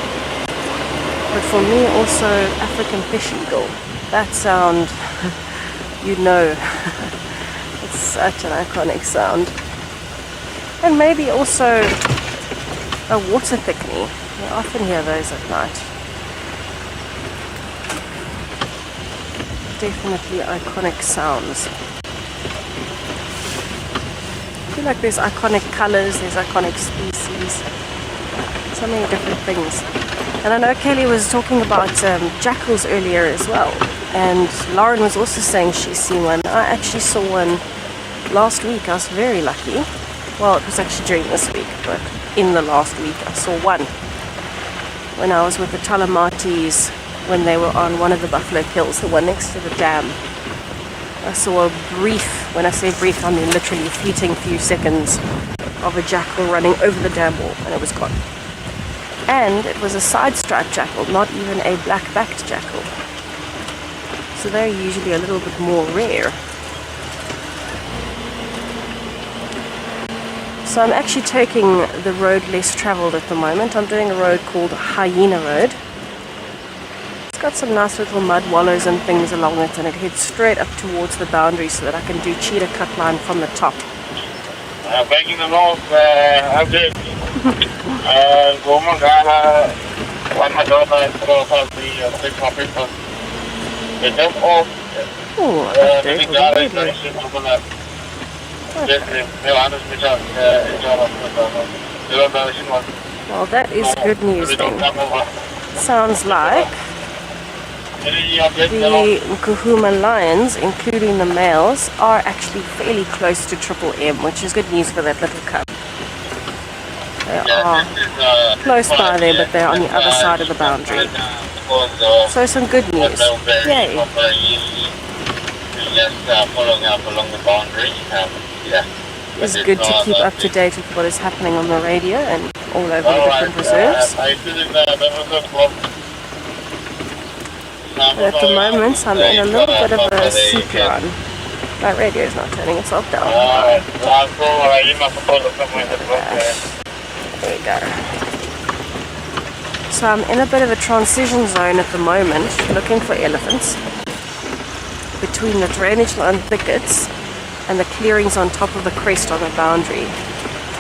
But for me also, African fish eagle. That sound, you know, it's such an iconic sound. And maybe also a water thickney. You often hear those at night. Definitely iconic sounds. I feel like there's iconic colours, there's iconic species, so many different things. And I know Kelly was talking about jackals earlier as well. And Lauren was also saying she's seen one. I actually saw one last week. I was very lucky. Well, it was actually during this week, but in the last week I saw one. When I was with the Talamatis, when they were on one of the Buffalo Hills, the one next to the dam. I saw a brief, when I say brief, I mean literally fleeting few seconds of a jackal running over the dam wall, and it was gone. And it was a side-striped jackal, not even a black-backed jackal. So they're usually a little bit more rare. So I'm actually taking the road less travelled at the moment. I'm doing a road called Hyena Road. It's got some nice little mud wallows and things along it, and it heads straight up towards the boundary so that I can do cheetah cut line from the top. Back in the north, update. Woman got one my daughter the 6 more people. They just all. Oh, well, that is good news then. Sounds like the Nkuhuma lions, including the males, are actually fairly close to Triple M, which is good news for that little cub. They are close by there, but they're on the other side of the boundary. So some good news. Yay. Following up along the boundary. It's good to keep up to date with what is happening on the radio and all over the different reserves. But at the moment, I'm in a little bit of a seep run. My radio is not turning itself down. There we go. So I'm in a bit of a transition zone at the moment, looking for elephants between the drainage line thickets and the clearings on top of the crest on the boundary.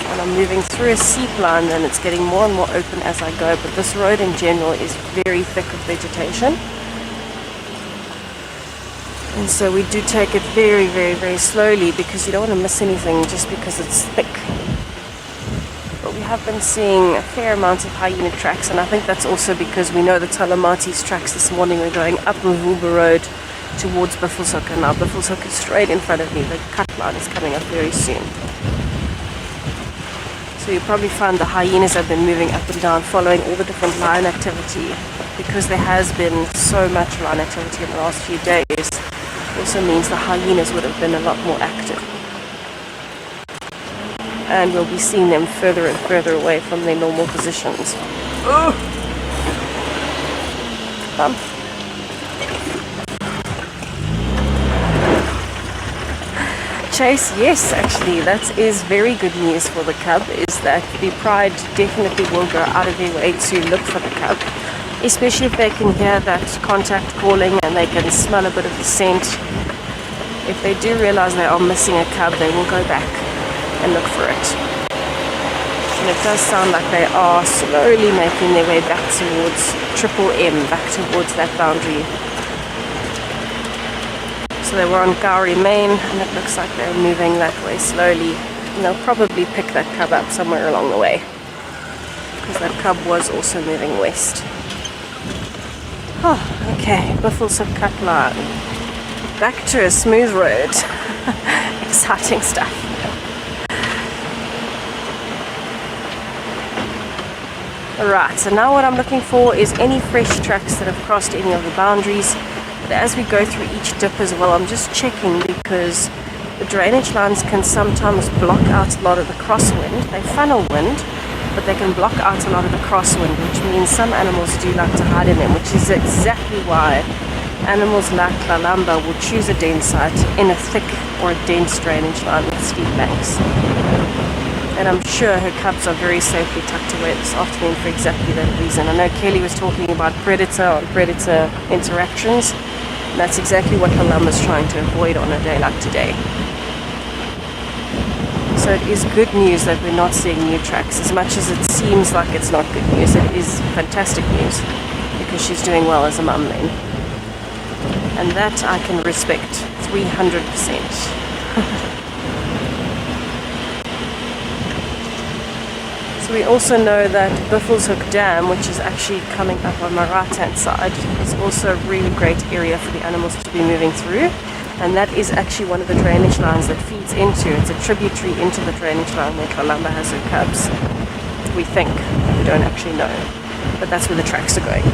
And I'm moving through a seep line, and it's getting more and more open as I go, but this road in general is very thick with vegetation. And so we do take it very, very, very slowly because you don't want to miss anything just because it's thick. But we have been seeing a fair amount of hyena tracks, and I think that's also because we know the Talamati's tracks this morning. We're going up Mvuba Road towards Buffelshoek, and now Buffelshoek is straight in front of me. The cut line is coming up very soon. So you probably find the hyenas have been moving up and down following all the different lion activity, because there has been so much lion activity in the last few days. It also means the hyenas would have been a lot more active. And we'll be seeing them further and further away from their normal positions. Bump. Chase, yes, actually, that is very good news for the cub, is that the pride definitely will go out of their way to look for the cub, especially if they can hear that contact calling and they can smell a bit of the scent. If they do realize they are missing a cub, they will go back and look for it. And it does sound like they are slowly making their way back towards Triple M, back towards that boundary. So they were on Gowrie Main, and it looks like they're moving that way slowly. And they'll probably pick that cub up somewhere along the way, because that cub was also moving west. Oh, okay, Buffels have cut line. Back to a smooth road. Exciting stuff. Right, so now what I'm looking for is any fresh tracks that have crossed any of the boundaries. But as we go through each dip as well, I'm just checking, because the drainage lines can sometimes block out a lot of the crosswind. They funnel wind, but they can block out a lot of the crosswind, which means some animals do like to hide in them, which is exactly why animals like Lalamba will choose a den site in a thick or a dense drainage line with steep banks. And I'm sure her cubs are very safely tucked away this afternoon for exactly that reason. I know Kelly was talking about predator on predator interactions, and that's exactly what Lalamba's trying to avoid on a day like today. So it is good news that we're not seeing new tracks. As much as it seems like it's not good news, it is fantastic news, because she's doing well as a mum then. And that I can respect 300%. So we also know that Buffels Hook Dam, which is actually coming up on my right hand side, is also a really great area for the animals to be moving through. And that is actually one of the drainage lines that feeds into, it's a tributary into the drainage line where Lalamba has her cubs. We think, we don't actually know, but that's where the tracks are going.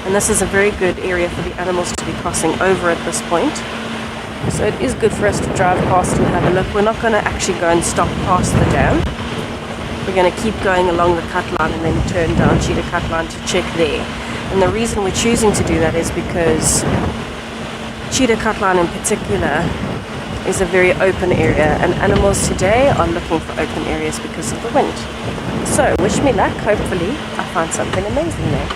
And this is a very good area for the animals to be crossing over at this point. So it is good for us to drive past and have a look. We're not going to actually go and stop past the dam. We're going to keep going along the cut line and then turn down Cheetah Cut Line to check there. And the reason we're choosing to do that is because Cheetah Cut Line in particular is a very open area, and animals today are looking for open areas because of the wind. So wish me luck, hopefully I find something amazing there.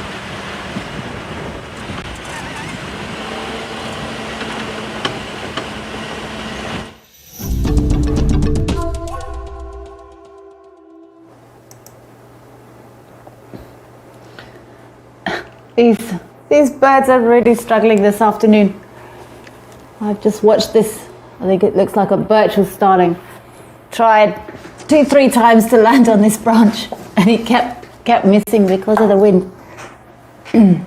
These birds are really struggling this afternoon. I've just watched this. I think it looks like a birch was starting. Tried 2-3 times to land on this branch, and it kept missing because of the wind. It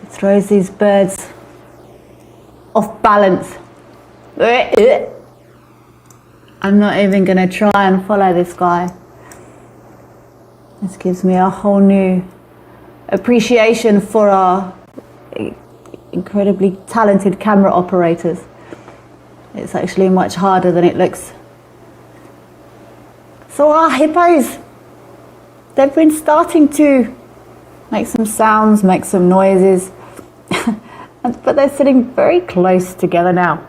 throws these birds off balance. I'm not even going to try and follow this guy. This gives me a whole new appreciation for our incredibly talented camera operators. It's actually much harder than it looks. So our hippos, they've been starting to make some sounds, make some noises, but they're sitting very close together now.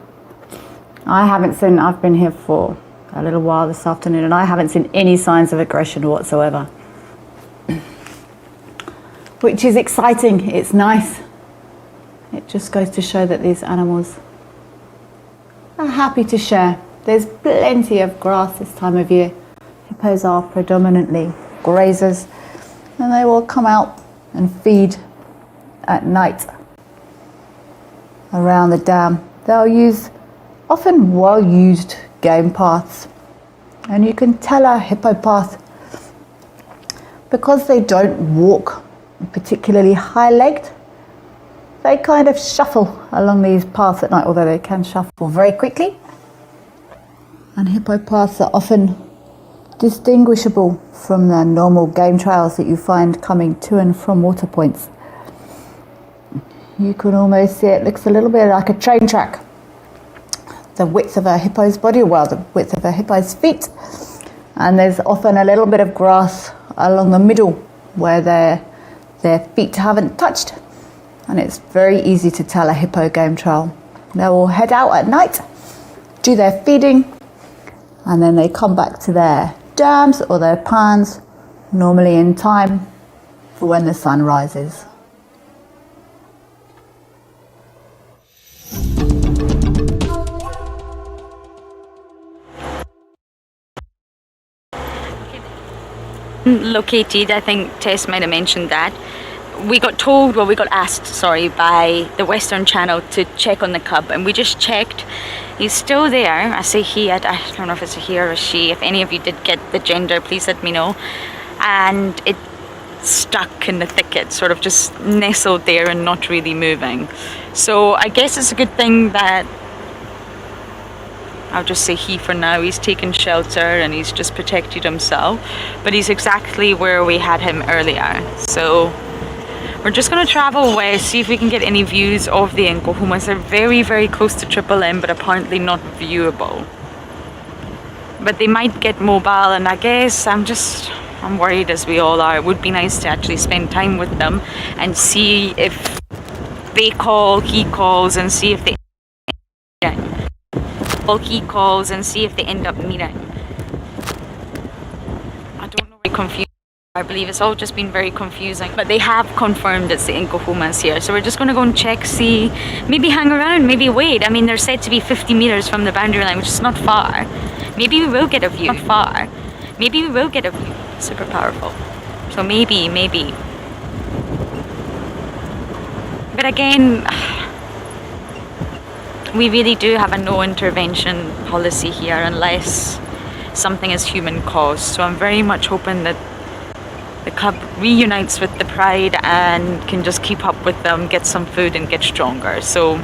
I've been here for a little while this afternoon, and I haven't seen any signs of aggression whatsoever. Which is exciting, it's nice. It just goes to show that these animals are happy to share. There's plenty of grass this time of year. Hippos are predominantly grazers, and they will come out and feed at night around the dam. They'll use often well-used game paths, and you can tell a hippo path because they don't walk particularly high-legged. They kind of shuffle along these paths at night, although they can shuffle very quickly. And hippo paths are often distinguishable from the normal game trails that you find coming to and from water points. You can almost see it looks a little bit like a train track. The width of a hippo's body, well, the width of a hippo's feet. And there's often a little bit of grass along the middle where their feet haven't touched, and it's very easy to tell a hippo game trail. They will head out at night, do their feeding, and then they come back to their dams or their pans, normally in time for when the sun rises. Located, I think Tess might have mentioned that. we got told, well, we got asked, sorry, by the Western Channel to check on the cub, and we just checked. He's still there. I say he, I don't know if it's a he or a she. If any of you did get the gender, please let me know. And it stuck in the thicket, sort of just nestled there and not really moving. So I guess it's a good thing that, I'll just say he for now, he's taken shelter and he's just protected himself, but he's exactly where we had him earlier. So we're just going to travel west, see if we can get any views of the Nkuhumas. They're very, very close to Triple M, but apparently not viewable. But they might get mobile, and I guess I'm worried, as we all are. It would be nice to actually spend time with them and see if they call, he calls, and see if they end up meeting. I don't know, very confused. I believe it's all just been very confusing, but they have confirmed it's the Nkuhumas here. So we're just going to go and check, see, maybe hang around, maybe wait. I mean, they're said to be 50 meters from the boundary line, which is not far. Maybe we will get a view. Not far. Maybe we will get a view. Super powerful. So maybe. But again, we really do have a no intervention policy here unless something is human caused. So I'm very much hoping that the cub reunites with the pride and can just keep up with them, get some food and get stronger. So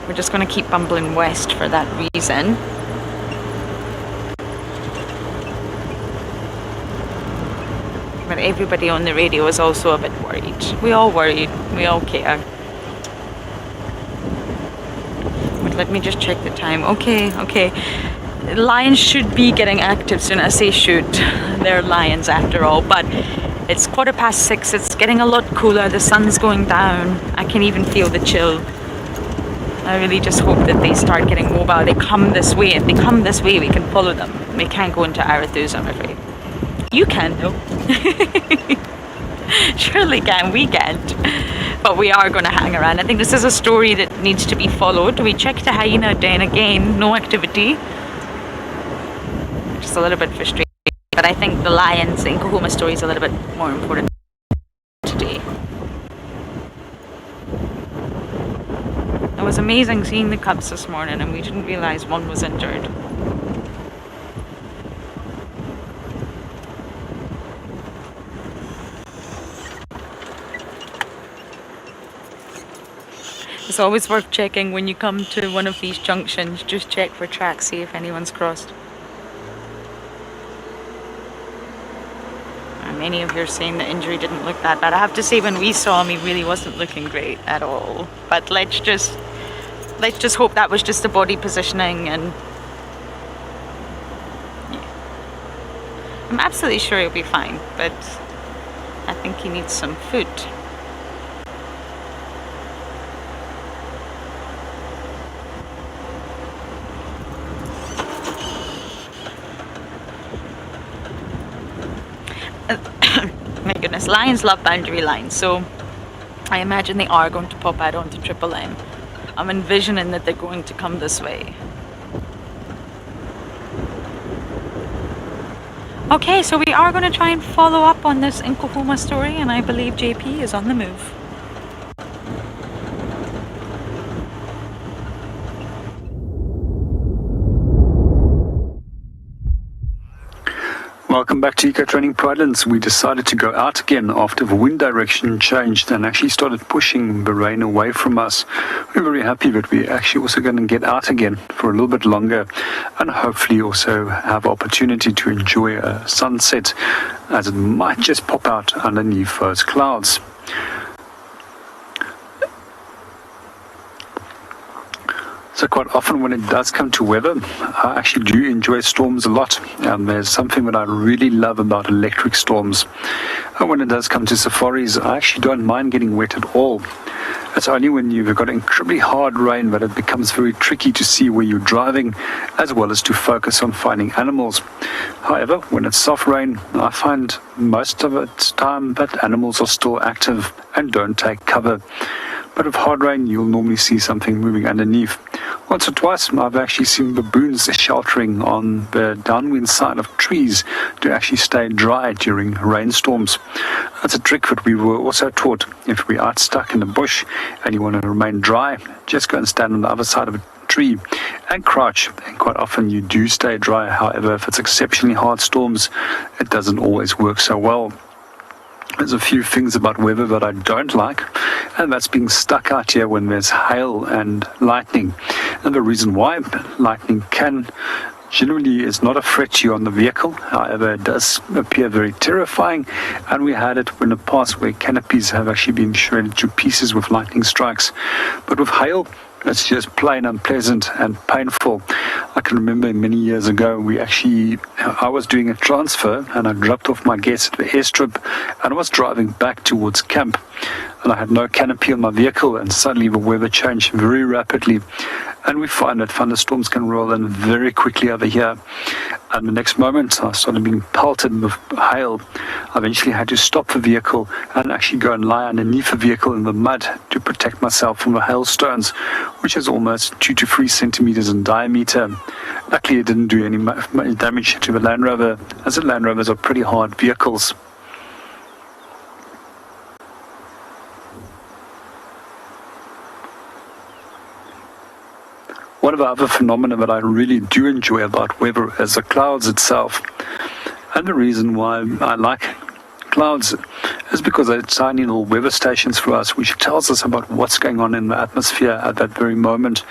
we're just going to keep bumbling west for that reason. But everybody on the radio is also a bit worried. We all worried. We all care. But let me just check the time. Okay. Lions should be getting active soon. I say should. They're lions after all. But it's 6:15. It's getting a lot cooler. The sun's going down. I can even feel the chill. I really just hope that they start getting mobile. They come this way. If they come this way, we can follow them. We can't go into Arathuz, I'm afraid. You can, though. Surely can. We can't. But we are going to hang around. I think this is a story that needs to be followed. We checked the hyena den again. No activity. Just a little bit frustrating. But I think the lions, the Nkuhuma story is a little bit more important today. It was amazing seeing the cubs this morning, and we didn't realize one was injured. It's always worth checking when you come to one of these junctions. Just check for tracks, see if anyone's crossed. And many of you are saying the injury didn't look that bad. I have to say, when we saw him, he really wasn't looking great at all. But let's just hope that was just a body positioning, and yeah. I'm absolutely sure he'll be fine, but I think he needs some food. My goodness, lions love boundary lines, so I imagine they are going to pop out onto Triple M. I'm envisioning that they're going to come this way. Okay, so we are going to try and follow up on this Nkuhuma story, and I believe JP is on the move. Welcome back to Eco Training Pridelands. We decided to go out again after the wind direction changed and actually started pushing the rain away from us. We're very happy that we're actually also going to get out again for a little bit longer and hopefully also have opportunity to enjoy a sunset, as it might just pop out underneath those clouds. So quite often when it does come to weather, I actually do enjoy storms a lot. There's something that I really love about electric storms. And when it does come to safaris, I actually don't mind getting wet at all. It's only when you've got incredibly hard rain that it becomes very tricky to see where you're driving, as well as to focus on finding animals. However, when it's soft rain, I find most of the time that animals are still active and don't take cover. But with hard rain, you'll normally see something moving underneath. Once or twice, I've actually seen baboons sheltering on the downwind side of trees to actually stay dry during rainstorms. That's a trick that we were also taught. If we are stuck in the bush and you want to remain dry, just go and stand on the other side of a tree and crouch, and quite often you do stay dry. However, if it's exceptionally hard storms, it doesn't always work so well. There's a few things about weather that I don't like, and that's being stuck out here when there's hail and lightning. And the reason why lightning generally is not a threat to you on the vehicle. However, it does appear very terrifying, and we had it in the past where canopies have actually been shredded to pieces with lightning strikes. But with hail, it's just plain unpleasant and painful. I can remember many years ago, I was doing a transfer and I dropped off my guests at the airstrip and I was driving back towards camp. And I had no canopy on my vehicle, and suddenly the weather changed very rapidly. And we find that thunderstorms can roll in very quickly over here. And the next moment, I started being pelted with hail. I eventually had to stop the vehicle and actually go and lie underneath the vehicle in the mud to protect myself from the hailstones, which is almost 2 to 3 centimeters in diameter. Luckily, it didn't do any damage to the Land Rover, as the Land Rovers are pretty hard vehicles. One of the other phenomena that I really do enjoy about weather is the clouds itself. And the reason why I like clouds is because they're tiny little weather stations for us, which tells us about what's going on in the atmosphere at that very moment.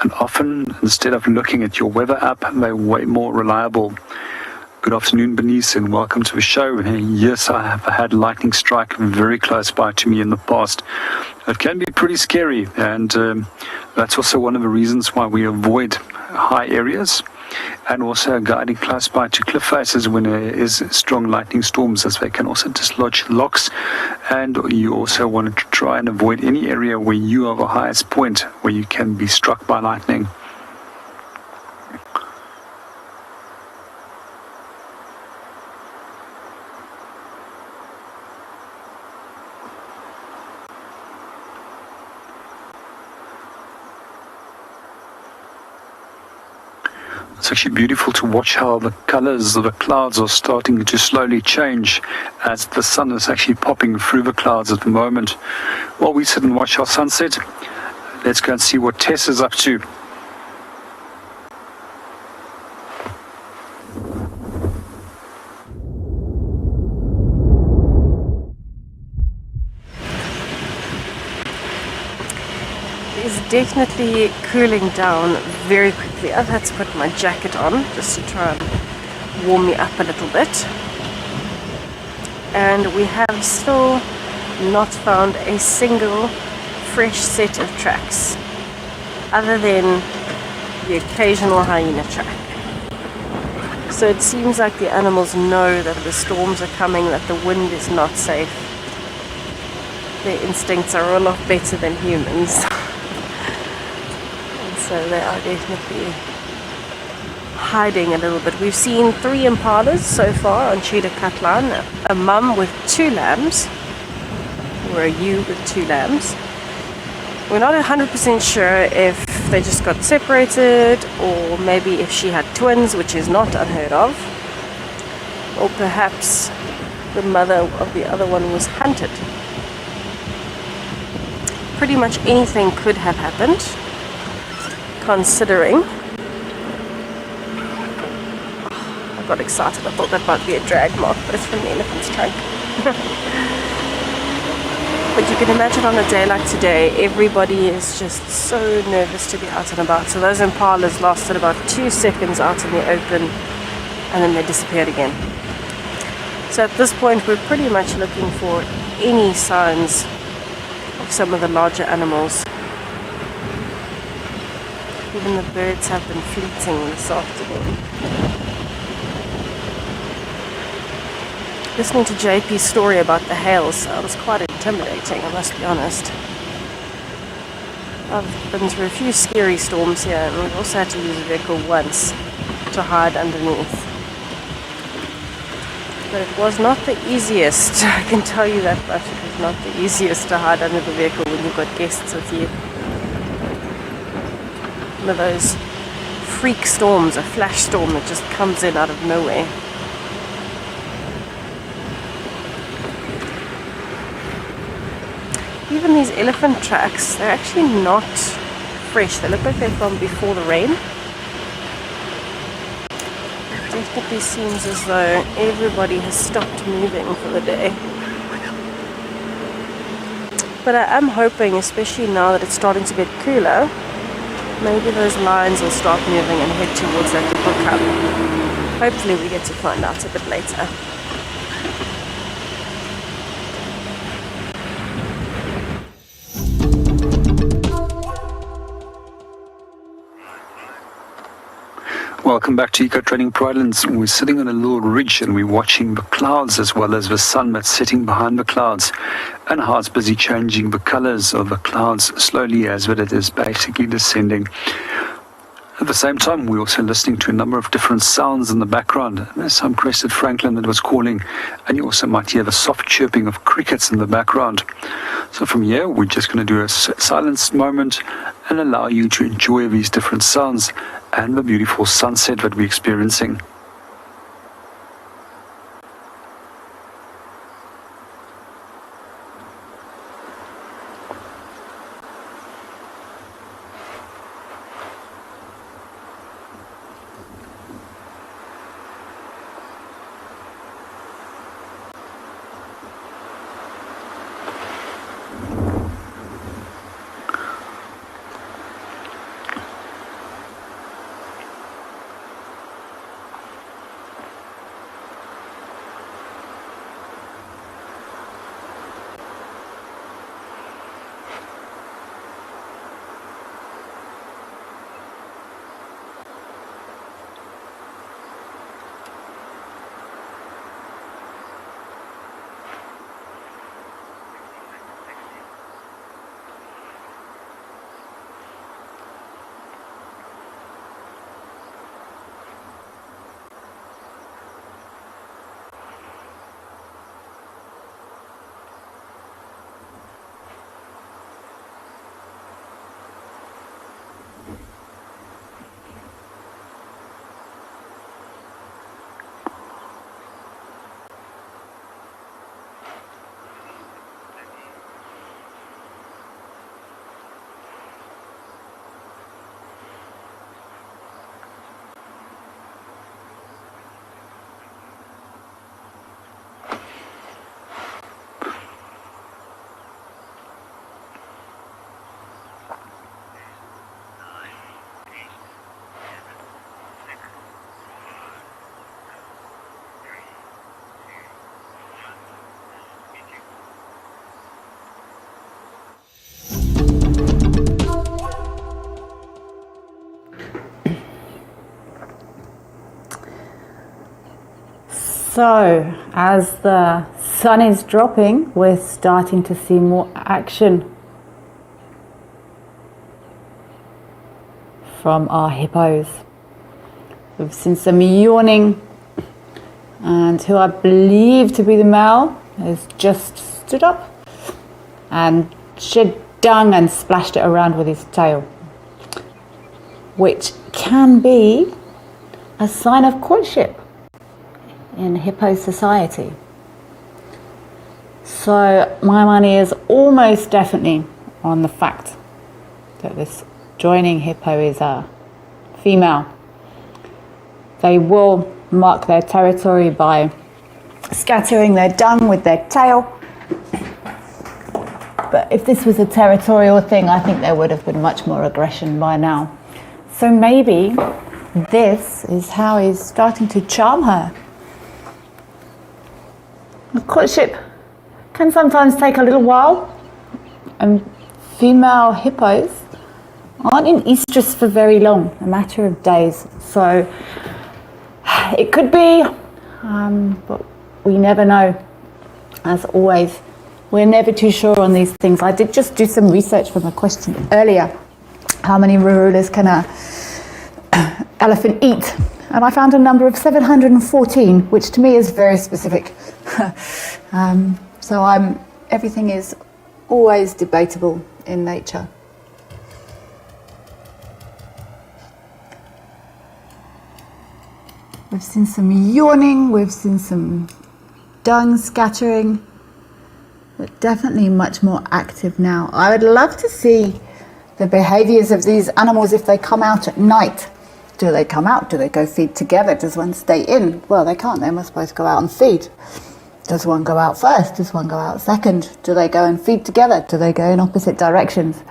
And often, instead of looking at your weather app, they're way more reliable. Good afternoon, Bernice, and welcome to the show. Yes, I have had lightning strike very close by to me in the past. It can be pretty scary, and that's also one of the reasons why we avoid high areas, and also guiding close by to cliff faces when there is strong lightning storms, as they can also dislodge locks. And you also want to try and avoid any area where you are the highest point where you can be struck by lightning. It's actually beautiful to watch how the colors of the clouds are starting to slowly change as the sun is actually popping through the clouds at the moment. While we sit and watch our sunset, let's go and see what Tess is up to. Definitely cooling down very quickly. I've had to put my jacket on just to try and warm me up a little bit. And we have still not found a single fresh set of tracks other than the occasional hyena track. So it seems like the animals know that the storms are coming, that the wind is not safe. Their instincts are a lot better than humans. So they are definitely hiding a little bit. We've seen 3 impalas so far on Cheetah Katlan, a mum with 2 lambs, or a ewe with 2 lambs. We're not 100% sure if they just got separated, or maybe if she had twins, which is not unheard of, or perhaps the mother of the other one was hunted. Pretty much anything could have happened, considering. I got excited. I thought that might be a drag mark, but it's from the elephant's trunk. But you can imagine on a day like today, everybody is just so nervous to be out and about. So those impalas lasted about 2 seconds out in the open, and then they disappeared again. So at this point, we're pretty much looking for any signs of some of the larger animals. Even the birds have been fleeting this afternoon. Listening to JP's story about the hail sounds quite intimidating, I must be honest. I've been through a few scary storms here, and we've also had to use a vehicle once to hide underneath. But it was not the easiest, I can tell you that much. It was not the easiest to hide under the vehicle when you've got guests with you. One of those freak storms, a flash storm that just comes in out of nowhere. Even these elephant tracks, they're actually not fresh. They look like they're from before the rain. It definitely seems as though everybody has stopped moving for the day. But I am hoping, especially now that it's starting to get cooler, maybe those lines will start moving and head towards that little cup. Hopefully we get to find out a bit later. Welcome back to Eco Training Pridelands. We're sitting on a little ridge and we're watching the clouds as well as the sun that's sitting behind the clouds, and how it's busy changing the colors of the clouds slowly as it is basically descending. At the same time, we're also listening to a number of different sounds in the background. There's some crested francolin that was calling, and you also might hear the soft chirping of crickets in the background. So from here, we're just going to do a silence moment and allow you to enjoy these different sounds and the beautiful sunset that we're experiencing. So, as the sun is dropping, we're starting to see more action from our hippos. We've seen some yawning, and who I believe to be the male has just stood up and shed dung and splashed it around with his tail, which can be a sign of courtship in hippo society. So my money is almost definitely on the fact that this joining hippo is a female. They will mark their territory by scattering their dung with their tail. But if this was a territorial thing, I think there would have been much more aggression by now. So maybe this is how he's starting to charm her. The courtship can sometimes take a little while, and female hippos aren't in estrus for very long, a matter of days. So it could be, but we never know. As always, we're never too sure on these things. I did just do some research from a question earlier. How many rurulas can an elephant eat? And I found a number of 714, which to me is very specific. So everything is always debatable in nature. We've seen some yawning, we've seen some dung scattering, but definitely much more active now. I would love to see the behaviours of these animals if they come out at night. Do they come out? Do they go feed together? Does one stay in? Well, they can't. They must both go out and feed. Does one go out first? Does one go out second? Do they go and feed together? Do they go in opposite directions?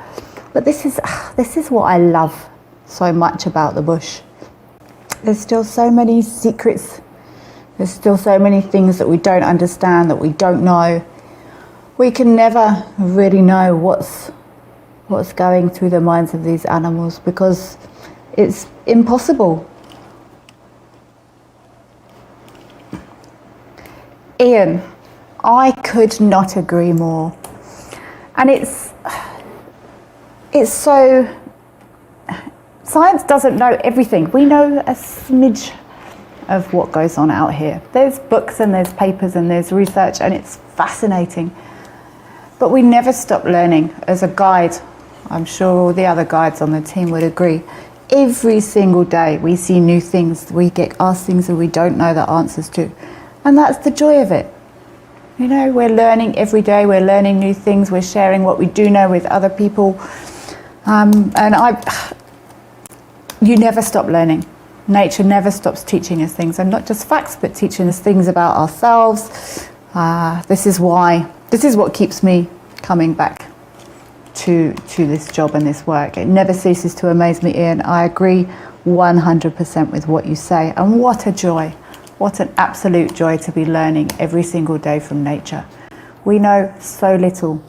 But this is what I love so much about the bush. There's still so many secrets. There's still so many things that we don't understand, that we don't know. We can never really know what's going through the minds of these animals because it's impossible. Ian, I could not agree more. And it's so, science doesn't know everything. We know a smidge of what goes on out here. There's books and there's papers and there's research and it's fascinating. But we never stop learning. As a guide, I'm sure all the other guides on the team would agree. Every single day we see new things. We get asked things that we don't know the answers to. And that's the joy of it. You know, we're learning every day, we're learning new things, we're sharing what we do know with other people. You never stop learning. Nature never stops teaching us things, and not just facts, but teaching us things about ourselves. This is what keeps me coming back to this job and this work. It never ceases to amaze me, Ian. I agree 100% with what you say, and what a joy. What an absolute joy to be learning every single day from nature. We know so little.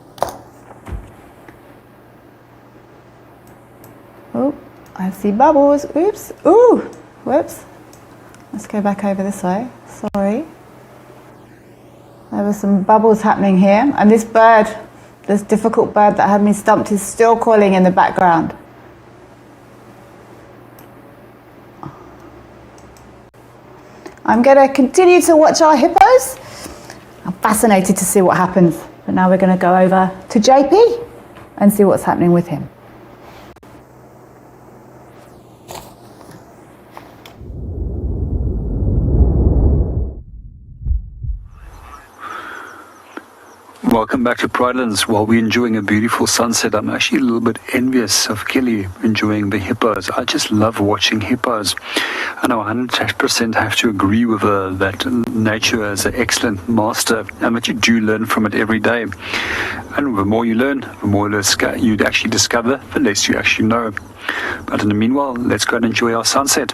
Oh, I see bubbles. Oops. Ooh, whoops. Let's go back over this way. Sorry. There were some bubbles happening here. And this bird, this difficult bird that had me stumped, is still calling in the background. I'm going to continue to watch our hippos. I'm fascinated to see what happens. But now we're going to go over to JP and see what's happening with him. Welcome back to Pridelands. While we're enjoying a beautiful sunset, I'm actually a little bit envious of Kelly enjoying the hippos. I just love watching hippos. I know 100% have to agree with her that nature is an excellent master and that you do learn from it every day. And the more you learn, the more you actually discover, the less you actually know. But in the meanwhile, let's go and enjoy our sunset.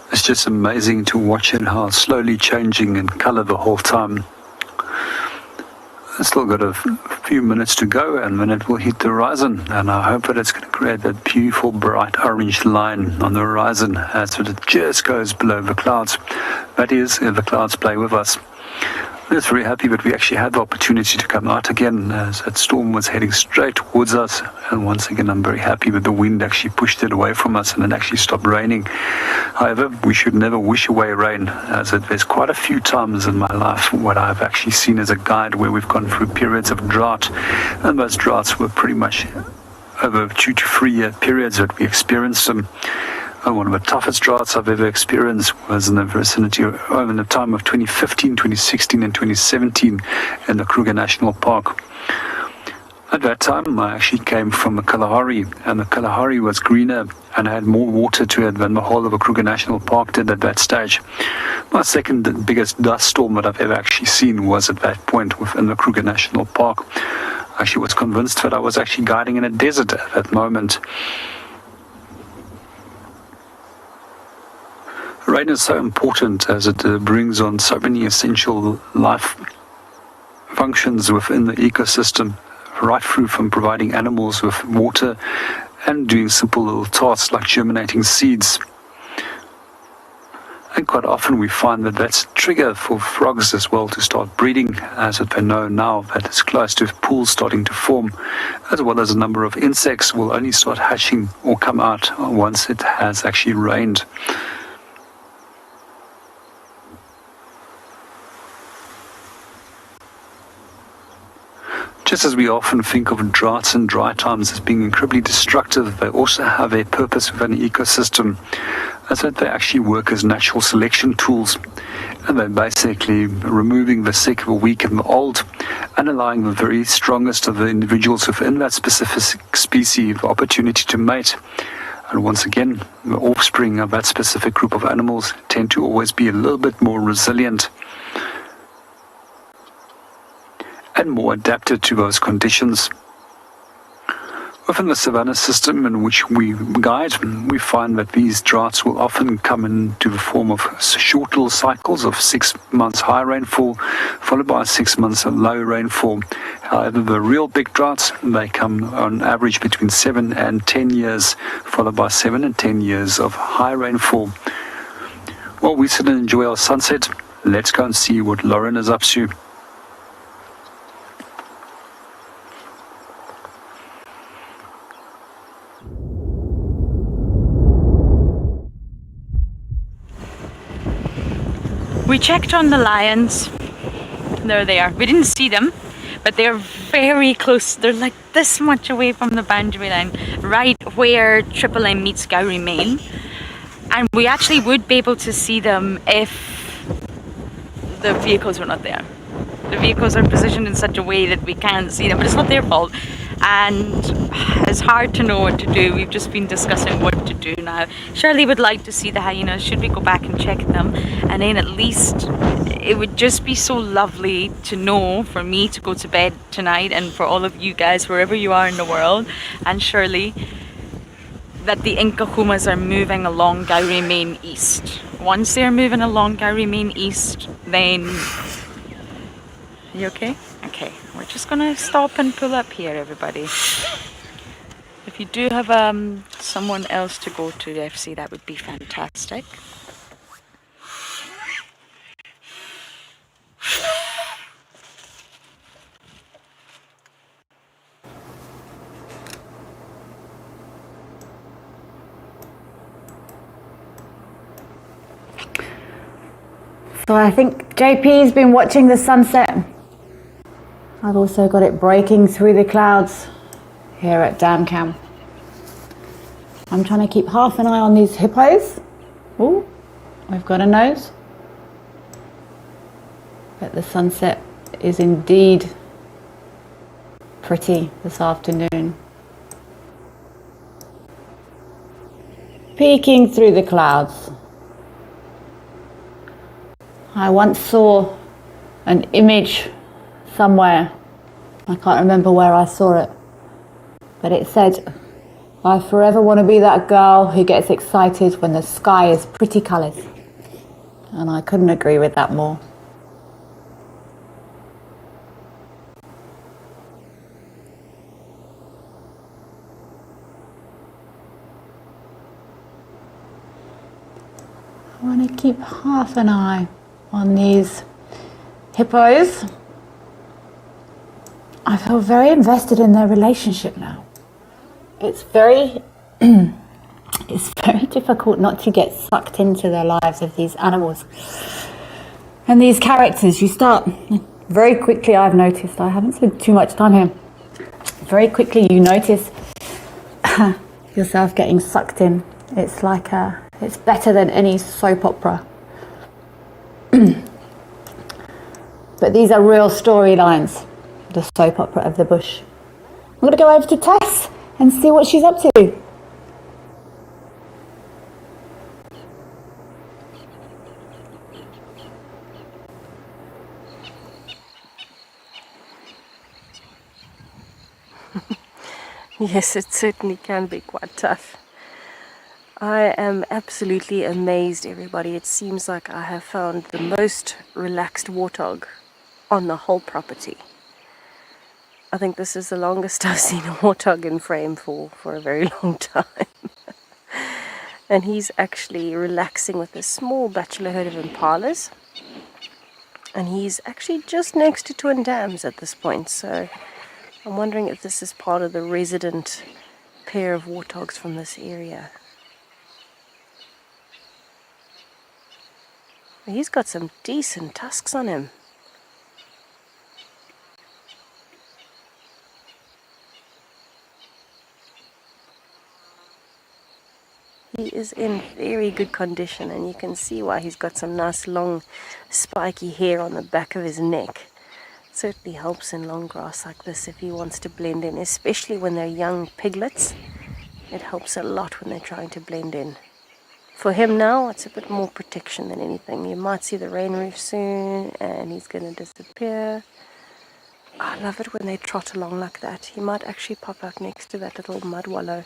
It's just amazing to watch it, how it's slowly changing in color the whole time. I've still got a few minutes to go and then it will hit the horizon, and I hope that it's going to create that beautiful bright orange line on the horizon as it just goes below the clouds. That is, if the clouds play with us. I'm just very happy that we actually had the opportunity to come out again as that storm was heading straight towards us. And once again, I'm very happy that the wind actually pushed it away from us and it actually stopped raining. However, we should never wish away rain, as there's quite a few times in my life what I've actually seen as a guide where we've gone through periods of drought. And those droughts were pretty much over 2 to 3 year periods that we experienced them. And one of the toughest droughts I've ever experienced was in the vicinity over the time of 2015, 2016 and 2017 in the Kruger National Park. At that time, I actually came from the Kalahari, and the Kalahari was greener and had more water to it than the whole of the Kruger National Park did at that stage. My second biggest dust storm that I've ever actually seen was at that point within the Kruger National Park. I actually was convinced that I was actually guiding in a desert at that moment. Rain is so important as it brings on so many essential life functions within the ecosystem, right through from providing animals with water and doing simple little tasks like germinating seeds. And quite often we find that that's a trigger for frogs as well to start breeding, as they know now that it's close to pools starting to form, as well as a number of insects will only start hatching or come out once it has actually rained. Just as we often think of droughts and dry times as being incredibly destructive, they also have a purpose within the ecosystem, as that they actually work as natural selection tools. And they're basically removing the sick, the weak and the old, and allowing the very strongest of the individuals within that specific species the opportunity to mate. And once again, the offspring of that specific group of animals tend to always be a little bit more resilient and more adapted to those conditions. Within the savanna system in which we guide, we find that these droughts will often come into the form of short little cycles of 6 months high rainfall, followed by 6 months of low rainfall. However, the real big droughts, they come on average between 7 and 10 years, followed by 7 and 10 years of high rainfall. While we sit and enjoy our sunset, let's go and see what Lauren is up to. We checked on the lions. There they are. We didn't see them, but they're very close. They're like this much away from the boundary line, right where Triple M meets Gowrie Main. And we actually would be able to see them if the vehicles were not there. The vehicles are positioned in such a way that we can't see them, but it's not their fault. And it's hard to know what to do. We've just been discussing what to do now. Shirley would like to see the hyenas. Should we go back and check them? And then at least it would just be so lovely to know, for me to go to bed tonight, and for all of you guys, wherever you are in the world, and Shirley, that the Inkahumas are moving along Gowrie Main East. Once they're moving along Gowrie Main East, then... Are you okay? Okay, we're just gonna stop and pull up here, everybody. If you do have someone else to go to FC, that would be fantastic. So I think JP's been watching the sunset. I've also got it breaking through the clouds here at Damcam. I'm trying to keep half an eye on these hippos. Oh, we've got a nose. But the sunset is indeed pretty this afternoon. Peeking through the clouds. I once saw an image somewhere, I can't remember where I saw it, but it said, I forever want to be that girl who gets excited when the sky is pretty colours. And I couldn't agree with that more. I want to keep half an eye on these hippos. I feel very invested in their relationship now. It's very difficult not to get sucked into the lives of these animals. And these characters, you start very quickly, I've noticed, I haven't spent too much time here, very quickly you notice yourself getting sucked in It's like it's better than any soap opera. But these are real storylines, the soap opera of the bush. I'm going to go over to Tess and see what she's up to. Yes, it certainly can be quite tough. I am absolutely amazed, everybody. It seems like I have found the most relaxed warthog on the whole property. I think this is the longest I've seen a warthog in frame for a very long time. And he's actually relaxing with a small bachelor herd of impalas. And he's actually just next to twin dams at this point, so I'm wondering if this is part of the resident pair of warthogs from this area. He's got some decent tusks on him. He is in very good condition, and you can see why he's got some nice long spiky hair on the back of his neck. It certainly helps in long grass like this if he wants to blend in, especially when they're young piglets. It helps a lot when they're trying to blend in. For him now, it's a bit more protection than anything. You might see the rain roof soon, and he's going to disappear. I love it when they trot along like that. He might actually pop out next to that little mud wallow.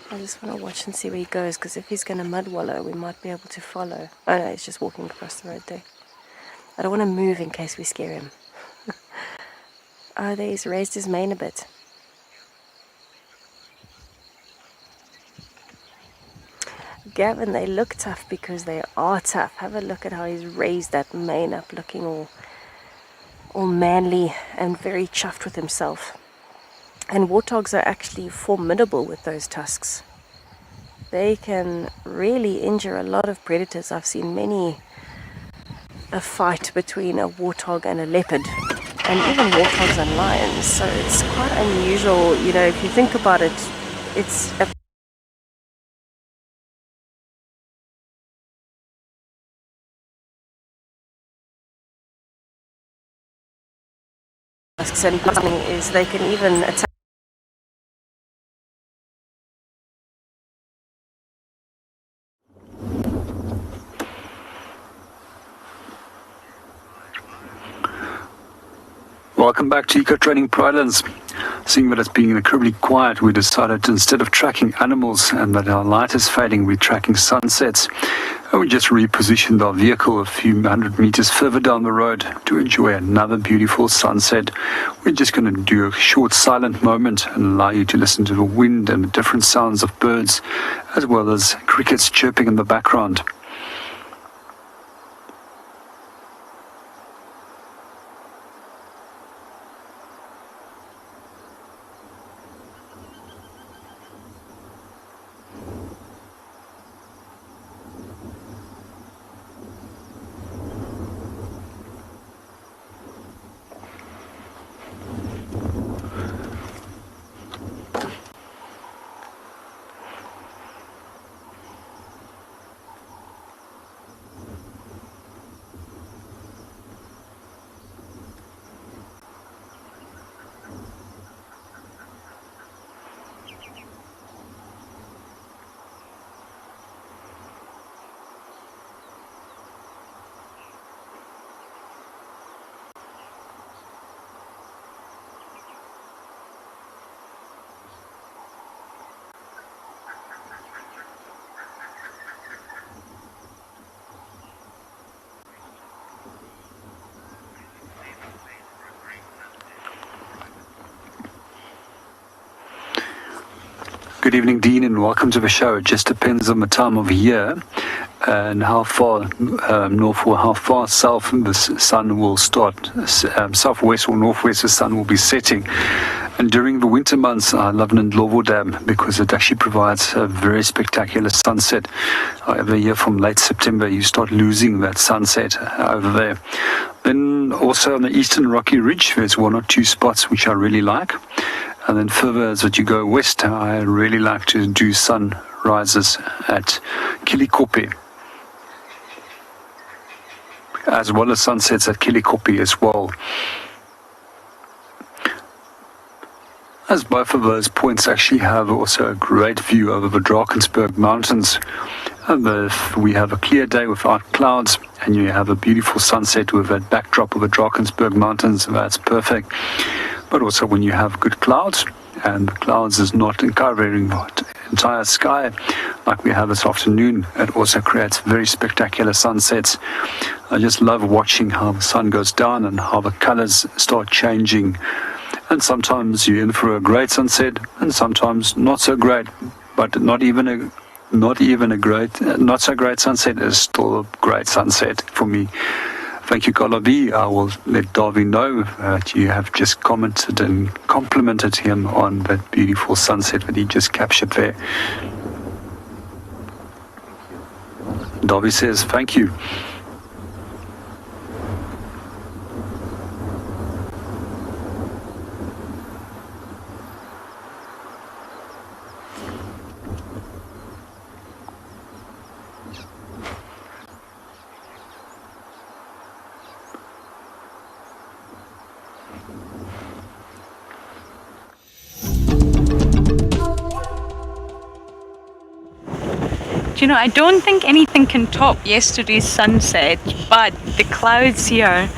I just want to watch and see where he goes, because if he's going to mud wallow, we might be able to follow. Oh no, he's just walking across the road there. I don't want to move in case we scare him. Oh, there he's raised his mane a bit. Gavin, they look tough because they are tough. Have a look at how he's raised that mane up, looking all manly and very chuffed with himself. And warthogs are actually formidable with those tusks. They can really injure a lot of predators. I've seen many a fight between a warthog and a leopard, and even warthogs and lions. So it's quite unusual, you know, if you think about it. It's a and is they can even attack Welcome back to Eco Training Pridelands. Seeing that it's being incredibly quiet, we decided instead of tracking animals and that our light is fading, we're tracking sunsets. And we just repositioned our vehicle a few hundred meters further down the road to enjoy another beautiful sunset. We're just going to do a short silent moment and allow you to listen to the wind and the different sounds of birds, as well as crickets chirping in the background. Good evening, Dean, and welcome to the show. It just depends on the time of year and how far north or how far south the sun will start. Southwest or northwest, the sun will be setting. And during the winter months, I love Ndlovu Dam because it actually provides a very spectacular sunset. However, here from late September, you start losing that sunset over there. Then also on the eastern Rocky Ridge, there's one or two spots which I really like. And then further as you go west, I really like to do sun sunrises at Kilikopi, as well as sunsets at Kilikopi as well. As both of those points actually have also a great view over the Drakensberg Mountains. And if we have a clear day without clouds and you have a beautiful sunset with that backdrop of the Drakensberg Mountains, that's perfect. But also when you have good clouds, and the clouds is not covering the entire sky like we have this afternoon, it also creates very spectacular sunsets. I just love watching how the sun goes down and how the colors start changing. And sometimes you're in for a great sunset, and sometimes not so great. But not so great sunset is still a great sunset for me. Thank you, Galabi. I will let Darby know that you have just commented and complimented him on that beautiful sunset that he just captured there. Darby says, thank you. Do you know, I don't think anything can top yesterday's sunset, but the clouds here,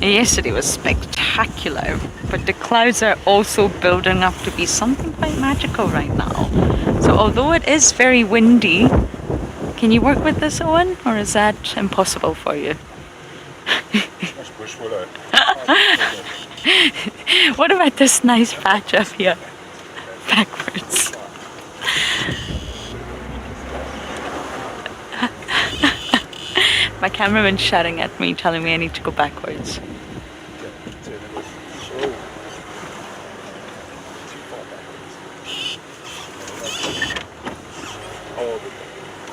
yesterday was spectacular, but the clouds are also building up to be something quite magical right now. So although it is very windy, can you work with this, Owen, or is that impossible for you? That's wishful, eh? What about this nice patch up here? Backwards. My cameraman's shouting at me, telling me I need to go backwards.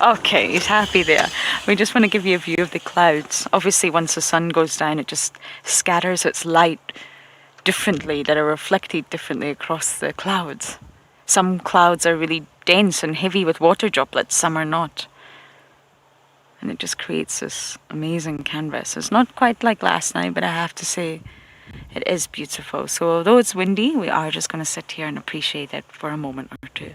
Okay, he's happy there. We just want to give you a view of the clouds. Obviously, once the sun goes down, it just scatters its light differently, that are reflected differently across the clouds. Some clouds are really dense and heavy with water droplets, some are not. And it just creates this amazing canvas. It's not quite like last night, but I have to say it is beautiful. So although it's windy, we are just going to sit here and appreciate it for a moment or two.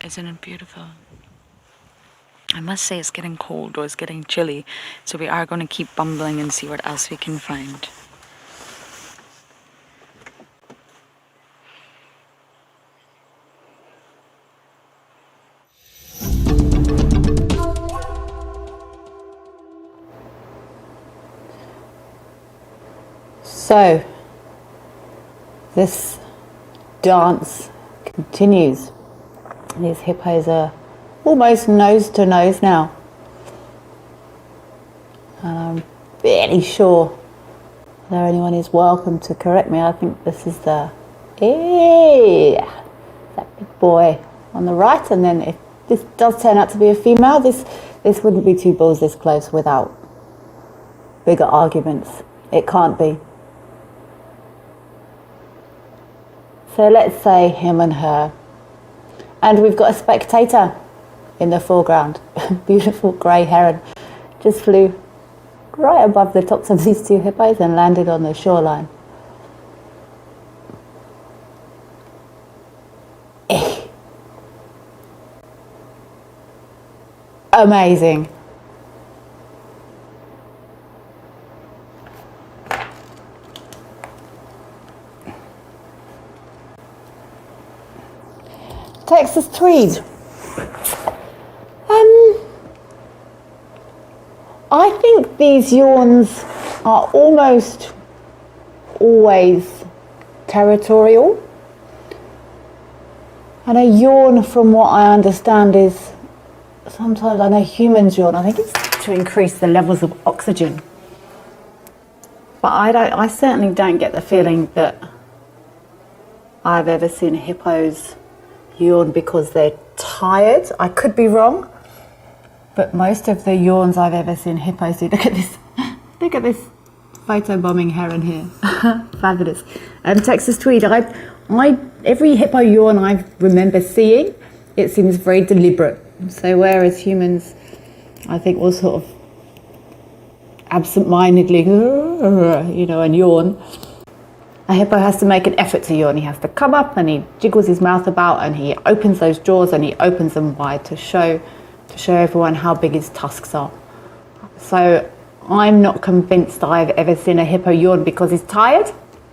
Isn't it beautiful? I must say it's getting cold, or it's getting chilly, so we are going to keep bumbling and see what else we can find. So, this dance continues. These hippos are almost nose to nose now. And I'm fairly sure whether anyone is welcome to correct me. I think this is that big boy on the right, and then if this does turn out to be a female, this wouldn't be two bulls this close without bigger arguments. It can't be. So let's say him and her. And we've got a spectator in the foreground. Beautiful grey heron just flew right above the tops of these two hippos and landed on the shoreline. Amazing. Texas tweed. I think these yawns are almost always territorial. And a yawn, from what I understand, is sometimes, I know humans yawn, I think it's to increase the levels of oxygen. But I certainly don't get the feeling that I've ever seen hippos yawn because they're tired. I could be wrong, but most of the yawns I've ever seen hippos do. Look at this photo-bombing heron here. Fabulous. Texas tweed. Every hippo yawn I remember seeing, it seems very deliberate. So whereas humans, I think, will sort of absent-mindedly, and yawn, a hippo has to make an effort to yawn. He has to come up and he jiggles his mouth about and he opens those jaws and he opens them wide to show everyone how big his tusks are. So I'm not convinced I've ever seen a hippo yawn because he's tired,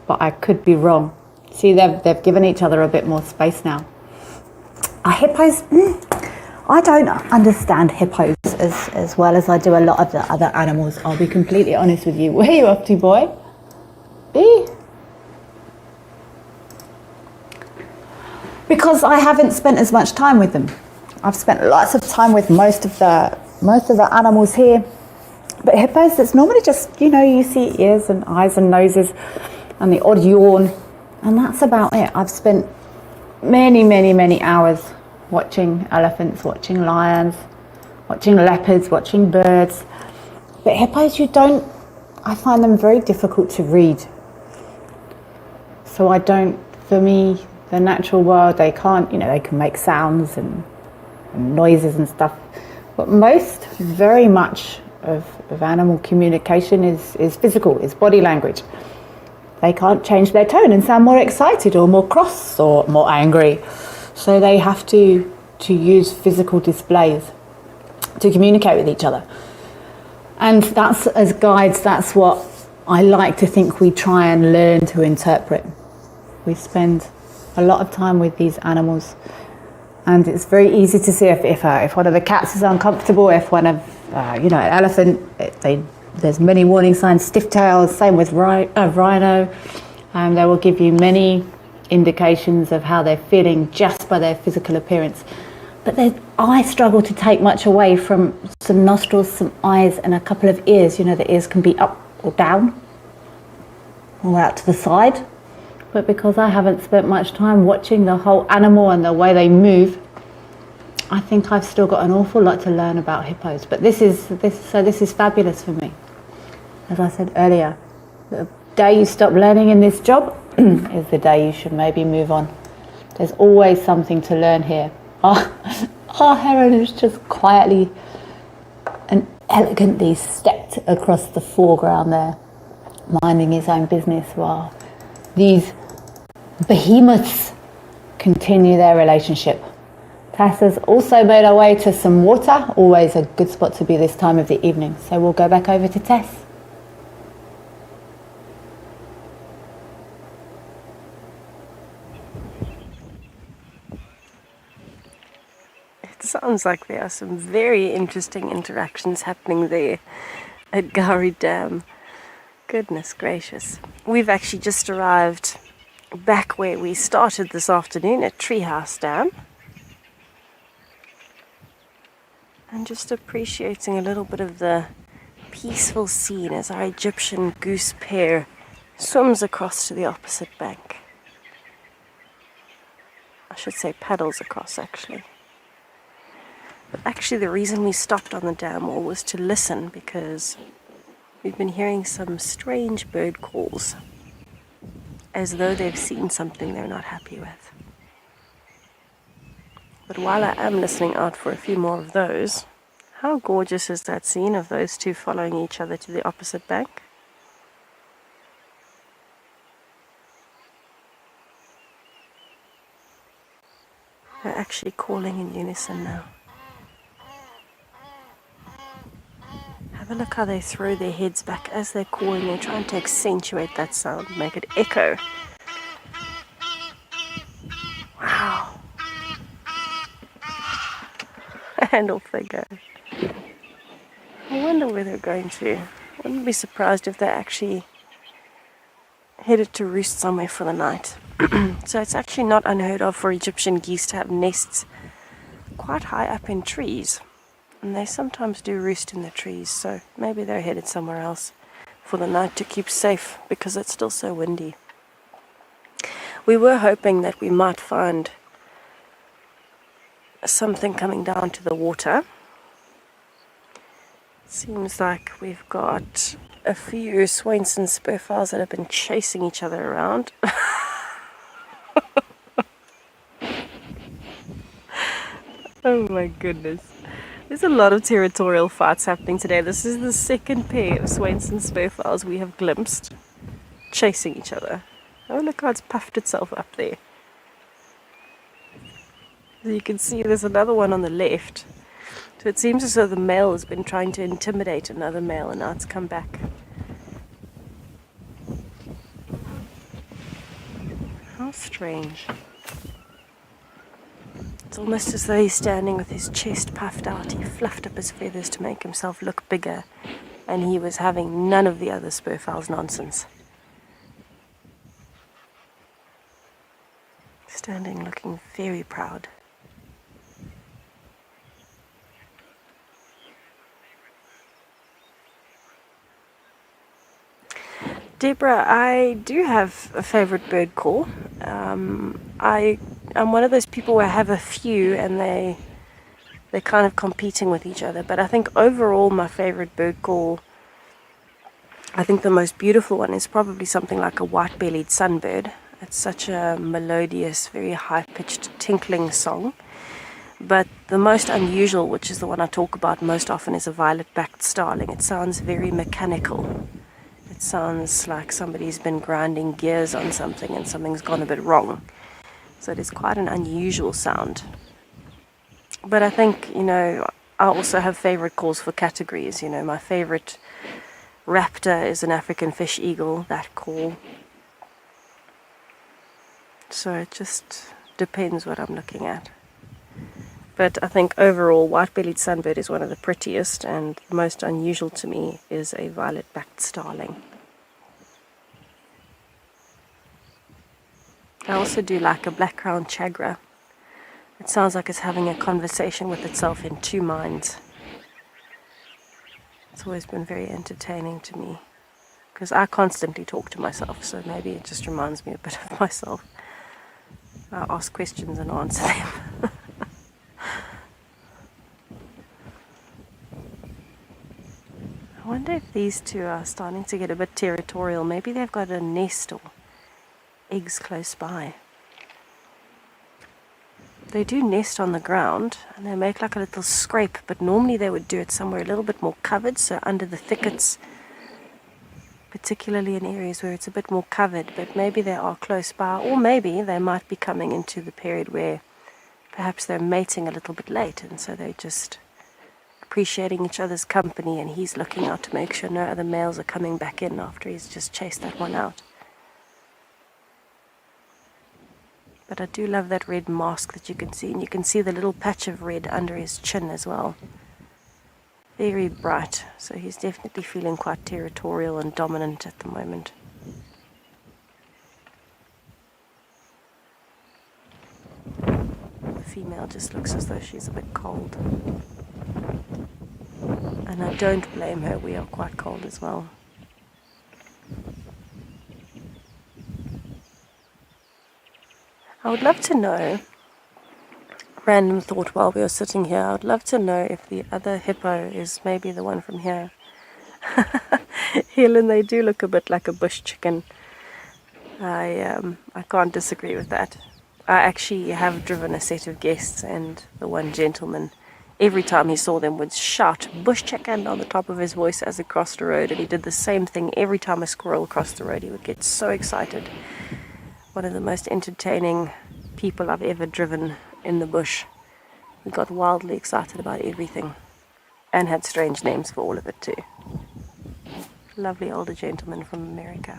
but I could be wrong. See, they've given each other a bit more space now. Are hippos... I don't understand hippos as well as I do a lot of the other animals. I'll be completely honest with you. Where are you up to, boy? B? Because I haven't spent as much time with them. I've spent lots of time with most of the animals here. But hippos, it's normally just, you see ears and eyes and noses and the odd yawn. And that's about it. I've spent many, many, many hours watching elephants, watching lions, watching leopards, watching birds. But hippos, I find them very difficult to read. So for me, the natural world, they can't, they can make sounds and noises and stuff. But very much of animal communication is physical, is body language. They can't change their tone and sound more excited or more cross or more angry. So they have to use physical displays to communicate with each other. And that's, as guides, that's what I like to think we try and learn to interpret. We spend a lot of time with these animals, and it's very easy to see if one of the cats is uncomfortable, if one of, an elephant, there's many warning signs, stiff tails, same with rhino. They will give you many indications of how they're feeling just by their physical appearance. But I struggle to take much away from some nostrils, some eyes, and a couple of ears. The ears can be up or down, or out to the side. But because I haven't spent much time watching the whole animal and the way they move, I think I've still got an awful lot to learn about hippos. But this is fabulous for me. As I said earlier, the day you stop learning in this job is the day you should maybe move on. There's always something to learn here. Our heron has just quietly and elegantly stepped across the foreground there, minding his own business while these behemoths continue their relationship. Tess has also made her way to some water, always a good spot to be this time of the evening. So we'll go back over to Tess. It sounds like there are some very interesting interactions happening there at Gowrie Dam. Goodness gracious. We've actually just arrived back where we started this afternoon at Treehouse Dam. And just appreciating a little bit of the peaceful scene as our Egyptian goose pair swims across to the opposite bank. I should say paddles across, actually. But actually the reason we stopped on the dam wall was to listen, because we've been hearing some strange bird calls, as though they've seen something they're not happy with. But while I am listening out for a few more of those, how gorgeous is that scene of those two following each other to the opposite bank? They're actually calling in unison now. Have a look how they throw their heads back as they're calling. They're trying to accentuate that sound, make it echo. Wow. And off they go. I wonder where they're going to. I wouldn't be surprised if they actually headed to roost somewhere for the night. So it's actually not unheard of for Egyptian geese to have nests quite high up in trees. And they sometimes do roost in the trees, so maybe they're headed somewhere else for the night to keep safe because it's still so windy. We were hoping that we might find something coming down to the water. Seems like we've got a few Swainson spurfowls that have been chasing each other around. Oh my goodness. There's a lot of territorial fights happening today. This is the second pair of Swainson spurfowls we have glimpsed chasing each other. Oh, look how it's puffed itself up there. So you can see there's another one on the left. So it seems as though the male has been trying to intimidate another male and now it's come back. How strange. It's almost as though he's standing with his chest puffed out. He fluffed up his feathers to make himself look bigger, and he was having none of the other spurfowl's nonsense. Standing looking very proud. Deborah, I do have a favorite bird call. I'm one of those people where I have a few and they're kind of competing with each other. But I think overall my favorite bird call, I think the most beautiful one is probably something like a white-bellied sunbird. It's such a melodious, very high-pitched tinkling song. But the most unusual, which is the one I talk about most often, is a violet-backed starling. It sounds very mechanical. It sounds like somebody's been grinding gears on something and something's gone a bit wrong. So it is quite an unusual sound. But I think, I also have favorite calls for categories. My favorite raptor is an African fish eagle, that call. So it just depends what I'm looking at. But I think overall, white-bellied sunbird is one of the prettiest, and the most unusual to me is a violet-backed starling. I also do like a black-crowned chagra. It sounds like it's having a conversation with itself in two minds. It's always been very entertaining to me, because I constantly talk to myself, so maybe it just reminds me a bit of myself. I ask questions and answer them. I wonder if these two are starting to get a bit territorial. Maybe they've got a nest or eggs close by. They do nest on the ground and they make like a little scrape, but normally they would do it somewhere a little bit more covered, so under the thickets, particularly in areas where it's a bit more covered. But maybe they are close by, or maybe they might be coming into the period where perhaps they're mating a little bit late, and so they're just appreciating each other's company, and he's looking out to make sure no other males are coming back in after he's just chased that one out. But I do love that red mask that you can see, and you can see the little patch of red under his chin as well. Very bright, so he's definitely feeling quite territorial and dominant at the moment. The female just looks as though she's a bit cold. And I don't blame her, we are quite cold as well. I would love to know, random thought while we were sitting here, I would love to know if the other hippo is maybe the one from here. Helen, they do look a bit like a bush chicken. I can't disagree with that. I actually have driven a set of guests, and the one gentleman, every time he saw them, would shout bush chicken on the top of his voice as he crossed the road, and he did the same thing every time a squirrel crossed the road. He would get so excited. One of the most entertaining people I've ever driven in the bush. He got wildly excited about everything and had strange names for all of it too. Lovely older gentleman from America.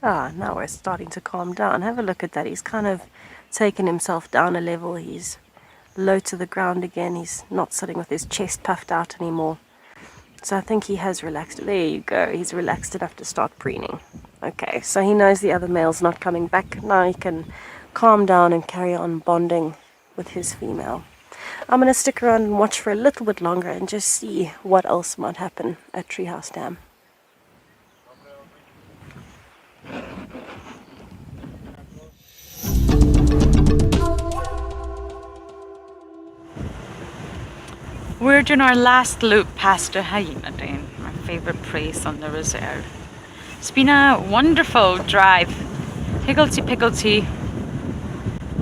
Now we're starting to calm down. Have a look at that. He's kind of taken himself down a level. He's low to the ground again. He's not sitting with his chest puffed out anymore. So I think he has relaxed. There you go. He's relaxed enough to start preening. Okay, so he knows the other male's not coming back. Now he can calm down and carry on bonding with his female. I'm going to stick around and watch for a little bit longer and just see what else might happen at Treehouse Dam. We're doing our last loop past the hyena den, my favourite place on the reserve. It's been a wonderful drive, higgledy-piggledy,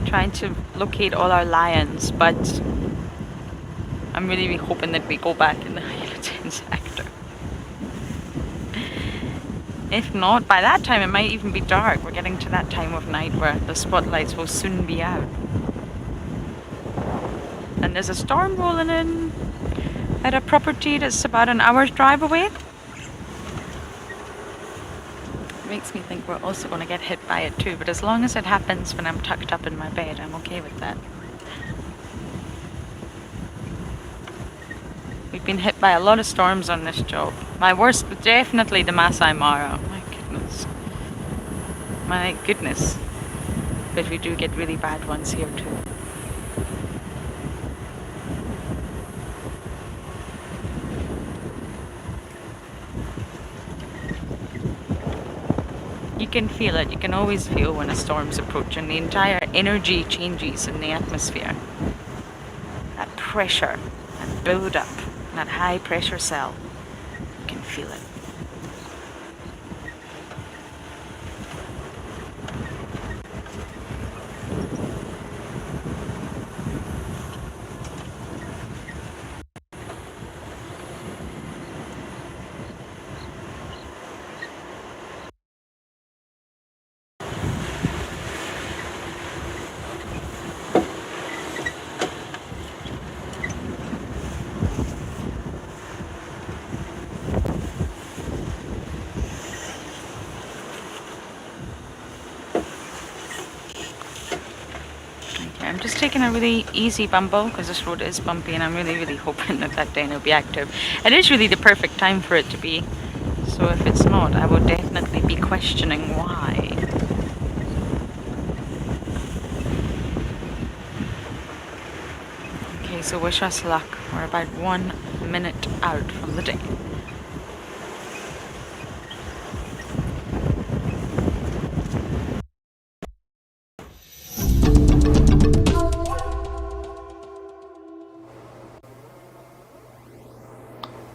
trying to locate all our lions, but I'm really hoping that we go back in the hyena den sector. If not, by that time it might even be dark. We're getting to that time of night where the spotlights will soon be out. And there's a storm rolling in at a property that's about an hour's drive away. Makes me think we're also going to get hit by it too, but as long as it happens when I'm tucked up in my bed, I'm okay with that. We've been hit by a lot of storms on this job. My worst was definitely the Masai Mara. My goodness. But we do get really bad ones here too. You can feel it. You can always feel when a storm's approaching. The entire energy changes in the atmosphere. That pressure, that build up, that high pressure cell. You can feel it. I'm just taking a really easy bumble because this road is bumpy, and I'm really hoping that den will be active. It is really the perfect time for it to be, so if it's not, I will definitely be questioning why. Okay, so wish us luck. We're about 1 minute out from the den.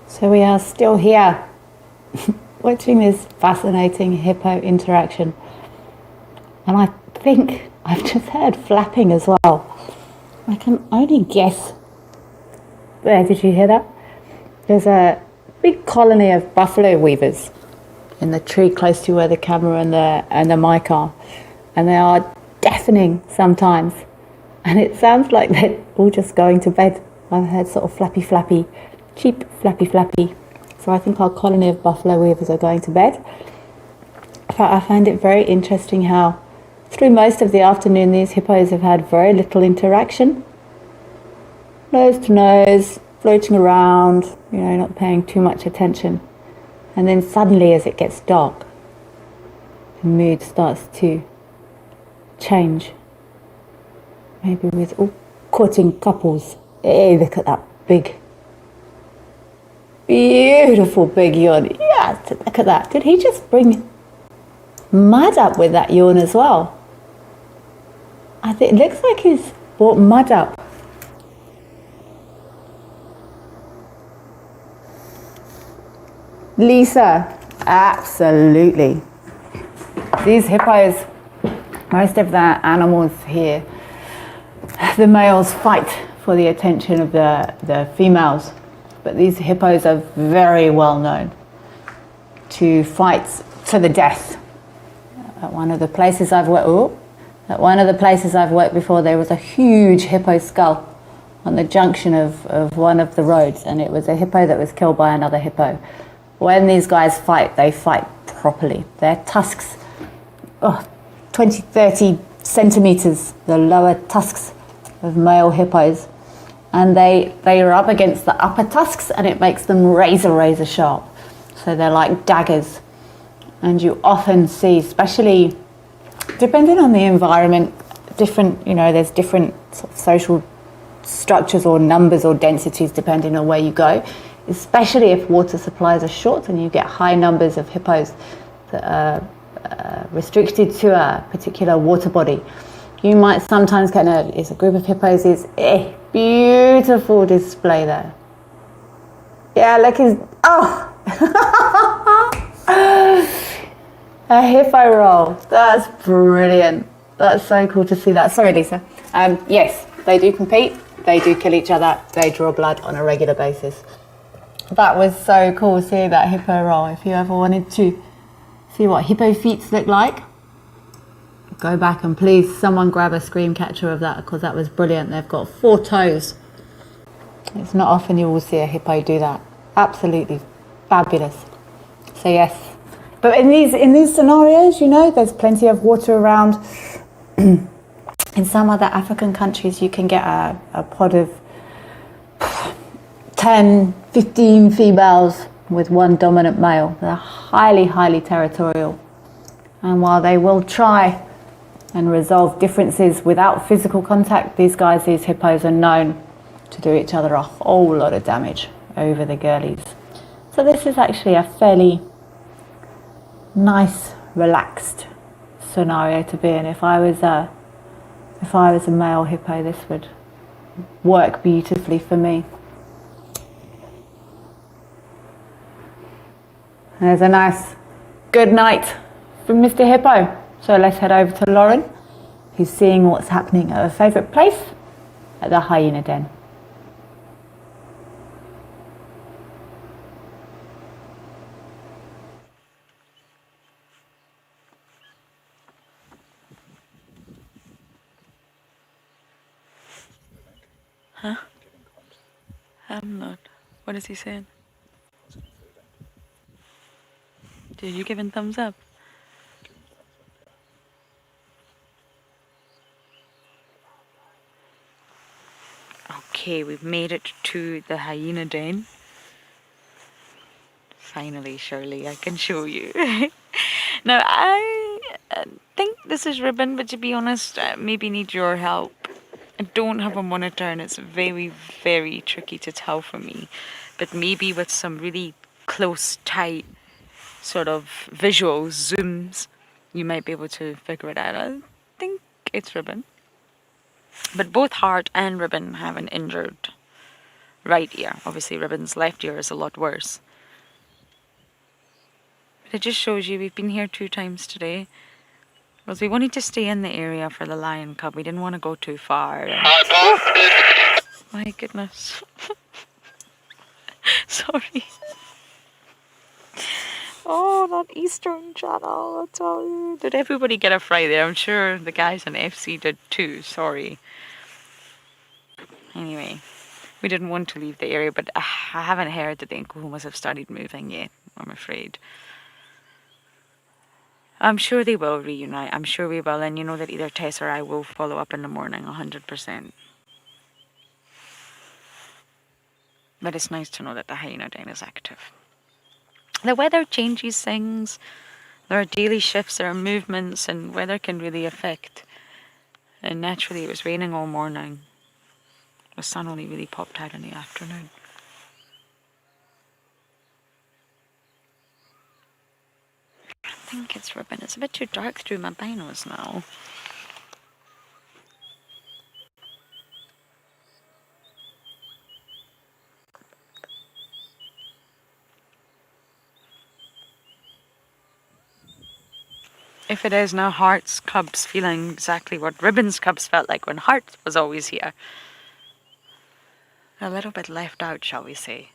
So we are still here watching this fascinating hippo interaction, and I think I've just heard flapping as well. I can only guess. There, did you hear that? There's a big colony of buffalo weavers in the tree close to where the camera and the mic are, and they are deafening sometimes, and it sounds like they're all just going to bed. I've heard sort of flappy, cheap flappy. So I think our colony of buffalo weavers are going to bed. In fact, I find it very interesting how through most of the afternoon these hippos have had very little interaction. Nose to nose, floating around, not paying too much attention. And then suddenly as it gets dark, the mood starts to change. Maybe with courting couples. Hey, look at that beautiful big yawn. Yeah, look at that. Did he just bring mud up with that yawn as well? I think it looks like he's brought mud up. Lisa, absolutely. These hippos, most of the animals here, the males fight for the attention of the females. But these hippos are very well known to fight to the death. At one of the places I've worked before, there was a huge hippo skull on the junction of one of the roads, and it was a hippo that was killed by another hippo. When these guys fight, they fight properly. Their tusks 20, 30 centimeters, the lower tusks of male hippos, and they rub against the upper tusks and it makes them razor sharp. So they're like daggers. And you often see, especially depending on the environment, there's different sort of social structures or numbers or densities depending on where you go, especially if water supplies are short and you get high numbers of hippos that are restricted to a particular water body. You might sometimes get a group of hippos is a beautiful display there. Yeah, look, a hippo roll. That's brilliant. That's so cool to see that. Sorry, Lisa. Yes, they do compete. They do kill each other. They draw blood on a regular basis. That was so cool seeing that hippo roll. If you ever wanted to see what hippo feet look like, go back and please someone grab a screen capture of that, because that was brilliant. They've got 4 toes. It's not often you will see a hippo do that. Absolutely fabulous. So yes, but in these scenarios, there's plenty of water around. In some other African countries, you can get a pod of 10, 15 females with one dominant male. They're highly territorial. And while they will try and resolve differences without physical contact, these hippos are known to do each other a whole lot of damage over the girlies. So this is actually a fairly nice, relaxed scenario to be in. If I was a male hippo, this would work beautifully for me. There's a nice good night from Mr. Hippo. So let's head over to Lauren, who's seeing what's happening at her favourite place, at the hyena den. Huh? I'm not. What is he saying? Did you give him thumbs up? Okay, we've made it to the hyena den. Finally, Shirley, I can show you. Now, I think this is ribbon, but to be honest, maybe need your help. I don't have a monitor and it's very, very tricky to tell for me. But maybe with some really close, tight sort of visuals, zooms, you might be able to figure it out. I think it's ribbon. But both Heart and Ribbon have an injured right ear. Obviously, Ribbon's left ear is a lot worse. But it just shows you we've been here 2 times today. Because we wanted to stay in the area for the lion cub. We didn't want to go too far. My goodness. Sorry. Oh, that Eastern channel, I tell you. Did everybody get a fry there? I'm sure the guys on FC did too. Sorry. Anyway, we didn't want to leave the area, but I haven't heard that the Nkuhumas have started moving yet, I'm afraid. I'm sure they will reunite. I'm sure we will. And you know that either Tess or I will follow up in the morning, 100%. But it's nice to know that the hyena den is active. The weather changes things. There are daily shifts, there are movements, and weather can really affect. And naturally, it was raining all morning. The sun only really popped out in the afternoon. I think it's ribbon. It's a bit too dark through my binos now. If it is now Heart's cubs feeling exactly what Ribbon's cubs felt like when Heart was always here. A little bit left out, shall we say.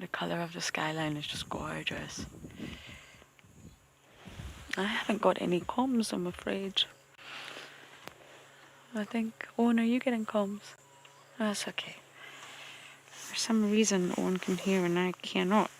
The colour of the skyline is just gorgeous. I haven't got any comms, I'm afraid. I think... Oh, no, you getting comms? That's okay. For some reason, Owen can hear and I cannot.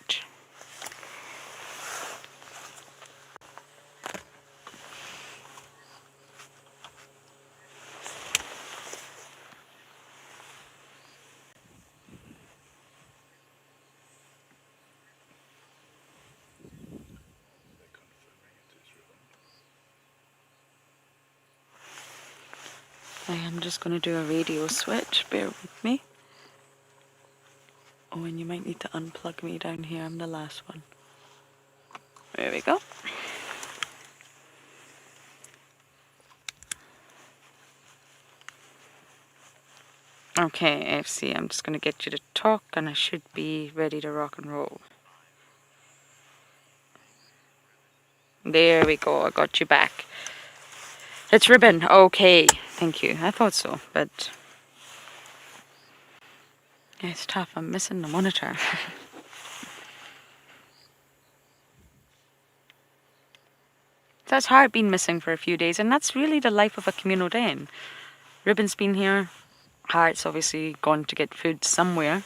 I am just going to do a radio switch, bear with me. Oh, and you might need to unplug me down here, I'm the last one. There we go. Okay, AFC, I'm just going to get you to talk and I should be ready to rock and roll. There we go, I got you back. It's Ribbon, okay, thank you. I thought so, but yeah, it's tough, I'm missing the monitor. That's hard being missing for a few days, and that's really the life of a communal den. Ribbon's been here, Heart's obviously gone to get food somewhere.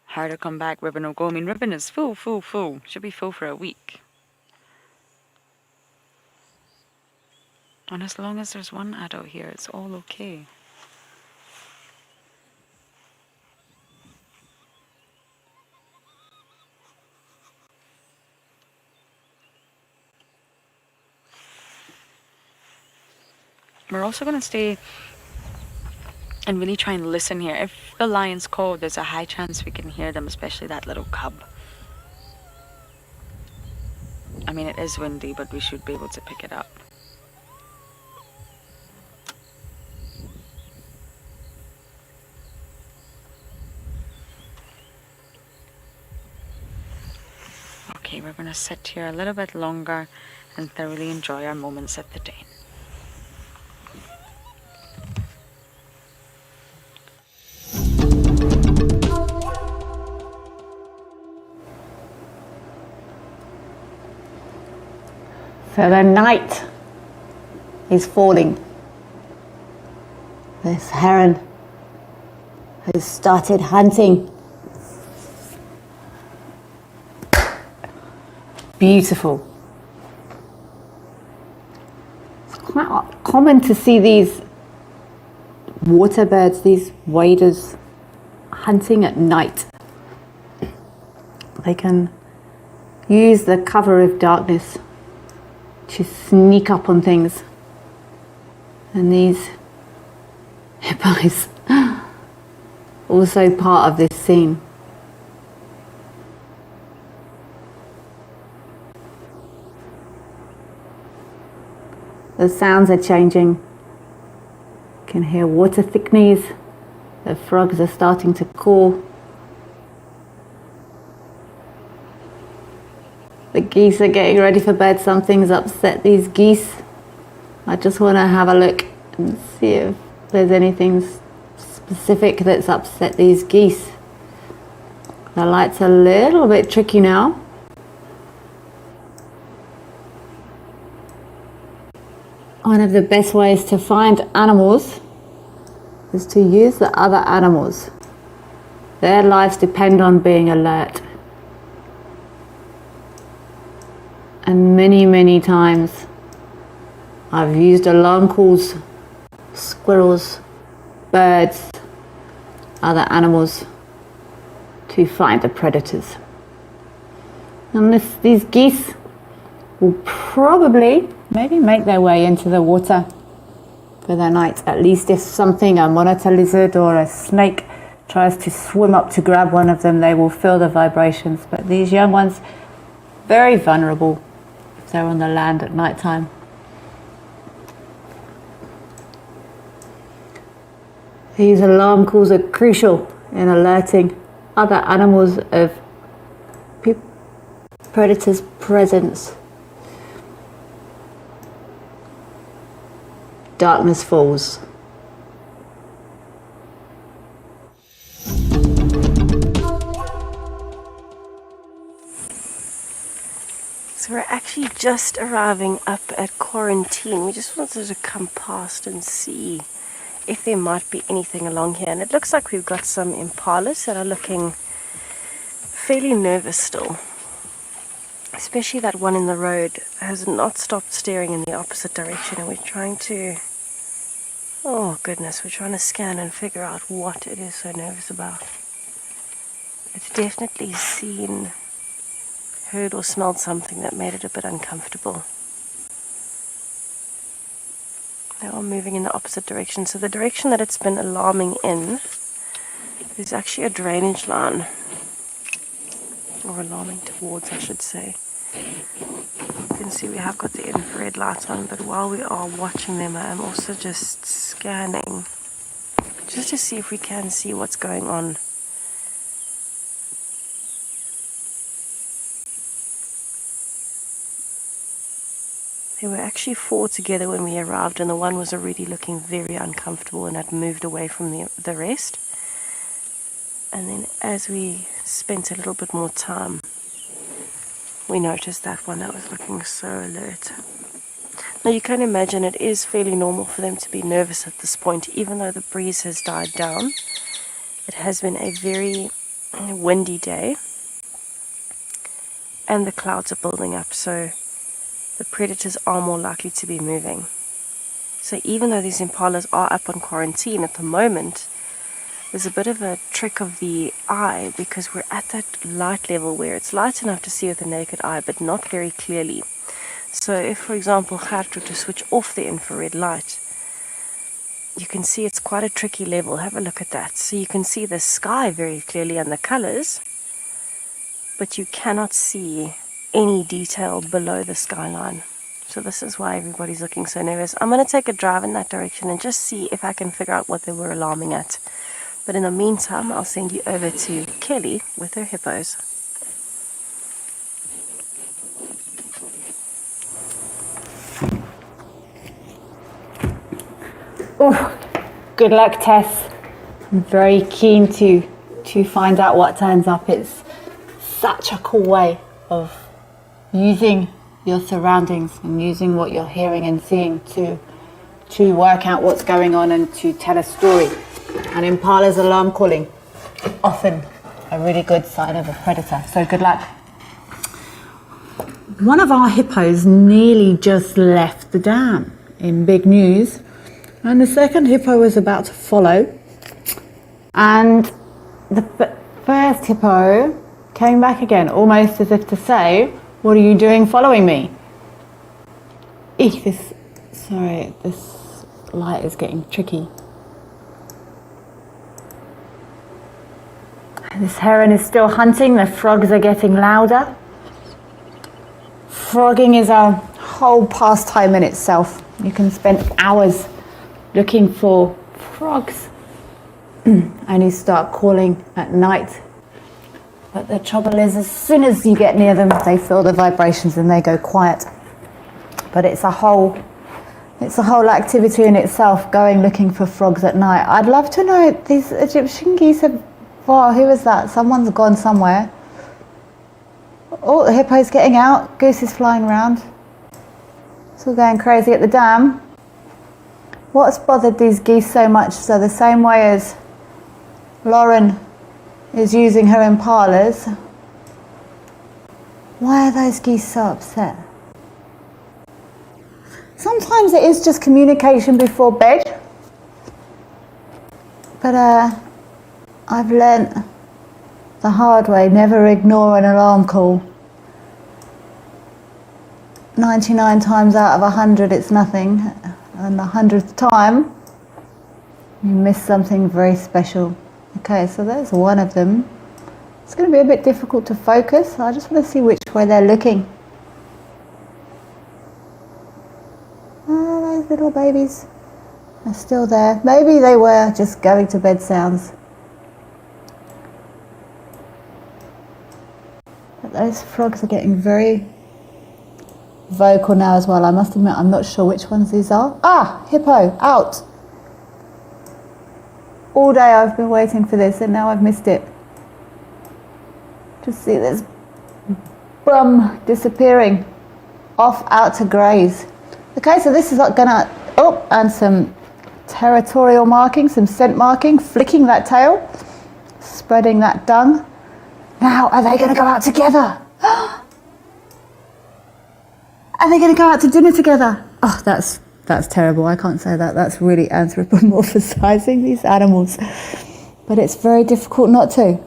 Heart will come back, Ribbon will go. I mean, Ribbon is full. Should be full for a week. And as long as there's one adult here, it's all okay. We're also going to stay and really try and listen here. If the lions call, there's a high chance we can hear them, especially that little cub. I mean, it is windy, but we should be able to pick it up. Okay, we're going to sit here a little bit longer and thoroughly enjoy our moments at the den. So the night is falling. This heron has started hunting. Beautiful. It's quite common to see these water birds, these waders, hunting at night. They can use the cover of darkness to sneak up on things. And these hippos also part of this scene. The sounds are changing. You can hear water thickening. The frogs are starting to call. The geese are getting ready for bed. Something's upset these geese. I just want to have a look and see if there's anything specific that's upset these geese. The light's a little bit tricky now. One of the best ways to find animals is to use the other animals. Their lives depend on being alert. And many times I've used alarm calls, squirrels, birds, other animals to find the predators. And these geese will probably maybe make their way into the water for the night. At least if something, a monitor lizard or a snake, tries to swim up to grab one of them, they will feel the vibrations. But these young ones, very vulnerable if they're on the land at night time. These alarm calls are crucial in alerting other animals of predators' presence. Darkness falls. So we're actually just arriving up at quarantine. We just wanted to come past and see if there might be anything along here. And it looks like we've got some impalas that are looking fairly nervous still. Especially that one in the road has not stopped staring in the opposite direction, and we're trying to, oh goodness, we're trying to scan and figure out what it is so nervous about. It's definitely seen, heard or smelled something that made it a bit uncomfortable. They are moving in the opposite direction. So the direction that it's been alarming in is actually a drainage line. Or alarming towards, I should say. You can see we have got the infrared lights on, but while we are watching them, I am also just scanning just to see if we can see what's going on. There were actually 4 together when we arrived, and the one was already looking very uncomfortable and had moved away from the rest. And then as we spent a little bit more time, we noticed that one that was looking so alert. Now you can imagine it is fairly normal for them to be nervous at this point, even though the breeze has died down. It has been a very windy day, and the clouds are building up, so the predators are more likely to be moving. So even though these impalas are up on quarantine at the moment, there's a bit of a trick of the eye, because we're at that light level where it's light enough to see with the naked eye, but not very clearly. So if, for example, Gert were to switch off the infrared light, you can see it's quite a tricky level. Have a look at that. So you can see the sky very clearly and the colors, but you cannot see any detail below the skyline. So this is why everybody's looking so nervous. I'm going to take a drive in that direction and just see if I can figure out what they were alarming at. But in the meantime, I'll send you over to Kelly with her hippos. Oh, good luck, Tess. I'm very keen to find out what turns up. It's such a cool way of using your surroundings and using what you're hearing and seeing to work out what's going on and to tell a story. And impala's alarm calling, often a really good sign of a predator. So good luck. One of our hippos nearly just left the dam in big news, and the second hippo was about to follow. And the first hippo came back again, almost as if to say, "What are you doing following me?" This light is getting tricky. This heron is still hunting. The frogs are getting louder. Frogging is a whole pastime in itself. You can spend hours looking for frogs. Only start calling at night. But the trouble is, as soon as you get near them, they feel the vibrations and they go quiet. But it's a whole activity in itself, going looking for frogs at night. I'd love to know, these Egyptian geese have, wow, who is that? Someone's gone somewhere. Oh, the hippo's getting out. Goose is flying around. It's all going crazy at the dam. What's bothered these geese so much? So the same way as Lauren is using her impalas, why are those geese so upset? Sometimes it is just communication before bed, but I've learnt the hard way, never ignore an alarm call. 99 times out of 100 it's nothing, and the 100th time you miss something very special. Okay, so there's one of them. It's going to be a bit difficult to focus. I just want to see which way they're looking. Oh, those little babies are still there. Maybe they were just going to bed sounds. But those frogs are getting very vocal now as well. I must admit, I'm not sure which ones these are. Ah, hippo, out. All day I've been waiting for this and now I've missed it. Just see this bum disappearing off out to graze. Okay, so this is gonna, oh, and some territorial marking, some scent marking, flicking that tail, spreading that dung. Now, are they going to go out together? Are they going to go out to dinner together? Oh, that's terrible. I can't say that. That's really anthropomorphizing these animals. But it's very difficult not to.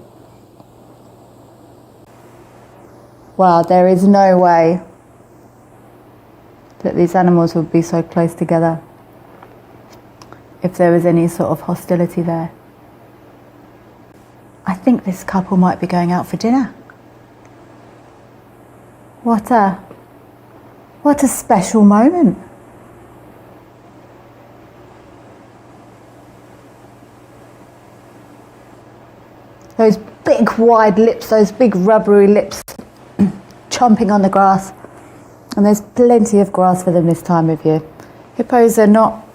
Wow, there is no way that these animals would be so close together if there was any sort of hostility there. I think this couple might be going out for dinner. What a special moment. Those big wide lips, those big rubbery lips chomping on the grass. And there's plenty of grass for them this time of year. Hippos are not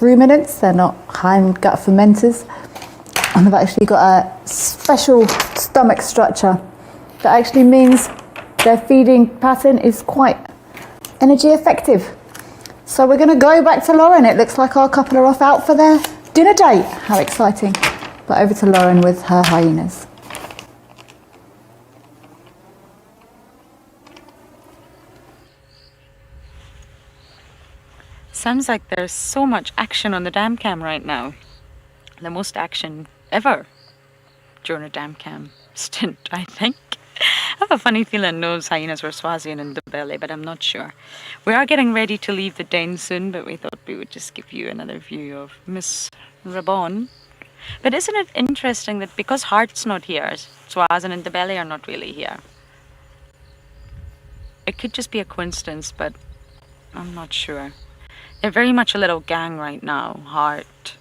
ruminants, they're not hindgut fermenters. And they've actually got a special stomach structure that actually means their feeding pattern is quite energy effective. So we're going to go back to Lauren. It looks like our couple are off out for their dinner date. How exciting. But over to Lauren with her hyenas. Sounds like there's so much action on the dam cam right now. The most action ever during a dam cam stint, I think. I have a funny feeling those hyenas were Swazian in the belly, but I'm not sure. We are getting ready to leave the den soon, but we thought we would just give you another view of Miss Rabon. But isn't it interesting that because Heart's not here, Swazian and the belly are not really here? It could just be a coincidence, but I'm not sure. They're very much a little gang right now, Heart,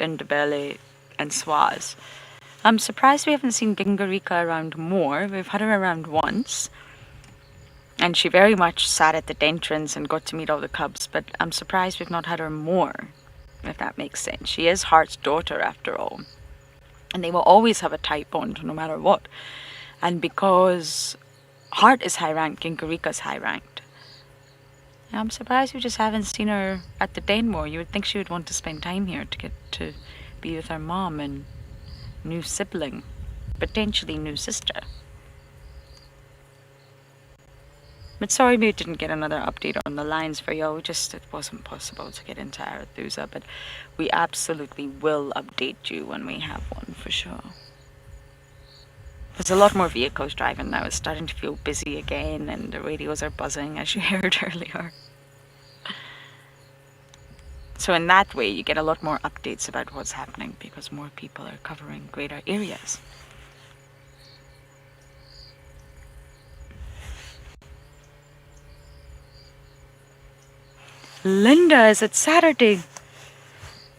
Indabele, and Swaz. I'm surprised we haven't seen Gingarika around more. We've had her around once. And she very much sat at the entrance and got to meet all the cubs, but I'm surprised we've not had her more, if that makes sense. She is Heart's daughter, after all. And they will always have a tight bond, no matter what. And because Heart is high-ranked, Gingarika's high-ranked. I'm surprised we just haven't seen her at the den more. You would think she would want to spend time here to get to be with her mom and new sibling, potentially new sister. But sorry we didn't get another update on the lines for you. It wasn't possible to get into Arathusa, but we absolutely will update you when we have one for sure. There's a lot more vehicles driving now. It's starting to feel busy again, and the radios are buzzing, as you heard earlier. So in that way, you get a lot more updates about what's happening because more people are covering greater areas. Linda, is it Saturday?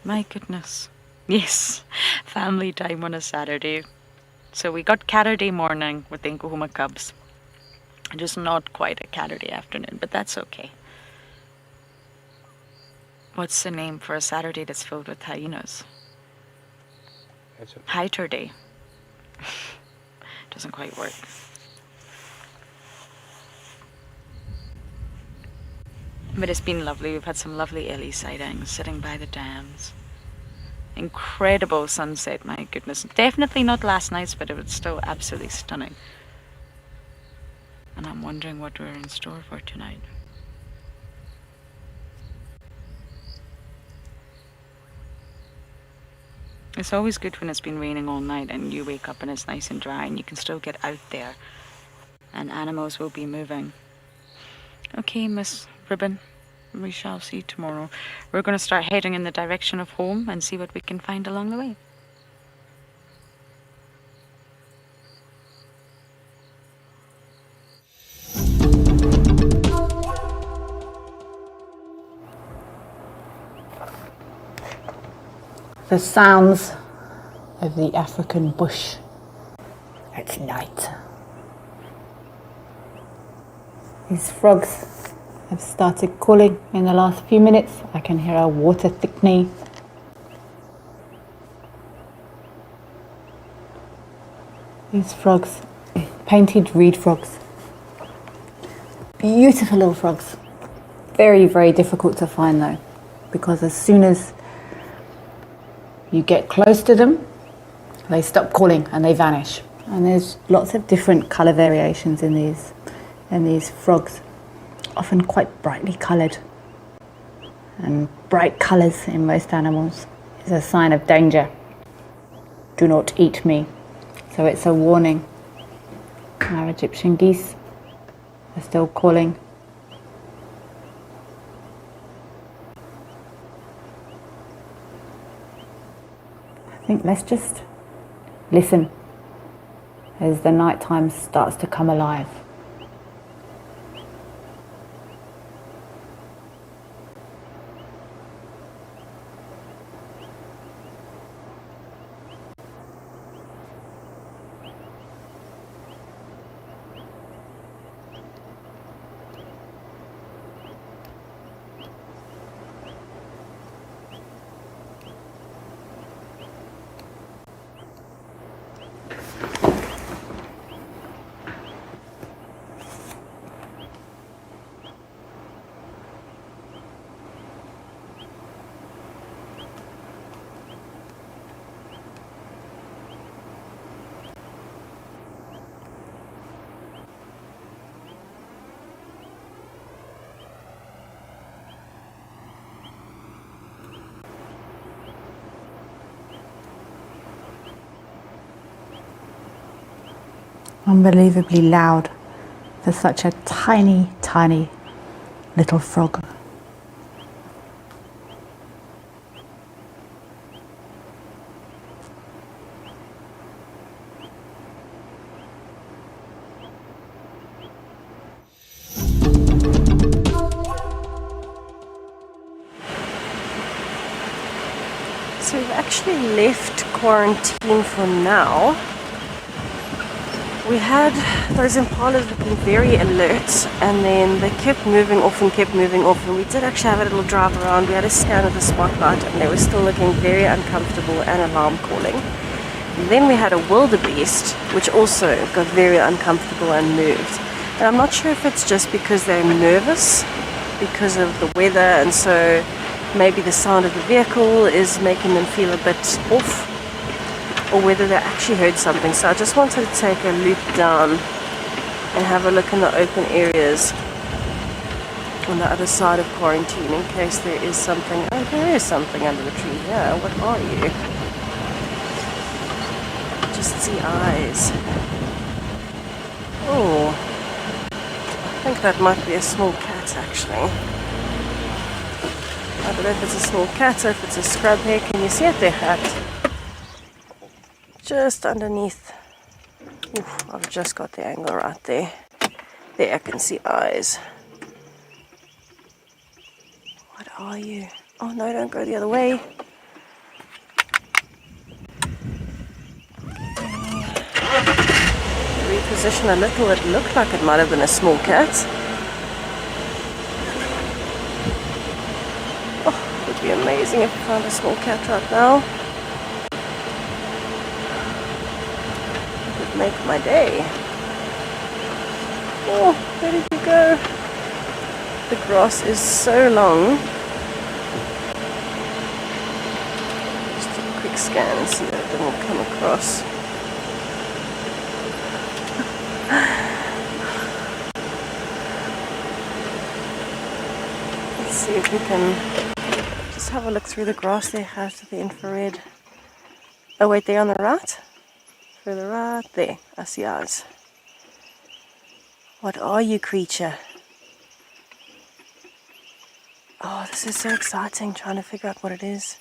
My goodness. Yes, family time on a Saturday. So we got Saturday morning with the Nkuhuma Cubs. Just not quite a Saturday afternoon, but that's okay. What's the name for a Saturday that's filled with hyenas? Hiter Day. Doesn't quite work. But it's been lovely. We've had some lovely Ellie sightings sitting by the dams. Incredible sunset, my goodness. Definitely not last night's, but it was still absolutely stunning. And I'm wondering what we're in store for tonight. It's always good when it's been raining all night and you wake up and it's nice and dry and you can still get out there and animals will be moving. Okay, Miss Ribbon. We shall see tomorrow. We're going to start heading in the direction of home and see what we can find along the way. The sounds of the African bush at night. These frogs have started calling in the last few minutes. I can hear a water thickening. These frogs, painted reed frogs. Beautiful little frogs. Very, very difficult to find though, because as soon as You get close to them, they stop calling and they vanish. And there's lots of different colour variations in these frogs, often quite brightly coloured. And bright colours in most animals is a sign of danger. Do not eat me. So it's a warning. Our Egyptian geese are still calling. I think let's just listen as the nighttime starts to come alive. Unbelievably loud for such a tiny, tiny little frog. So we've actually left quarantine for now. We had those impalas looking very alert, and then they kept moving off and kept moving off, and we did actually have a little drive around. We had a scan of the spotlight and they were still looking very uncomfortable and alarm calling. And then we had a wildebeest which also got very uncomfortable and moved. And I'm not sure if it's just because they're nervous because of the weather, and so maybe the sound of the vehicle is making them feel a bit off, or whether they actually heard something. So I just wanted to take a loop down and have a look in the open areas on the other side of quarantine in case there is something. Oh, there is something under the tree. Yeah, what are you? Just see eyes. Oh, I think that might be a small cat actually. I don't know if it's a small cat or if it's a scrub hare. Can you see it there, hat? Just underneath. Oof, I've just got the angle right there. There I can see eyes. What are you? Oh no, don't go the other way. Reposition a little, it looked like it might have been a small cat. Oh, it would be amazing if we found a small cat right now. Make my day. Oh, where did you go? The grass is so long. Just a quick scan and see that it didn't come across. Let's see if we can just have a look through the grass there, has the infrared. Oh wait, there on the right? Further right, there, I see eyes. What are you, creature? Oh, this is so exciting, trying to figure out what it is.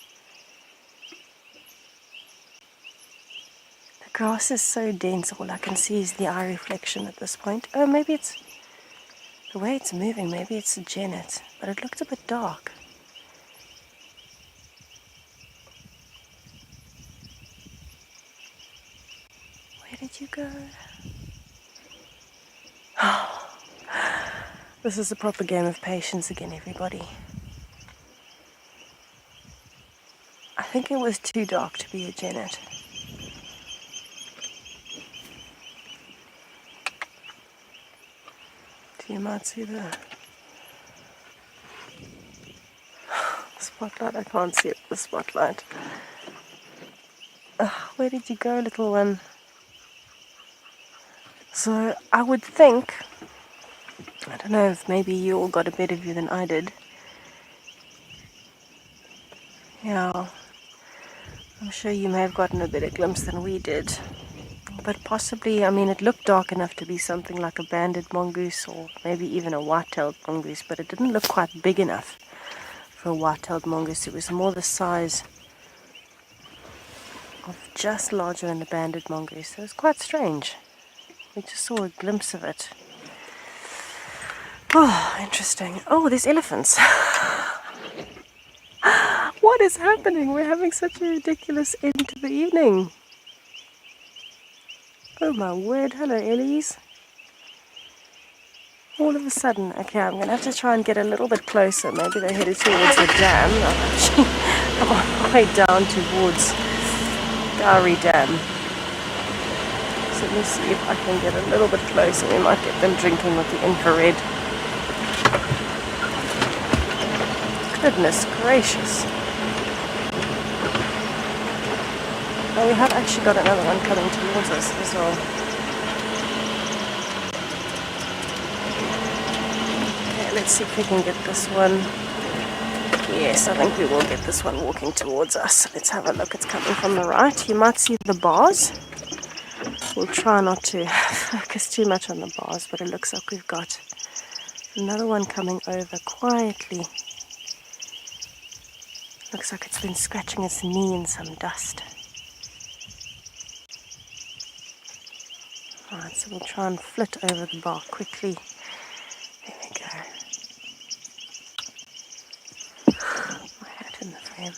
The grass is so dense, all I can see is the eye reflection at this point. Oh, maybe it's, the way it's moving, maybe it's a genet, but it looked a bit dark. Where did you go? This is a proper game of patience again, everybody. I think it was too dark to be a genet. You might see the spotlight. I can't see it, the spotlight. Where did you go, little one? So I would think, I don't know if maybe you all got a better view than I did. Yeah, I'm sure you may have gotten a better glimpse than we did. But possibly, I mean, it looked dark enough to be something like a banded mongoose or maybe even a white-tailed mongoose, but it didn't look quite big enough for a white-tailed mongoose. It was more the size of just larger than the banded mongoose. It was quite strange. We just saw a glimpse of it. Oh, interesting. Oh, there's elephants. What is happening? We're having such a ridiculous end to the evening. Oh my word. Hello, Ellies. All of a sudden, okay, I'm going to have to try and get a little bit closer. Maybe they're headed towards the dam. I'm on my way down towards Gowrie Dam. So let me see if I can get a little bit closer. We might get them drinking with the infrared. Goodness gracious. Oh, we have actually got another one coming towards us as well. Okay, let's see if we can get this one. Yes, I think we will get this one walking towards us. Let's have a look. It's coming from the right. You might see the bars. We'll try not to focus too much on the bars, but it looks like we've got another one coming over quietly. Looks like it's been scratching its knee in some dust. Alright, so we'll try and flit over the bar quickly. There we go. My hat in the frame.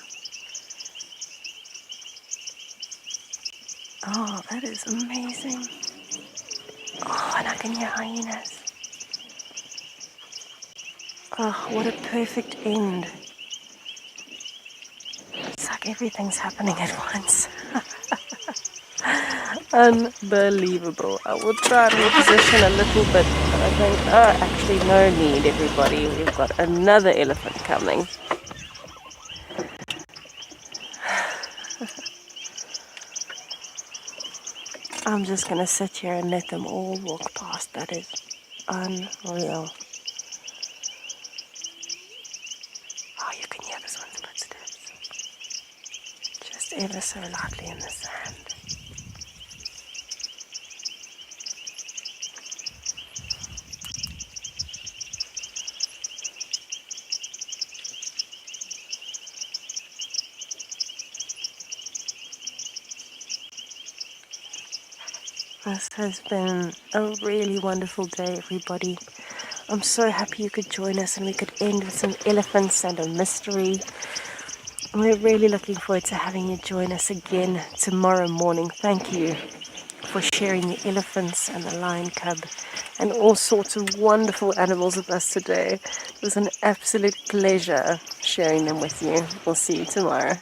Oh, that is amazing. Oh, and I can hear hyenas. Oh, what a perfect end. It's like everything's happening at once. Unbelievable. I will try and reposition a little bit, but I think, actually no need, everybody. We've got another elephant coming. I'm just going to sit here and let them all walk past. That is unreal. Oh, you can hear this one's footsteps. Just ever so lightly in the sand. This has been a really wonderful day, everybody. I'm so happy you could join us and we could end with some elephants and a mystery. We're really looking forward to having you join us again tomorrow morning. Thank you for sharing the elephants and the lion cub and all sorts of wonderful animals with us today. It was an absolute pleasure sharing them with you. We'll see you tomorrow.